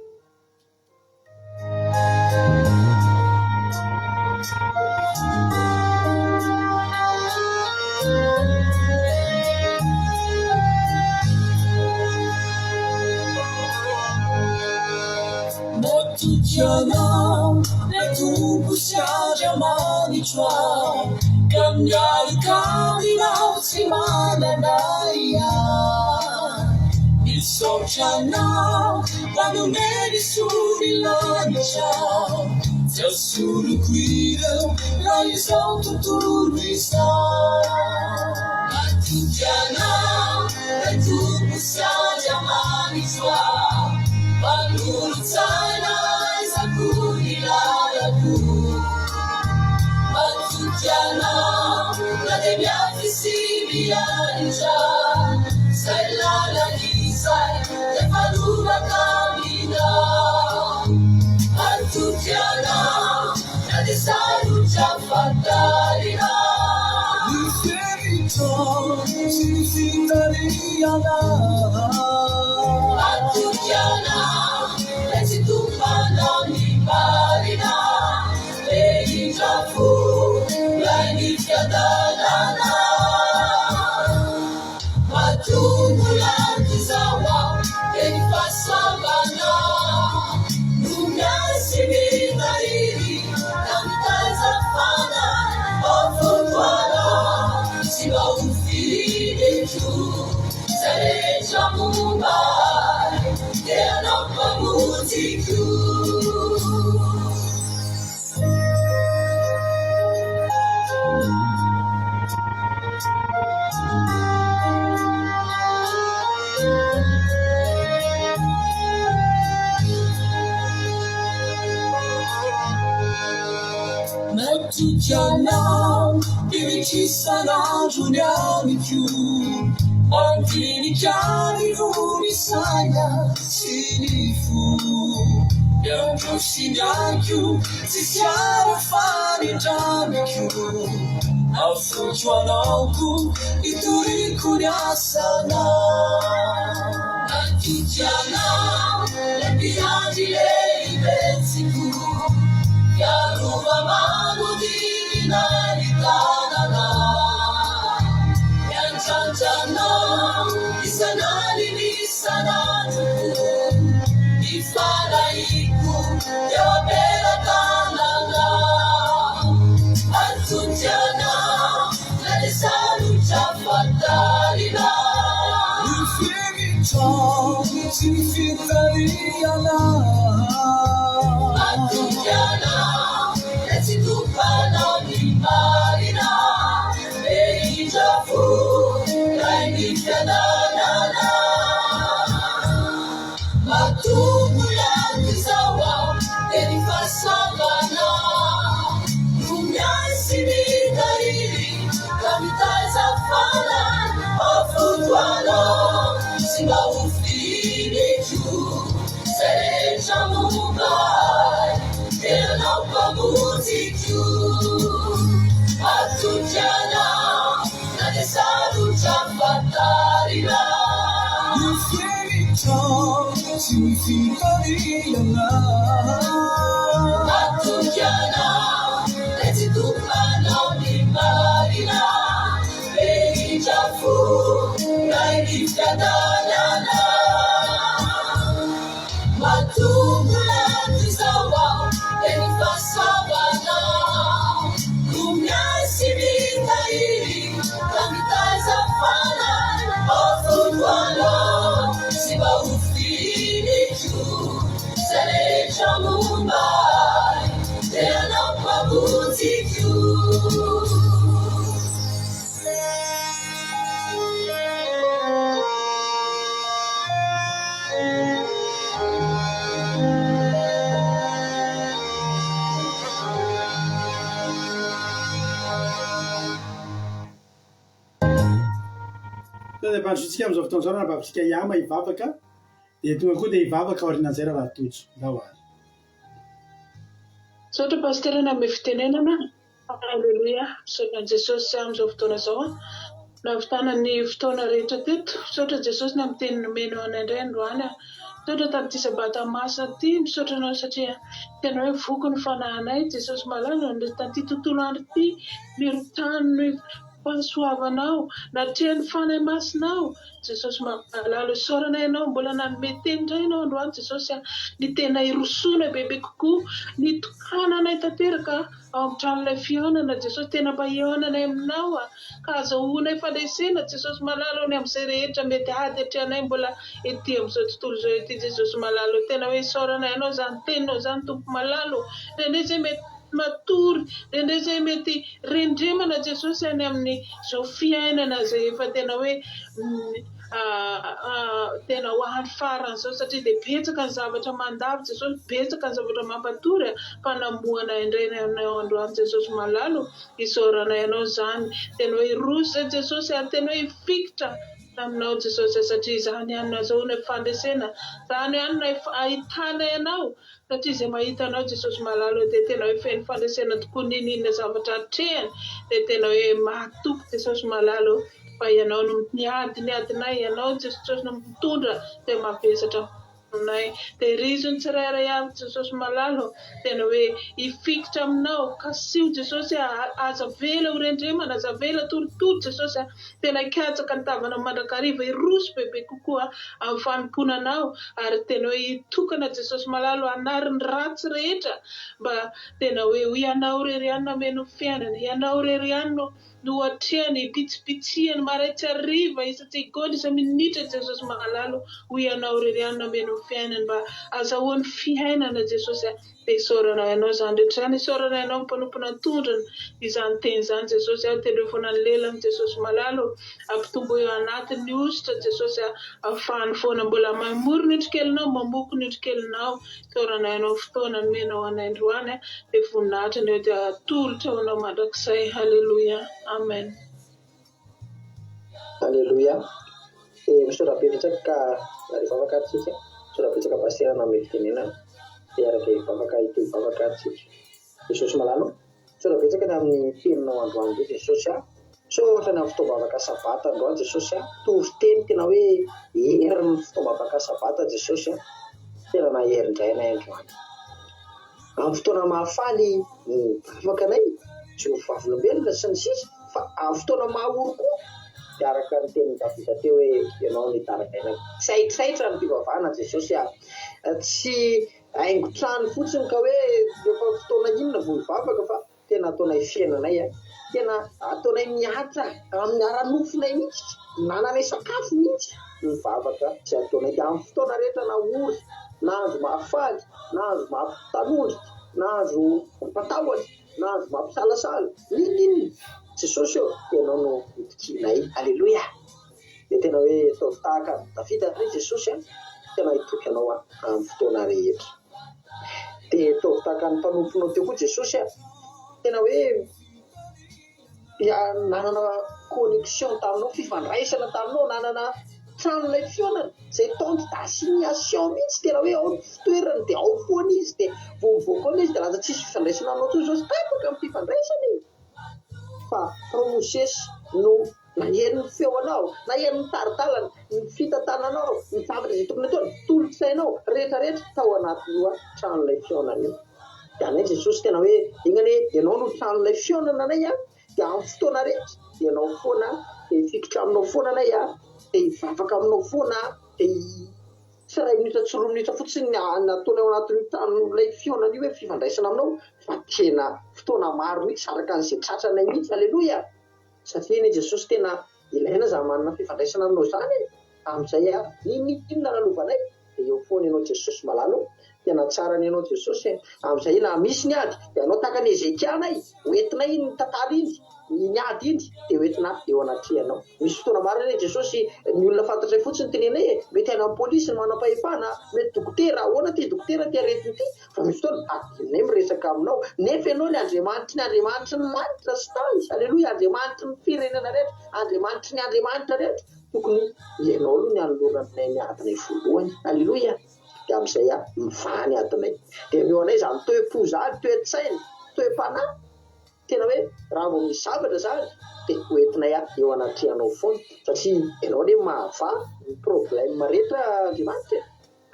Matukianao le tumbo siajamanitwa kamnyalikaninao simananaya isochanao panumeni surilanchao Jasuluquiro raizao tuturuisa Matukianao le tumbo siajamanitwa Panulutsana isakunilalaku Matutiana Nademiatisimianja Sailala Isai Efaluba Kamina Matutiana Nadisaru Jafatarina Luferito Sinifitariana Matutiana Letitupana Niparina Leitafu Lainifiadana Matumulantizawa Elifasabana Nungasimitariri Namtaza rehetra momba dia anao mpamotiko Matukianao, irikisanandrony amiko Antinikani rumisaya sinifu Yandro sinyaku, sisiara fanindramiko Afutuanauku, ituriku nyasana Matukianao, lepiandile ibetiku Yaruba magudini na itanana Yanchantana isanani nisanatuku Ifanaiku yabela tanana Antunjana nalisalu chafatalina Ifirita tifitaliana Antunjana Tupana Marina, Ejafu, Rainikanana, Matumuya Kisawa, Elifasavana, Rumya Simitari, Kamitaza Fana, Afutwano, Simba Ufinichu, Sereja Mumbai. Ela pamutiku Atujana Nadesadu chafatarina Yuferita Sifikarina Atujana Letitupana Mimarina Ejafu Rainikanana Matumula Tisawa Elifasavana Kumya Simitari Kamitaza Fana Afutwano Siba Ufinichu Sereja Mumbai Tena Pabutiku Dia bandrotsika amin'izao fotoan'izao raha mbavisika iama hivavaka dia tonga koa dia hivavaka aorianan'izay raha tojo ndao ary. Sotra pasitera na amin'ny fitenenana Alleluia sotra Jesosy amin'izao fotoana izao navitana ny fotoana rehetra teto sotra Jesosy na miteny nomeno an'indray androany sotra tamin'ity sabata masa ity misaotra anao satria tena hoe voky ny fanahinay Jesosy malala tamin'ity tontolo andro ity mirotany ny fahasoavanao natrehan'ny fanahy masinao Jesosy malala isaoranay ianao mbola nanome teny indray ianao androany Jesosy ny tena irosoana bebe kokoa ny tokananay tanteraka ao amin'ny tranon'ilay fihaonana Jesosy tena mba hihaonanay aminao ka azahoanay fandresena Jesosy malala ny amin'izay rehetra mety ady atrehanay mbola ety amin'izao tontolo izao ety Jesosy malala tena hoe isaoranay ianao zany teninao zany tompo malalo indray izay mety matory indray izay mety rendremana Jesosy any amin'ny izao fiainana izay efa tena hoe tena ho any farany izao satria dia betsaka ny zavatra mandava Jesosy betsaka ny zavatra mampatory fanamohana indray ianao androany Jesosy malalo isaoranay ianao zany tena hoe roso Jesosy ary tena hoe fikitra aminao Jesosy satria izany ihany no azahoanay fandresena izany ihany no ahitanay ianao satria izay mahita anao Jesosy malalo dia tena hoe feno fandresena tokoa ninona zavatra hatrehany dia tena hoe mahatoky Jesosy malalo fa ianao no niadinay ianao Jesosy no mitondra dia mavesatra nay dia rizony tsirairay avy Jesosy malalo tena hoe hifikitra aminao kasio Jesosy aza vela ho rendremana aza vela torotoro Jesosy tena hikatsaka ny tavana mandrakariva iroso bebe kokoa amin'ny fanomponanao ary tena hoe hitokana Jesosy malalo hanariny ratsy rehetra mba tena hoe ianao rery ihany no ameno fiainana ianao rery ihany no noatrehany pitsipitsihany maraitsy hariva isatsegony isa minitra Jesosy mahalalo ho ianao rerianina meno fiainana mba azahoany fiainana Jesosy dia isaorana ianao izany rehetra izany isaorana ianao mpanompona tondrana izany teny izany Jesosy telefona ny lelany Jesosy malalo ampitombo eo anatiny ositra Jesosy ahafahany foana mbola mamoro ny otrikelinao mamoko ny otrikelinao isaorana ianao fotoana ny menao an'androany dia voninahitra ny eo dia atolotra ho anao mandrakizay halleluia amen Alléluia. Misorabetsaka ka rehefa afaka atsika misorabetsaka pasterana amin'ny fitenenana dia araka ivavaka ito ivavaka atsika Jesosy malalo misorabetsaka ny amin'ny teninao androany io Jesosy so ohatra ny amin'ny fitaovavaka sabata androany Jesosy tovy teny tena hoe herin'ny fitaovavaka sabata Jesosy tena na herindrainay androany amin'ny fotoana mahafaly afaka anay tsy ho vavolombelona sy ny sisa fa amin'ny fotoana mahaoro koa dia araka ny teny Davida teo hoe ianao ny tarakaina saitra ny fivavahana Jesosy tsy haingotrano fotsiny ka hoe rehefa fotoana inona vao hivavaka fa tena ataonay fiainanay tena ataonay miatra amin'ny ara-nofonay mihitsy nananay sakafo mihitsy mivavaka sy ataonay dia amin'ny fotoana rehetra na ory na andro mahafaly na andro mampitanondrika na andro mampatahotra na andro mampisalasala ninona Jesosy eo ianao no mitikinay alleluia dia tena hoe ataovy tahaka Davida hoe Jesosy tena hitoky anao amin'ny fotoana rehetra dia ataovy tahaka ny mpanomponao teo koa Jesosy tena hoe nanana connexion taminao fifandraisana taminao nanana tranonay fionana izay taonty d'assignation mihitsy tena hoe ao ny fitoerany dia ao foana izy dia vomivoakoana izy dia lasa tsisy fifandraisana aminao toy izao sy tapaka amin'ny fifandraisana izy fa promosesy no nahery ny feonao nahery ny taritalana ny fitantananao ny zavatra izay tokony ataony tolotrainao rehetrarehetra tao anatin'io tranonay fionana io dia anay Jesosy tena hoe inany ianao no tranonay fionana anay dia amin'ny fotoana rehetra dia ianao foana dia hifikotra aminao foana anay dia hivavaka aminao foana dia tsy ray minitra tsy roa minitra fotsiny nataonay ao anatin'io tranonay fionana io hoe fifandraisana aminao fa tena fotoana maro mihitsy araka an'izay tratranay mihitsy alleluia satria ny Jesosy tena ilaina za manana fifandraisana aminao izany amin'izay inona nalovanay dia eo foana ianao Jesosy malalo tena tsara ny ianao Jesosy amin'izay na misy ny ady dia anao tahaka ny Ezekianay hoentinay ny tantara iny ny ady iny dia hoentina eo anatrehanao misy fotoana maro ny Jesosy ny olona fantatray fotsiny tenenay mety haina amin'ny polisy ny manam-pahefana mety dokotera ahoana ty dokotera ty aretiny ty fa misy fotoana adinay miresaka aminao nefa ianao ny Andriamanitra ny lanitra sy tany alleluia Andriamanitra ny firenena rehetra Andriamanitra ny Andriamanitra rehetra tokony ianao aloha ny anoloranay ny adinay voalohany alleluia dia amin'izay mivany adinay dia meo anay izany toe-pozady toe-tsaina toe-panahy tena hoe raha vao misy zavatra izany dia hoentinay eo anatrehanao foana satria ianao ilay mahava ny problème rehetra Andriamanitra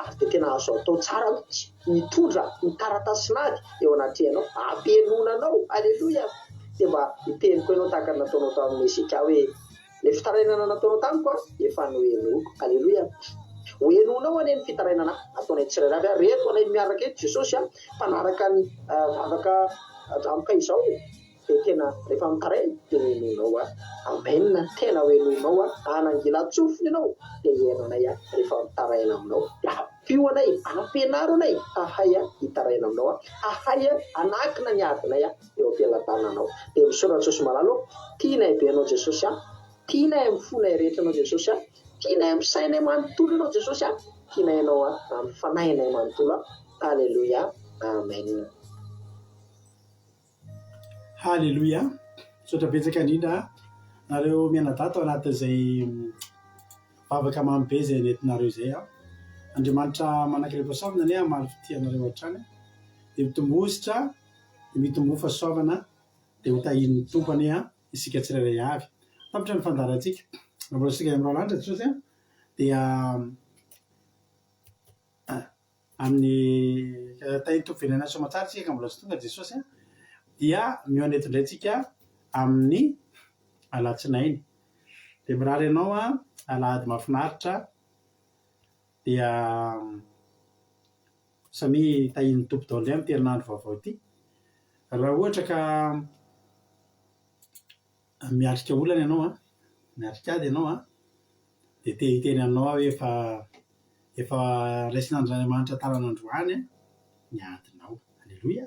ary dia tena azo atao tsara mihitsy mitondra ny taratasinady eo anatrehanao ampianonanao alleluia dia mba hiteniko ianao tahaka ny nataonao tamin'ny Ezeka hoe ilay fitarainana nataonao tamiko efa nohenoko alleluia hoenonao anie ny fitarainana ataonay tsirairay reto anay miaraka eto Jesosy mpanaraka ny vavaka adramoka izao dia tena rehefa mitaray dia hoenonao amen tena hoenonao anangilatsofiny ianao dia ihainanay rehefa mitaraina aminao apio anay ampianaro anay ahay hitaraina aminao ahay anakina ny adinay eo ampialatananao dia misoratra Jesosy malalo tianay be anao Jesosy tianay amin'ny fonay rehetra anao Jesosy tianay amin'ny sainay manontolo ianao Jesosy tianay ianao amin'ny fanahinay manontolo alleluia amen halleluia sotra betsaka indrindra nareo mianadato anatin'izay vavaka mamy be izay nentinareo izay Andriamanitra manankirehefa soavana anie maro fitianareo hatrany dia mitombositra dia mitombo fahasoavana dia ho tahin'ny tompany isika tsirairay avy tapitra ny fandarantsika mbola sika amin'irao lanitra Jesosy dia amin'ny tahin'ny tompovenana somatsara tsika ka mbola sy tonga Jesosy dia mioneto indraytsika amin'ny alatsinainy dia mirary ianao alahady mahafinaritra dia samy tahin'ny tompo daholo amin'ny terinandro vaovao ity raha ohatra ka miatrika olana ianao miatrika ady ianao dia tehiteny aminao hoe efa raisin'Andriamanitra taran'androany niadinao. Alleloia.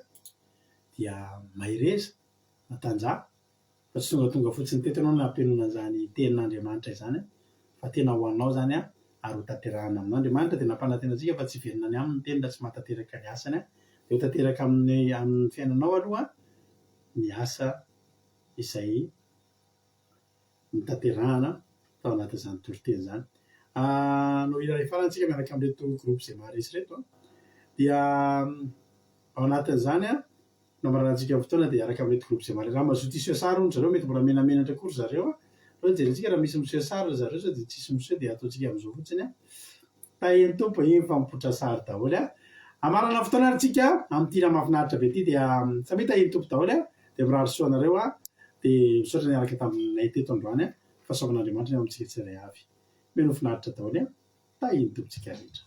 Dia mahireza natanja fa tsy tonga fotsiny teto ianao nampianona an'izany tenin'Andriamanitra izany fa tena ho anao zany ary ho tanterahana amin'Andriamanitra dia nampanantena antsika fa tsy velona ny aminy teny raha tsy mahatanteraka ny asany dia ho tanteraka amin'ny fiainanao aloha ny asa izay nitanterahana tao anatin'izany toriteny zany. No iray farantsika miaraka amin'reto groupe izay maharesy reto dia ao anatin'izany namaranatsika amin'ny fotoana dia araka amin'reto groupe izay maharesy raha mazoto hiseho sary hono zareo mety mbola menamenatra kory zareo fa jerentsika raha misy miseho sary zareo sao dia tsisy miseho dia ataontsika amin'izao fotsiny tahiny tompo iny fampipotra sary daholo amarana fotoana aritsika amin'ity raha mahafinaritra be ity dia samy tahiny tompo daholo dia mirary soanareo dia misaotra niaraka taminay teto androany fahasoavan'Andriamanitra ny amintsika tsiray avy meno finaritra daholo tahiny tompontsika rehetra.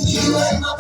You are my